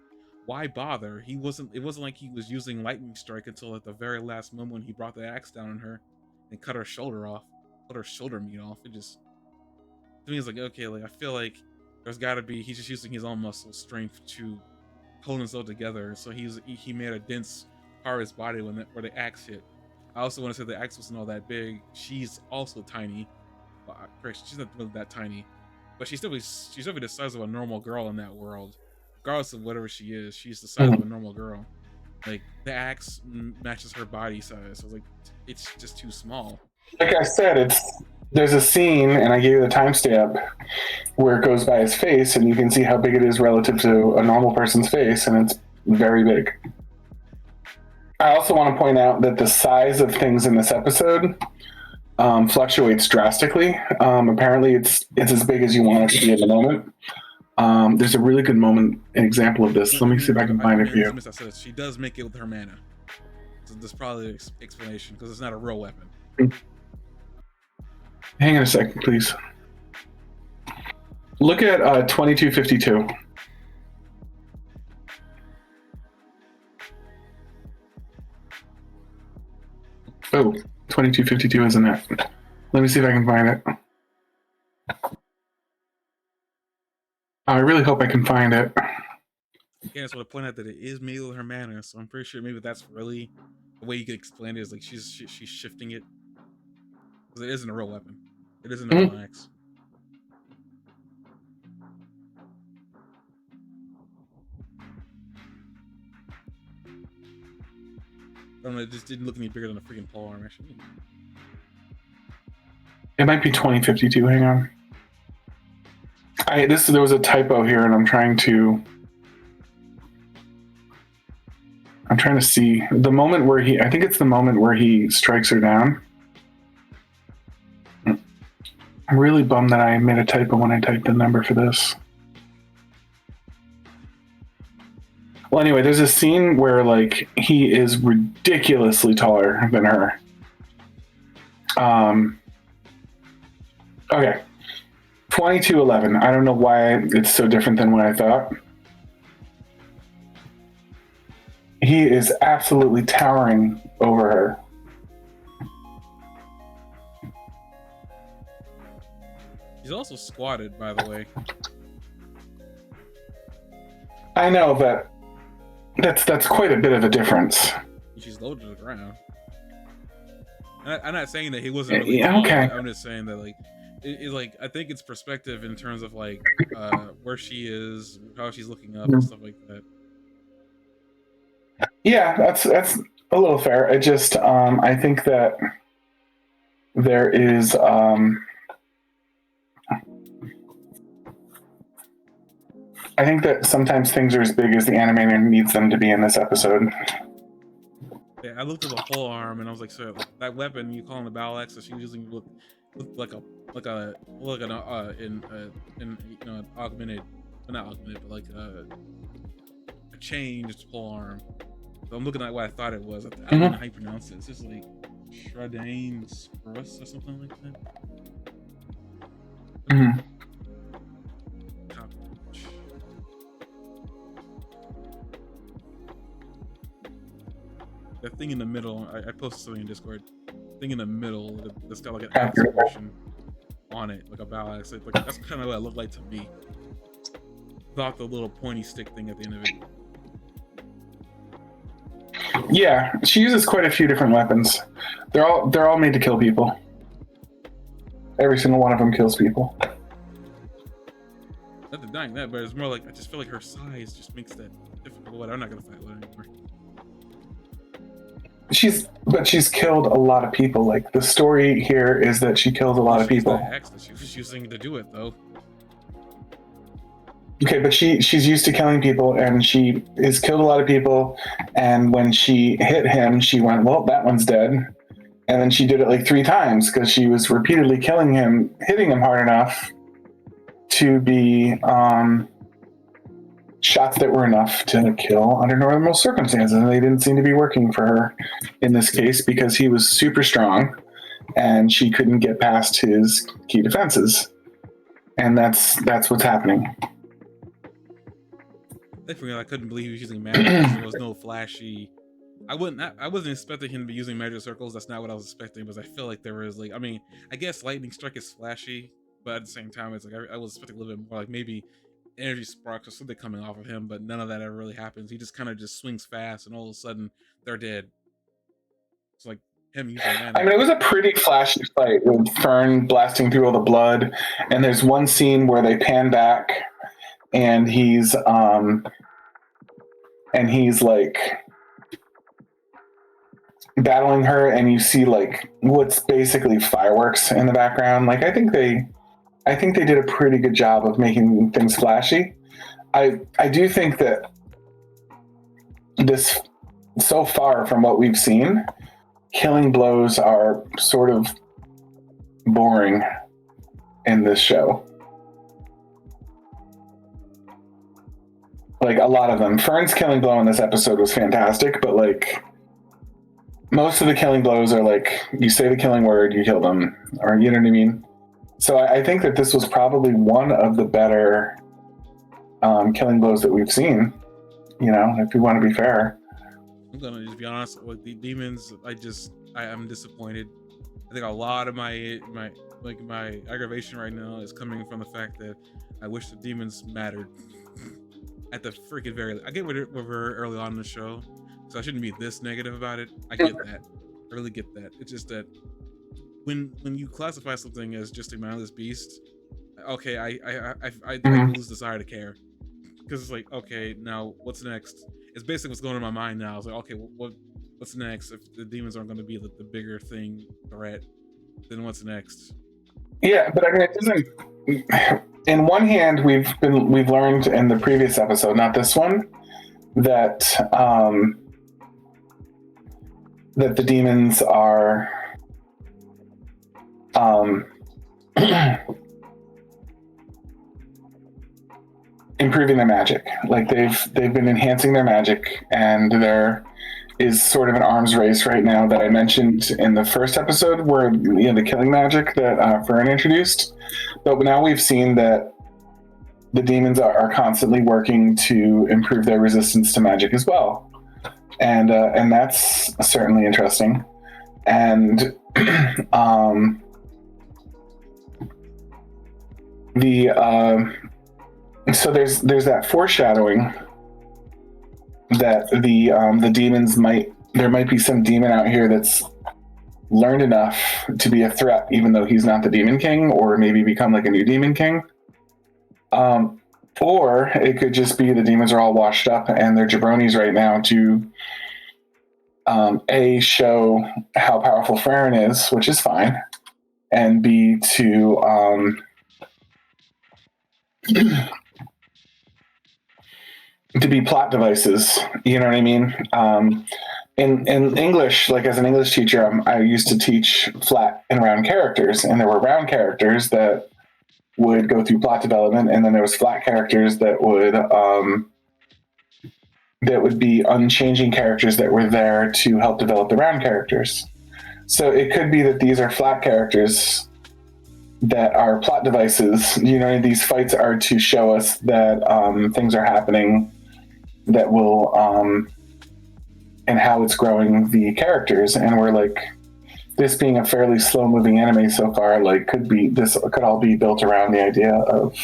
Why bother? He wasn't. It wasn't like he was using lightning strike until at the very last moment when he brought the axe down on her and cut her shoulder off, cut her shoulder meat off. It just to me, it's like okay, like I feel like there's got to be. He's just using his own muscle strength to hold himself together. So he made a dense part of his body where the axe hit. I also want to say the axe wasn't all that big. She's also tiny. Well, correct, she's not really that tiny, but she's still the size of a normal girl in that world. Regardless of whatever she is, she's the size of a normal girl. Like the axe matches her body size, so like it's just too small. Like I said, there's a scene, and I gave you the timestamp where it goes by his face, and you can see how big it is relative to a normal person's face, and it's very big. I also want to point out that the size of things in this episode fluctuates drastically. Apparently, it's as big as you want it to be at the moment. There's a really good moment, an example of this. Let me see if I can find it for you. She does make it with her mana. So there's probably an explanation because it's not a real weapon. Hang on a second, please. Look at 2252. Oh, 2252 isn't it? Let me see if I can find it. I really hope I can find it. Again, I just want to point out that it is made with her mana, so I'm pretty sure maybe that's really the way you could explain it is like she's shifting it because it isn't a real weapon. It isn't a real axe. I don't know, it just didn't look any bigger than a freaking pole arm, actually. It might be 2052. Hang on. There was a typo here, and I'm trying to see the moment where I think it's the moment where he strikes her down. I'm really bummed that I made a typo when I typed the number for this. Well, anyway, there's a scene where like he is ridiculously taller than her. Okay. 2211. I don't know why it's so different than what I thought. He is absolutely towering over her. He's also squatted, by the way. I know, but that's quite a bit of a difference. She's low to the ground. I'm not saying that he wasn't really Yeah, tall, okay. but I'm just saying that like like I think it's perspective in terms of like where she is, how she's looking up, and stuff like that. Yeah, that's a little fair. I just I think that there is I think that sometimes things are as big as the animator needs them to be in this episode. Yeah, I looked at the pole arm and I was like, so that weapon you calling the battle axe that she was using looked like an an augmented, well, not augmented, but like a changed pole arm. So I'm looking at what I thought it was. I don't know how you pronounce it. It's just like Shradane Spruce or something like that. Mm-hmm. That thing in the middle, I posted something in Discord. Thing in the middle that's got like an axe expression on it, like a battle axe. Like, that's kind of what it looked like to me. Without the little pointy stick thing at the end of it. Yeah, she uses quite a few different weapons. They're all made to kill people. Every single one of them kills people. Not denying that, but it's more like I just feel like her size just makes that difficult. What, I'm not gonna fight with her anymore. She's killed a lot of people. Like the story here is that she killed a lot of people. The axe that she was using to do it though. Okay, but she's used to killing people, and she has killed a lot of people. And when she hit him, she went, "Well, that one's dead." And then she did it like 3 times because she was repeatedly killing him, hitting him hard enough to be shots that were enough to kill under normal circumstances. And they didn't seem to be working for her in this case because he was super strong and she couldn't get past his key defenses. And that's what's happening. I couldn't believe he was using magic. There was no flashy. I wasn't expecting him to be using magic circles. That's not what I was expecting. Because I feel like there was like, I mean, I guess lightning strike is flashy, but at the same time, it's like I was expecting a little bit more, like maybe energy sparks or something coming off of him. But none of that ever really happens. He just kind of just swings fast, and all of a sudden they're dead. It's like him using magic. I mean, it was a pretty flashy fight with Fern blasting through all the blood, and there's one scene where they pan back, and he's like battling her, and you see like what's basically fireworks in the background. Like I think they did a pretty good job of making things flashy. I do think that this, so far from what we've seen, killing blows are sort of boring in this show. Like a lot of them. Fern's killing blow in this episode was fantastic, but like most of the killing blows are like you say the killing word, you kill them, or you know what I mean. So I think that this was probably one of the better killing blows that we've seen. You know, if we want to be fair. I'm gonna just be honest with the demons. I'm disappointed. I think a lot of my aggravation right now is coming from the fact that I wish the demons mattered. At the freaking very, I get with her early on in the show, so I shouldn't be this negative about it. I get that, I really get that. It's just that when you classify something as just a mindless beast, okay, I lose desire to care, because it's like, okay, now what's next? It's basically what's going on in my mind now. It's like, okay, what's next? If the demons aren't going to be the bigger threat, then what's next? Yeah, but I mean, it doesn't. In one hand, we've learned in the previous episode, not this one, that that the demons are improving their magic. Like they've been enhancing their magic, and there is sort of an arms race right now that I mentioned in the first episode, where the killing magic that Frieren introduced. But now we've seen that the demons are constantly working to improve their resistance to magic as well, and that's certainly interesting. And so there's that foreshadowing that the demons there might be some demon out here that's learned enough to be a threat, even though he's not the demon king, or maybe become like a new demon king. Or it could just be the demons are all washed up and they're jabronis right now to A, show how powerful Frieren is, which is fine, and B, to be plot devices. You know what I mean? In English, like as an English teacher, I used to teach flat and round characters, and there were round characters that would go through plot development, and then there was flat characters that would be unchanging characters that were there to help develop the round characters. So it could be that these are flat characters that are plot devices. You know, these fights are to show us that things are happening that will and how it's growing the characters. And we're like, this being a fairly slow moving anime so far, like this could all be built around the idea of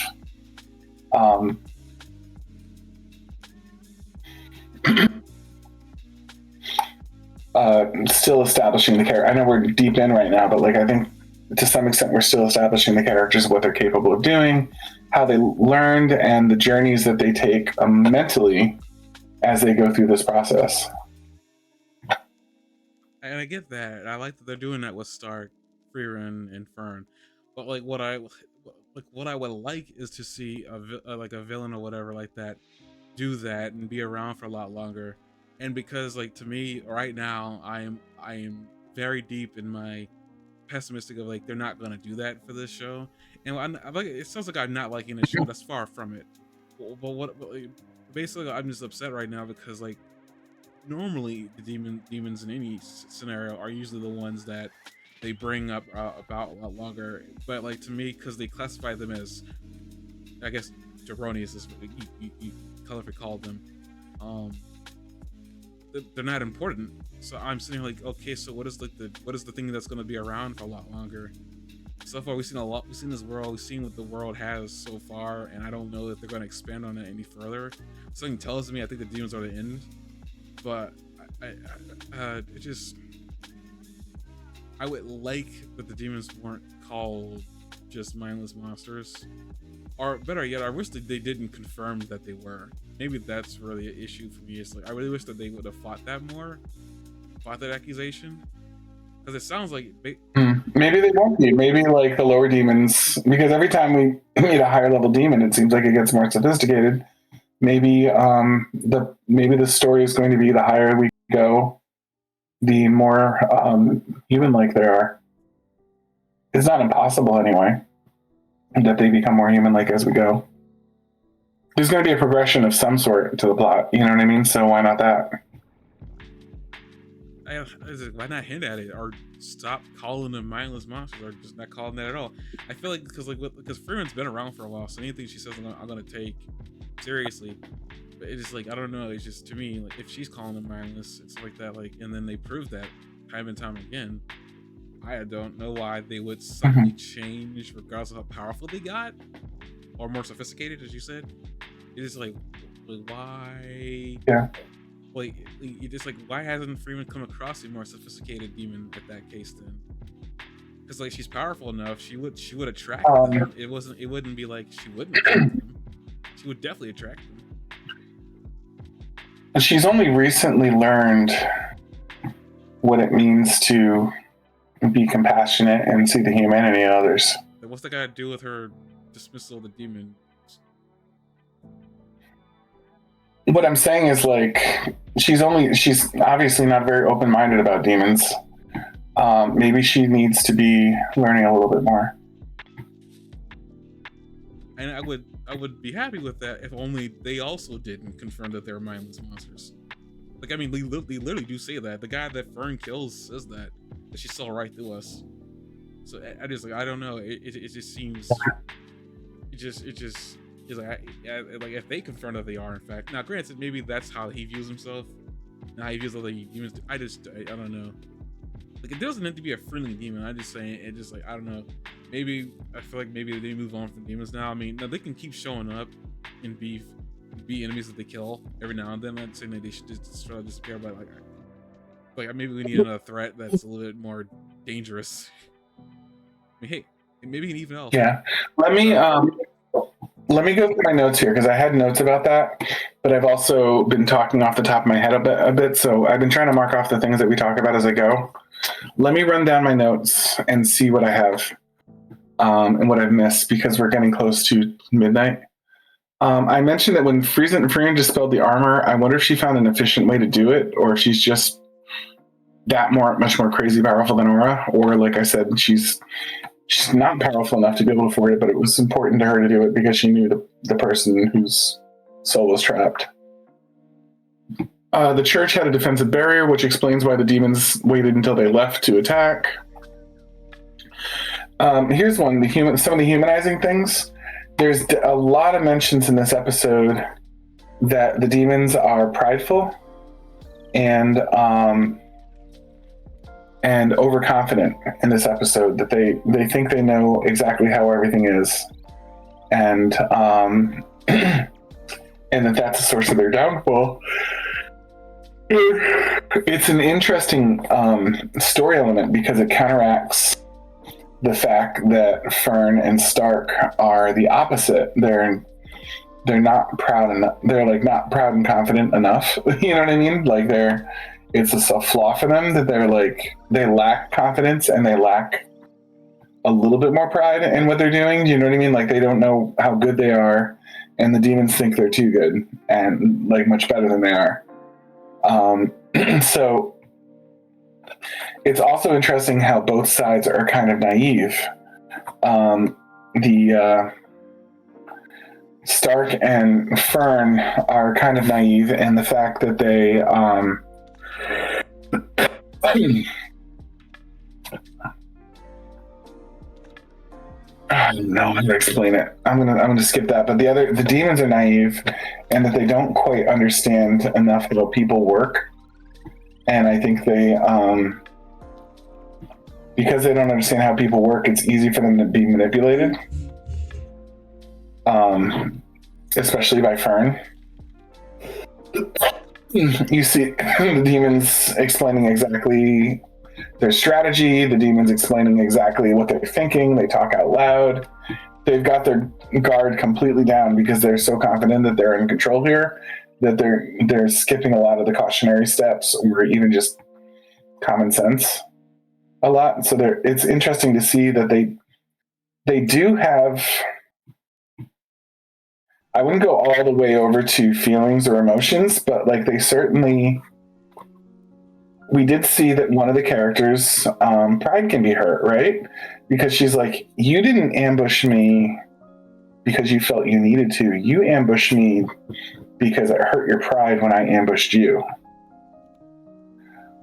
still establishing the character. I know we're deep in right now, but like I think to some extent we're still establishing the characters, what they're capable of doing, how they learned, and the journeys that they take mentally as they go through this process. And I get that. I like that they're doing that with Stark, Frieren, and Fern. But like what I would like is to see like a villain or whatever like that do that and be around for a lot longer. And because like to me right now I am very deep in my pessimistic of like they're not gonna do that for this show. And I like it sounds like I'm not liking the show. That's far from it. But basically I'm just upset right now because like normally the demons in any scenario are usually the ones that they bring up about a lot longer. But like to me, because they classify them as, I guess, jabronis is what you colorfully call them. They're not important. So I'm sitting here like, okay, so what is the thing that's going to be around for a lot longer? So far, we've seen a lot. We've seen this world. We've seen what the world has so far, and I don't know if they're going to expand on it any further. Something tells me I think the demons are the end, but it just I would like that the demons weren't called just mindless monsters, or better yet, I wish that they didn't confirm that they were. Maybe that's really an issue for me. It's like I really wish that they would have fought that accusation, because it sounds like maybe they won't be. Maybe like the lower demons, because every time we meet a higher level demon, it seems like it gets more sophisticated. Maybe the story is going to be the higher we go, the more human-like they are. It's not impossible anyway that they become more human-like as we go. There's going to be a progression of some sort to the plot. You know what I mean? So why not that? Why not hint at it, or stop calling them mindless monsters, or just not calling that at all? I feel like because Frieren's been around for a while, so anything she says I'm gonna take seriously. But it's just like I don't know. It's just to me like if she's calling them mindless, it's like that. Like and then they prove that time and time again. I don't know why they would suddenly change regardless of how powerful they got or more sophisticated, as you said. It's just like why? Yeah. Like you just like why hasn't Frieren come across a more sophisticated demon at that case then? Because like she's powerful enough, she would attract them. It wouldn't be like she wouldn't attract them. She would definitely attract them. She's only recently learned what it means to be compassionate and see the humanity in others. Like, what's that got to do with her dismissal of the demon? What I'm saying is like she's obviously not very open-minded about demons. Maybe she needs to be learning a little bit more. And I would be happy with that if only they also didn't confirm that they're mindless monsters. Like I mean, they literally do say that. The guy that Fern kills says that she saw right through us. So I just like I don't know. It just seems it just is like if they confirm that they are in fact. Now granted, maybe that's how he views himself. Now he views other demons. I don't know. Like it doesn't need to be a friendly demon. I'm just saying it just like I don't know. Maybe I feel like maybe they move on from demons now. I mean, now they can keep showing up in beef, be enemies that they kill every now and then. I'm saying that they should just try to disappear, but like maybe we need another threat that's a little bit more dangerous. I mean, hey, maybe an even elf. Yeah. Let me let me go through my notes here because I had notes about that, but I've also been talking off the top of my head a bit. So I've been trying to mark off the things that we talk about as I go. Let me run down my notes and see what I have and what I've missed because we're getting close to midnight. I mentioned that when Frieren dispelled the armor, I wonder if she found an efficient way to do it, or if she's just much more crazy powerful than Aura, or like I said, she's not powerful enough to be able to afford it, but it was important to her to do it because she knew the person whose soul was trapped. The church had a defensive barrier, which explains why the demons waited until they left to attack. Here's one: some of the humanizing things. There's a lot of mentions in this episode that the demons are prideful and overconfident in this episode, that they think they know exactly how everything is, and and that's a source of their downfall. It's an interesting story element because it counteracts the fact that Fern and Stark are the opposite. They're not proud enough. They're like not proud and confident enough. You know what I mean? Like it's a flaw for them that they lack confidence and they lack a little bit more pride in what they're doing. Do you know what I mean? Like they don't know how good they are, and the demons think they're too good and like much better than they are. So it's also interesting how both sides are kind of naive. The Stark and Fern are kind of naive in the fact that they I don't know how to explain it. I'm gonna skip that. But the demons are naive, and that they don't quite understand enough how people work. And I think they, because they don't understand how people work, it's easy for them to be manipulated, especially by Fern. You see the demons explaining exactly their strategy, the demons explaining exactly what they're thinking. They talk out loud. They've got their guard completely down because they're so confident that they're in control here, that they're skipping a lot of the cautionary steps or even just common sense a lot. So it's interesting to see that they do have, I wouldn't go all the way over to feelings or emotions, but like they certainly, we did see that one of the characters, pride can be hurt, right? Because she's like, you didn't ambush me because you felt you needed to. You ambushed me because it hurt your pride when I ambushed you.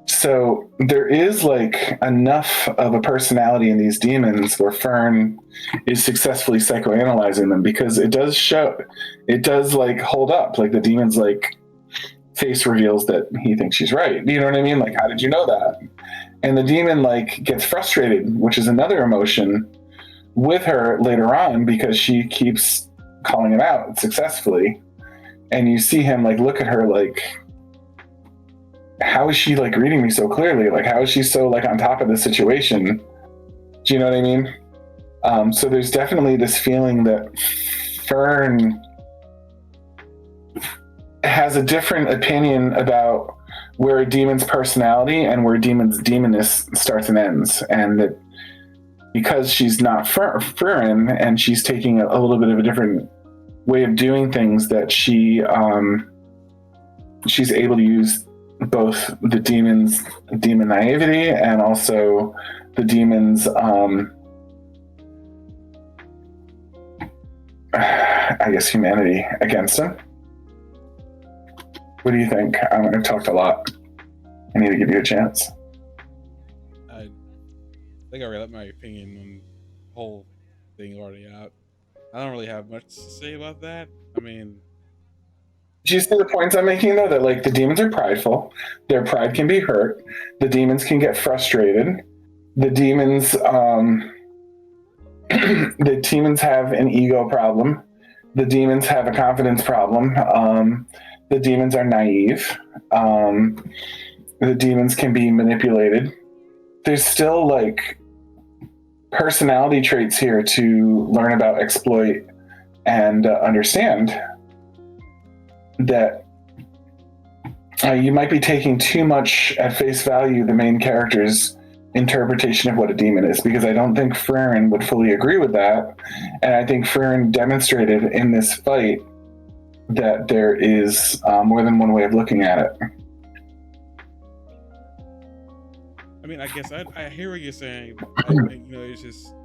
So there is like enough of a personality in these demons where Fern is successfully psychoanalyzing them, because it does like hold up. Like the demon's like face reveals that he thinks she's right. You know what I mean? Like, how did you know that? And the demon like gets frustrated, which is another emotion, with her later on because she keeps calling him out successfully. And you see him like look at her like, how is she like reading me so clearly? Like, how is she so like on top of the situation? Do you know what I mean? So there's definitely this feeling that Fern has a different opinion about where a demon's personality and where a demon's demonness starts and ends. And that because she's not Frieren and she's taking a little bit of a different way of doing things, that she's able to use both the demon naivety and also the demon's I guess humanity against him. What do you think? I've talked a lot. I need to give you a chance. I think I already let my opinion on the whole thing already out. I don't really have much to say about that. I mean, do you see the points I'm making though? That like the demons are prideful, their pride can be hurt, the demons can get frustrated, the demons the demons have an ego problem, The demons have a confidence problem. The demons are naive. The demons can be manipulated. There's still like personality traits here to learn about, exploit, and understand that you might be taking too much at face value the main character's interpretation of what a demon is, because I don't think Frieren would fully agree with that. And I think Frieren demonstrated in this fight that there is more than one way of looking at it. I mean, I guess I hear what you're saying. It's just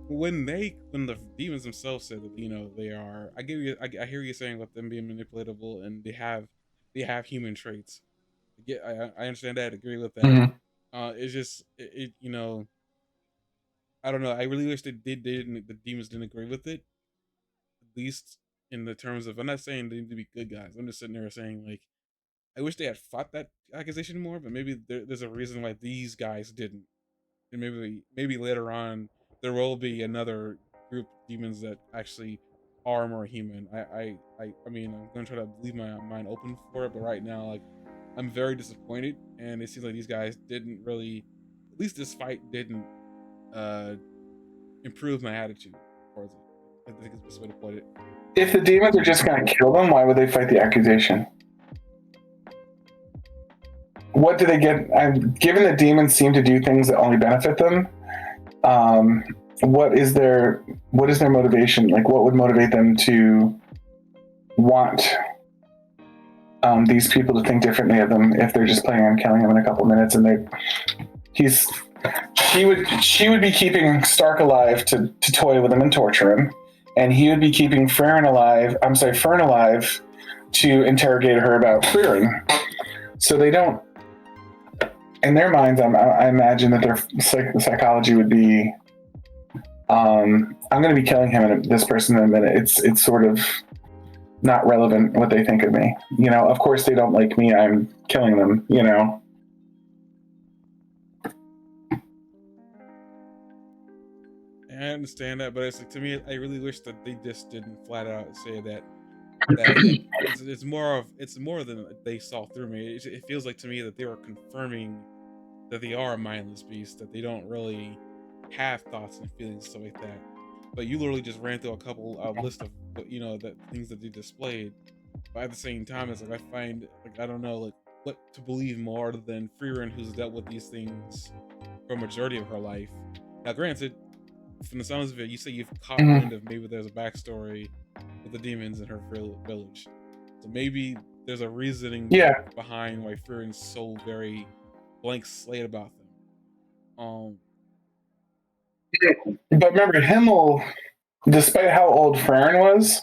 when the demons themselves said that they are. I hear you saying about them being manipulatable and they have human traits. I understand that. Agree with that. Mm-hmm. It's just I don't know. I really wish they didn't. The demons didn't agree with it. At least in the terms of, I'm not saying they need to be good guys. I'm just sitting there saying like, I wish they had fought that accusation more. But maybe there's a reason why these guys didn't. And maybe later on there will be another group of demons that actually are more human. I mean, I'm gonna try to leave my mind open for it, but right now, like, I'm very disappointed, and it seems like these guys didn't really, at least this fight didn't uh improve my attitude towards it. I think it's the best way to put it. If the demons are just going to kill them, why would they fight the accusation? What do they get? Given that demons seem to do things that only benefit them, what is their motivation? Like, what would motivate them to want these people to think differently of them if they're just planning on killing him in a couple minutes? And she would be keeping Stark alive to toy with him and torture him, and he would be keeping Fern alive to interrogate her about Frieren. So they don't. In their minds, I imagine that their psychology would be, I'm going to be killing him and this person in a minute. It's sort of not relevant what they think of me. Of course they don't like me. I'm killing them. I understand that, but it's like, to me, I really wish that they just didn't flat out say that it's more than they saw through me. It feels like to me that they were confirming that they are a mindless beast, that they don't really have thoughts and feelings and stuff like that. But you literally just ran through a list of that things that they displayed. But at the same time, it's like I find, like, I don't know, like, what to believe more than Frieren, who's dealt with these things for a majority of her life. Now, granted, from the sounds of it, you say you've caught wind of maybe there's a backstory with the demons in her village. So maybe there's a reasoning behind why Frieren's so very blank slate about them. But remember, Himmel, despite how old Frieren was,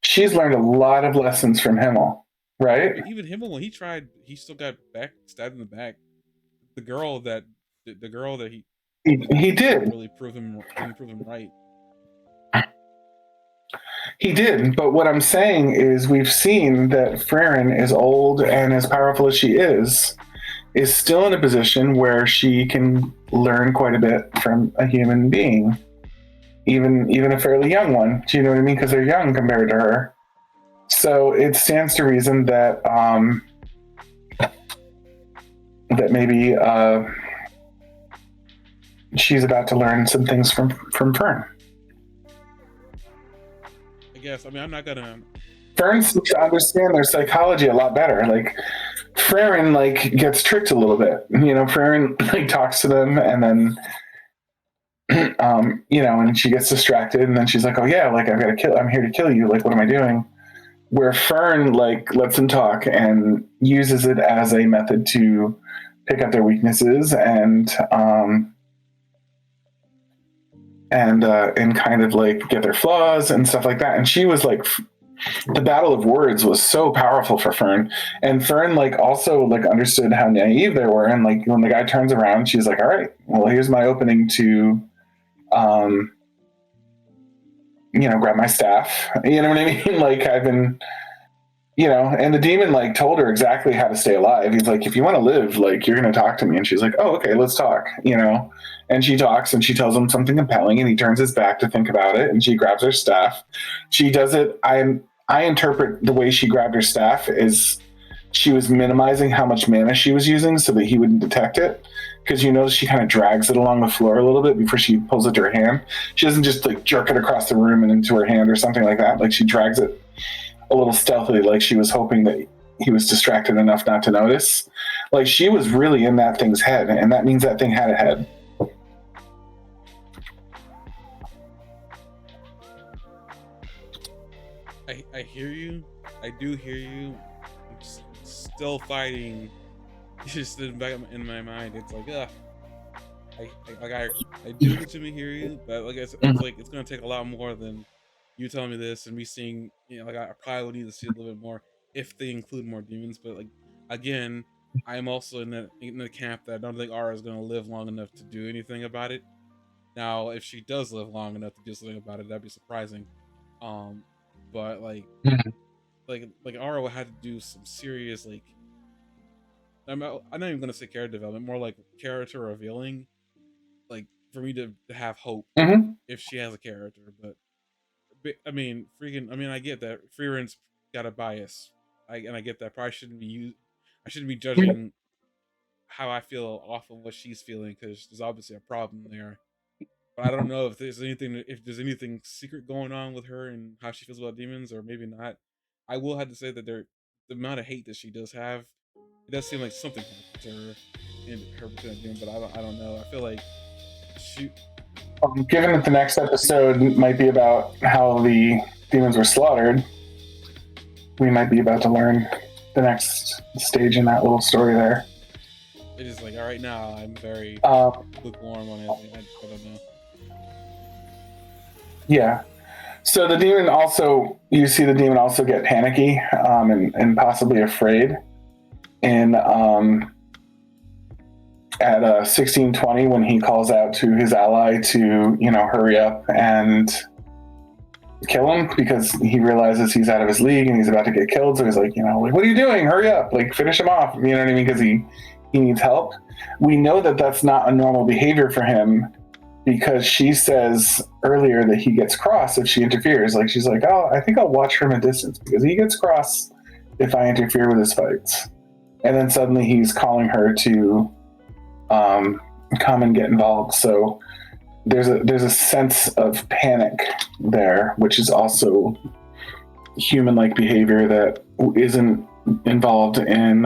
she's learned a lot of lessons from Himmel, right? But even Himmel, when he tried, he still got stabbed in the back. The girl that he did really prove him right. He did, but what I'm saying is we've seen that Frieren, as old and as powerful as she is still in a position where she can learn quite a bit from a human being, even a fairly young one. Do you know what I mean? Because they're young compared to her. So it stands to reason that that maybe she's about to learn some things from Fern. I guess. I mean, I'm not gonna. Fern seems to understand their psychology a lot better. Like, Frieren, like, gets tricked a little bit. Frieren, like, talks to them, and then and she gets distracted, and then she's like, "Oh yeah, like, I'm here to kill you. Like, what am I doing?" Where Fern, like, lets them talk and uses it as a method to pick up their weaknesses and kind of, like, get their flaws and stuff like that. And she was like, the battle of words was so powerful for Fern, and Fern, like, also, like, understood how naive they were. And, like, when the guy turns around, she's like, "All right, well, here's my opening to grab my staff." You know what I mean? Like, you know, and the demon like told her exactly how to stay alive. He's like, if you want to live, like you're going to talk to me. And she's like, oh, okay, let's talk, you know. And she talks and she tells him something compelling and he turns his back to think about it and she grabs her staff. She does it. I interpret the way she grabbed her staff as she was minimizing how much mana she was using so that he wouldn't detect it. Because you notice she kind of drags it along the floor a little bit before she pulls it to her hand. She doesn't just like jerk it across the room and into her hand or something like that. Like she drags it a little stealthily, like she was hoping that he was distracted enough not to notice. Like she was really in that thing's head, and that means that thing had a head. I hear you. I do hear you. I'm still fighting. Just in back in my mind, it's like, I do legitimately hear you, but like it's like it's gonna take a lot more than you telling me this and me seeing. You know, like I probably would need to see a little bit more if they include more demons. But like again, I'm also in the camp that I don't think Ara is gonna live long enough to do anything about it. Now, if she does live long enough to do something about it, that'd be surprising. Um, but like Ara would have to do some serious like I'm not even gonna say character development, more like character revealing, like for me to have hope Mm-hmm. if she has a character. But I mean, freaking, I mean, I get that Frieren's got a bias, and I get that. Probably shouldn't be used. I shouldn't be judging how I feel off of what she's feeling because there's obviously a problem there. But I don't know if there's anything secret going on with her and how she feels about demons, or maybe not. I will have to say that the amount of hate that she does have, it does seem like something happened to her in her becoming a demon. But I don't know. I feel like she. Given that the next episode might be about how the demons were slaughtered, we might be about to learn the next stage in that little story there. It is like, all right, now I'm very lukewarm on it. I don't know. Yeah. So the demon also, you see the demon also get panicky and possibly afraid in at 1620 when he calls out to his ally to, you know, hurry up and kill him because he realizes he's out of his league and he's about to get killed. So he's like, you know, like, what are you doing? Hurry up, like finish him off. You know what I mean? Because he needs help. We know that that's not a normal behavior for him because she says earlier that he gets cross if she interferes. Like she's like, oh, I think I'll watch from a distance because he gets cross if I interfere with his fights. And then suddenly he's calling her to come and get involved. So there's a sense of panic there, which is also human-like behavior that isn't involved in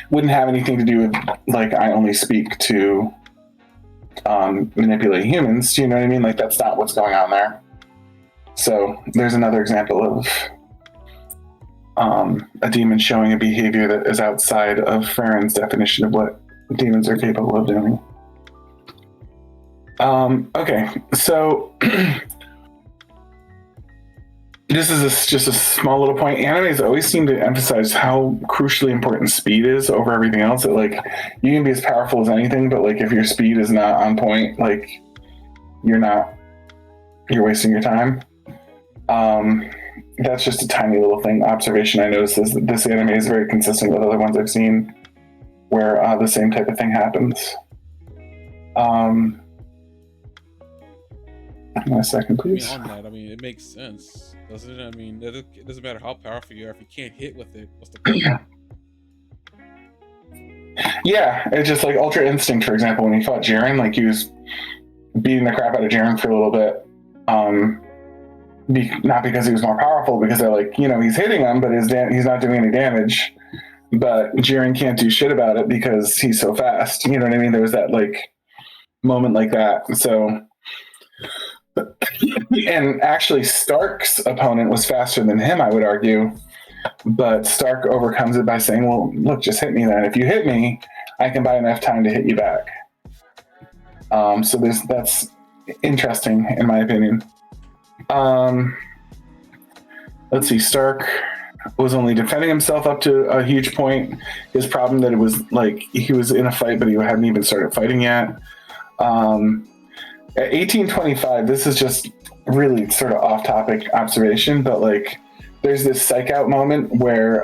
wouldn't have anything to do with like I only speak to manipulate humans. Do you know what I mean? Like that's not what's going on there. So there's another example of a demon showing a behavior that is outside of Frieren's definition of what demons are capable of doing. Okay, so this is just a small little point. Animes always seem to emphasize how crucially important speed is over everything else. That like you can be as powerful as anything, but like if your speed is not on point, like you're wasting your time. That's just a tiny little observation I noticed is that this anime is very consistent with other ones I've seen where the same type of thing happens. A second, please. I mean, on that, I mean, it makes sense, doesn't it? I mean, it doesn't matter how powerful you are if you can't hit with it. What's the point? Yeah, it's just like Ultra Instinct, for example, when he fought Jiren, like he was beating the crap out of Jiren for a little bit. Not because he was more powerful, because they're like, you know, he's hitting him, but he's not doing any damage. But Jiren can't do shit about it because he's so fast. You know what I mean? There was that like moment like that. So, and actually Stark's opponent was faster than him, I would argue. But Stark overcomes it by saying, well, look, just hit me then. If you hit me, I can buy enough time to hit you back. So that's interesting, in my opinion. Let's see, Stark was only defending himself up to a huge point. His problem that it was like he was in a fight, but he hadn't even started fighting yet. At 1825, this is just really sort of off-topic observation, but like there's this psych out moment where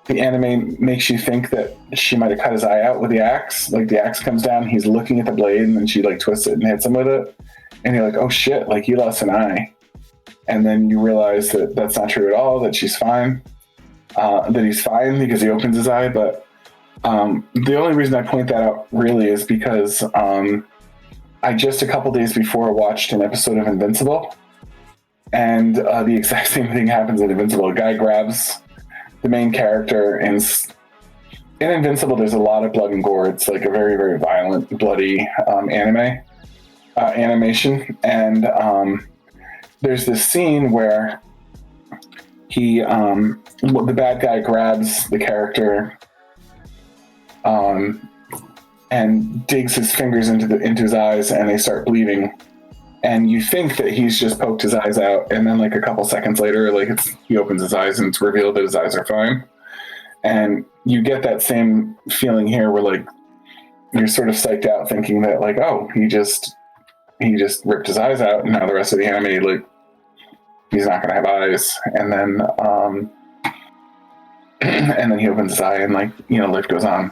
the anime makes you think that she might have cut his eye out with the axe. Like the axe comes down, he's looking at the blade, and then she like twists it and hits him with it. And you're like, oh shit, like he lost an eye. And then you realize that that's not true at all, that she's fine, that he's fine because he opens his eye. But the only reason I point that out really is because I just a couple days before watched an episode of Invincible. And the exact same thing happens in Invincible. A guy grabs the main character, and in Invincible, there's a lot of blood and gore. It's like a very, very violent, bloody animation. And there's this scene where the bad guy grabs the character and digs his fingers into his eyes, and they start bleeding. And you think that he's just poked his eyes out, and then like a couple seconds later, like he opens his eyes and it's revealed that his eyes are fine. And you get that same feeling here, where like you're sort of psyched out, thinking that like, oh, he just ripped his eyes out, and now the rest of the anime, like, he's not gonna have eyes. And then and then he opens his eye, and like, you know, life goes on.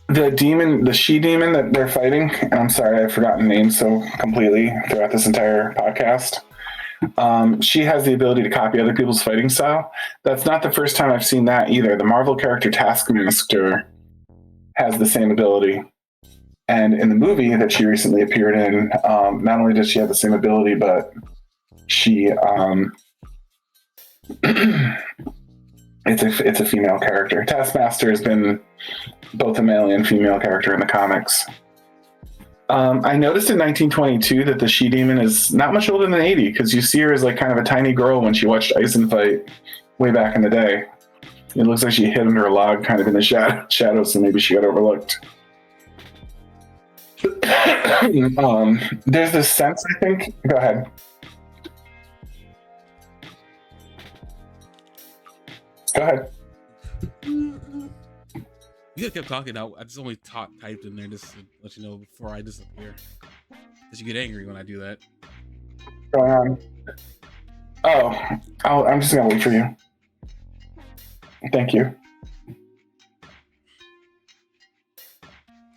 The she-demon that they're fighting, and I'm sorry, I've forgotten names so completely throughout this entire podcast. She has the ability to copy other people's fighting style. That's not the first time I've seen that either. The Marvel character Taskmaster has the same ability. And in the movie that she recently appeared in, not only does she have the same ability, but she it's a female character. Taskmaster has been both a male and female character in the comics. I noticed in 1922 that the she-demon is not much older than 80, because you see her as like kind of a tiny girl when she watched Aizen fight way back in the day. It looks like she hid under a log kind of in the shadows, so maybe she got overlooked. There's this sense, I think. Go ahead. Go ahead. You guys kept talking. I just only typed in there just to let you know before I disappear. Because you get angry when I do that. What's going on? Oh, I'm just gonna wait for you. Thank you.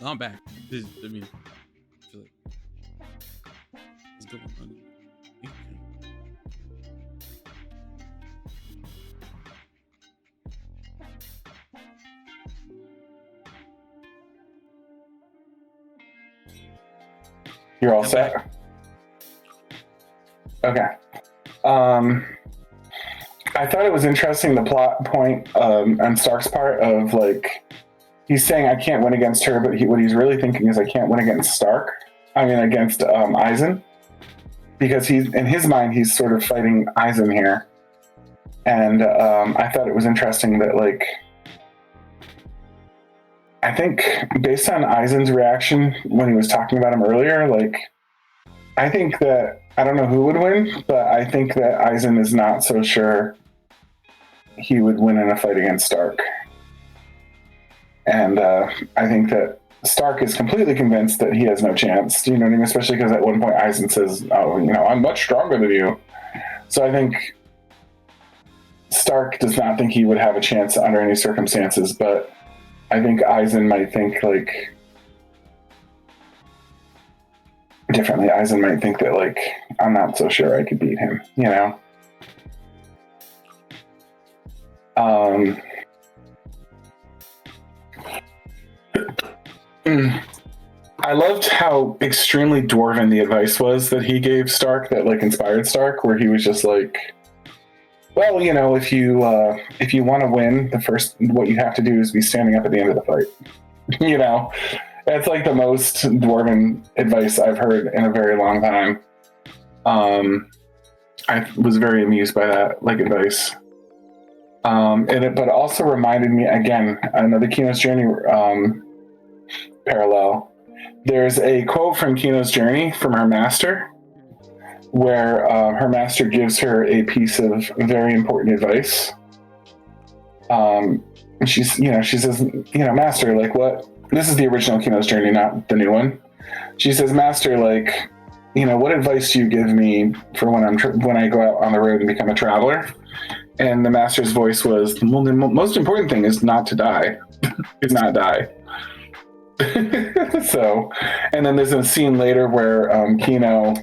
No, I'm back. I mean, I feel like it's good. You're all set? Okay. I thought it was interesting, the plot point on Stark's part of like, he's saying I can't win against her, but what he's really thinking is I can't win against Stark. I mean against Aizen, because he's in his mind he's sort of fighting Aizen here, and I thought it was interesting that like, I think based on Aizen's reaction when he was talking about him earlier, like, I think that, I don't know who would win, but I think that Aizen is not so sure he would win in a fight against Stark. And I think that Stark is completely convinced that he has no chance, you know what I mean? Especially because at one point Aizen says, oh, you know, I'm much stronger than you. So I think Stark does not think he would have a chance under any circumstances, but I think Aizen might think like differently. Aizen might think that like, I'm not so sure I could beat him, you know? I loved how extremely dwarven the advice was that he gave Stark, that like inspired Stark, where he was just like, well, you know, if you want to win, what you have to do is be standing up at the end of the fight. You know, that's like the most dwarven advice I've heard in a very long time. I was very amused by that like advice. But it also reminded me, again, another Kino's Journey parallel. There's a quote from Kino's Journey from her master, where her master gives her a piece of very important advice. She says, master, like, what? This is the original Kino's Journey, not the new one. She says, master, like, what advice do you give me for when I go out on the road and become a traveler? And the master's voice was, well, the most important thing is not to die. Is not die. So, and then there's a scene later where Kino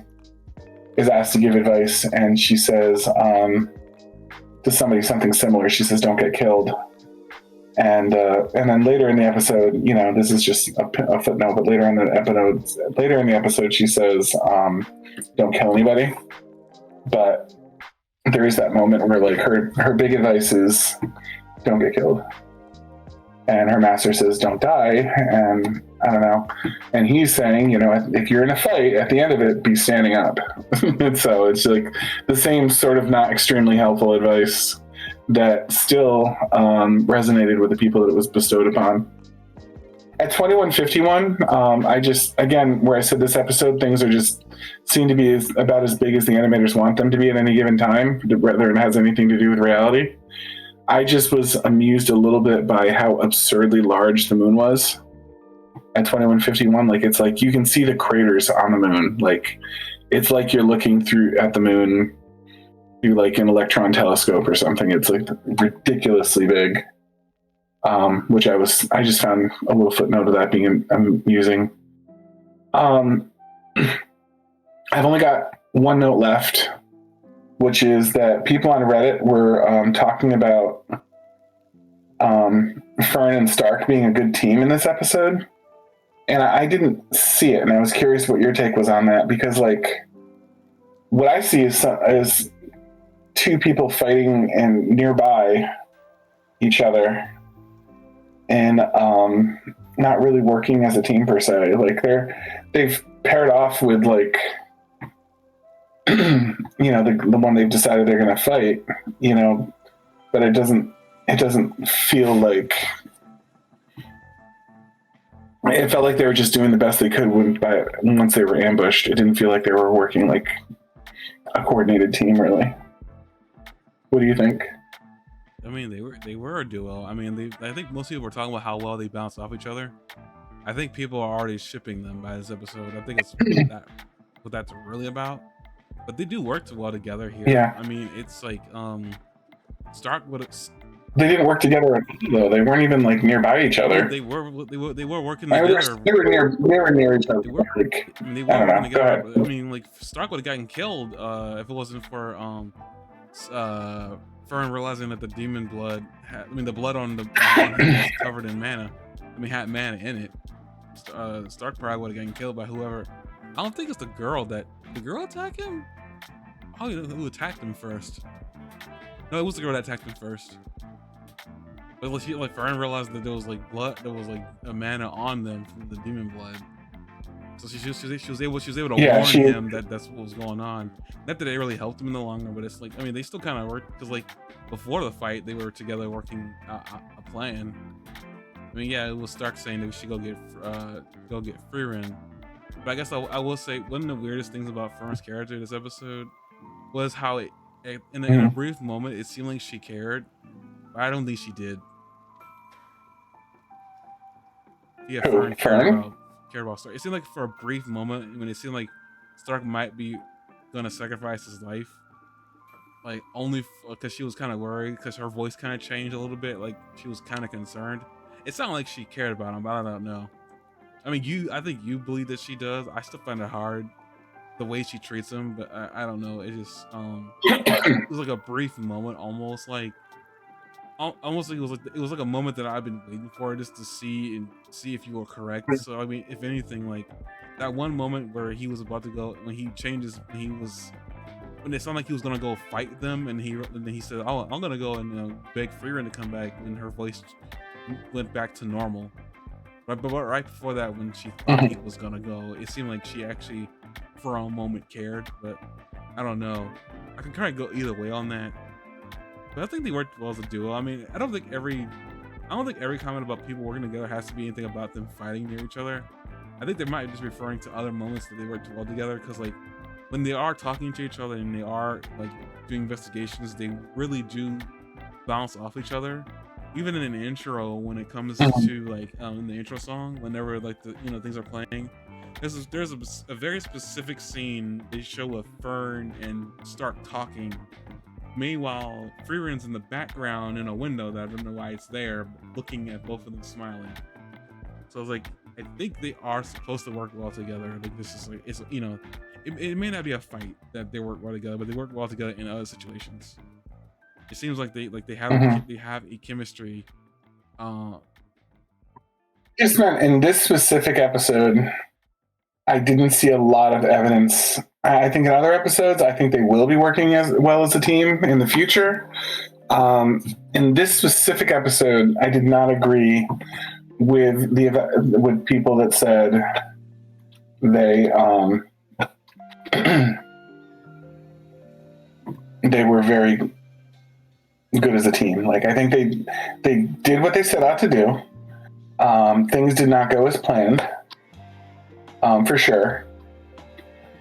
is asked to give advice, and she says to somebody something similar. She says, "Don't get killed." And then later in the episode, this is just a footnote, but later in the episode, she says, "Don't kill anybody." But there is that moment where like her big advice is, "Don't get killed," and her master says, "Don't die." And I don't know. And he's saying, if you're in a fight, at the end of it, be standing up. And so it's like the same sort of not extremely helpful advice that still resonated with the people that it was bestowed upon. At 2151, I just, again, where I said this episode, things are just seem to be about as big as the animators want them to be at any given time, whether it has anything to do with reality. I just was amused a little bit by how absurdly large the moon was at 2151. Like, it's like you can see the craters on the moon. Like, it's like you're looking at the moon through like an electron telescope or something. It's like ridiculously big, which I just found a little footnote of that being amusing. I've only got one note left, which is that people on Reddit were talking about Fern and Stark being a good team in this episode. And I didn't see it, and I was curious what your take was on that, because like what I see is two people fighting and nearby each other and not really working as a team per se. Like they've paired off with like the one they've decided they're going to fight, but it doesn't feel like, it felt like they were just doing the best they could once they were ambushed. It didn't feel like they were working like a coordinated team, really. What do you think? I mean, they were a duo. I mean, I think most people were talking about how well they bounce off each other. I think people are already shipping them by this episode. I think it's what that's really about. But they do work well together here. Yeah. I mean, it's like Stark would. They didn't work together though. They weren't even like nearby each other. They were working together. They were near each other. They were working together. I mean, like Stark would have gotten killed if it wasn't for Frieren realizing that the demon blood the blood on him was covered in mana. Had mana in it. Stark probably would have gotten killed by whoever. I don't think it's the girl attack him. Oh, who attacked him first? No, it was the girl that attacked him first. But Frieren realized that there was like blood, there was like a mana on them from the demon blood. So she was able to warn him that that's what was going on. Not that it really helped him in the long run, but it's like, I mean, they still kind of worked, because like before the fight, they were together working a plan. I mean, yeah, it was Stark saying that we should go get Frieren. But I guess I will say one of the weirdest things about Frien's character this episode was how in a brief moment it seemed like she cared, but I don't think she did. Yeah, Frieren cared about Stark. It seemed like for a brief moment when it seemed like Stark might be gonna sacrifice his life, like only because she was kind of worried, because her voice kind of changed a little bit, like she was kind of concerned. It sounded like she cared about him, but I don't know. I mean, I think you believe that she does. I still find it hard the way she treats him, but I don't know. It just it was like a brief moment, almost like it was like a moment that I've been waiting for, just to see if you were correct. So I mean, if anything, like that one moment where he was about to go, when it sounded like he was gonna go fight them, and then he said, "Oh, I'm gonna go and beg Frieren to come back," and her voice went back to normal. But right before that, when she thought he was gonna go, it seemed like she actually, for a moment, cared. But I don't know. I can kind of go either way on that. But I think they worked well as a duo. I mean, I don't think every comment about people working together has to be anything about them fighting near each other. I think they might just be referring to other moments that they worked well together. Because like when they are talking to each other and they are like doing investigations, they really do bounce off each other. Even in an intro, when it comes to like in the intro song, whenever like the things are playing, there's a very specific scene. They show a Fern and Stark talking. Meanwhile, Frieren's in the background in a window that I don't know why it's there, looking at both of them smiling. So I was like, I think they are supposed to work well together. Like this is like it's it may not be a fight that they work well together, but they work well together in other situations. It seems like they have Mhm. they have a chemistry. Uh, Just meant in this specific episode, I didn't see a lot of evidence. I think in other episodes, I think they will be working as well as a team in the future. In this specific episode, I did not agree with people that said they they were very good as a team. Like I think they did what they set out to do. Things did not go as planned, for sure.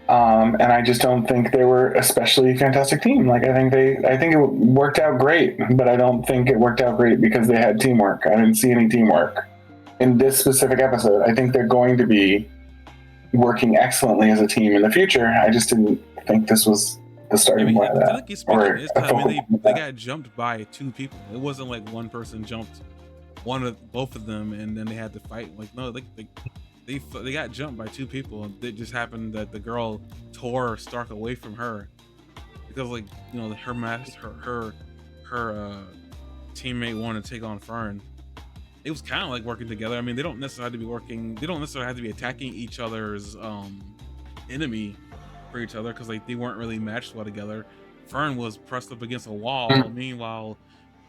And I just don't think they were especially fantastic team. Like I think it worked out great, but I don't think it worked out great because they had teamwork. I didn't see any teamwork in this specific episode. I think they're going to be working excellently as a team in the future. I just didn't think this was the I starting mean, point of that, technically speaking, or it's a kind of, I focal mean, point of they that. got jumped by two people. It wasn't like one person jumped both of them, and then they had to fight. Like no, they got jumped by two people. It just happened that the girl tore Stark away from her because, like, you know, her teammate wanted to take on Fern. It was kind of like working together. I mean, they don't necessarily have to be working. They don't necessarily have to be attacking each other's enemy for each other because like they weren't really matched well together. Fern was pressed up against a wall. Meanwhile,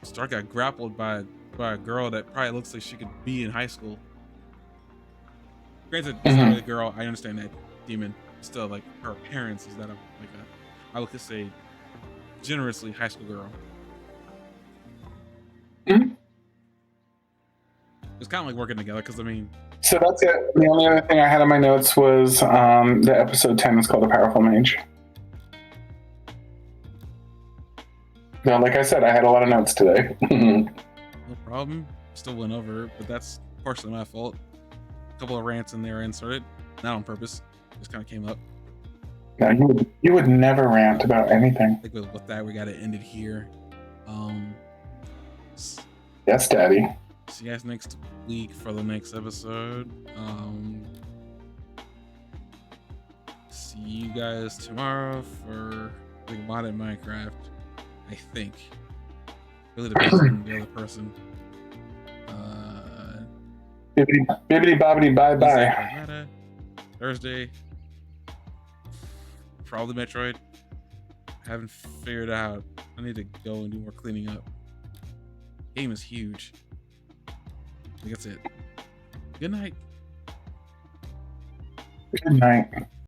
Stark got grappled by a girl that probably looks like she could be in high school. Granted, it's not really a Mm-hmm. girl. I understand that demon. Still, like her appearance is that of like a, I would say, generously high school girl. Mm-hmm. It's kind of like working together because I mean, So that's it. The only other thing I had on my notes was the episode 10 is called A Powerful Mage. Now, like I said, I had a lot of notes today. no problem. Still went over it, but that's partially my fault. A couple of rants in there inserted, not on purpose. Just kind of came up. No, you would never rant about anything. I think with that, we got to end it here. Yes, Daddy. See you guys next week for the next episode. See you guys tomorrow for like modded Minecraft. I think. Really depends on the other person. Bibbidi bobbidi bye bye. Wednesday, Thursday, probably Metroid. Haven't figured out. I need to go and do more cleaning up. Game is huge. I think that's it. Good night. Good night.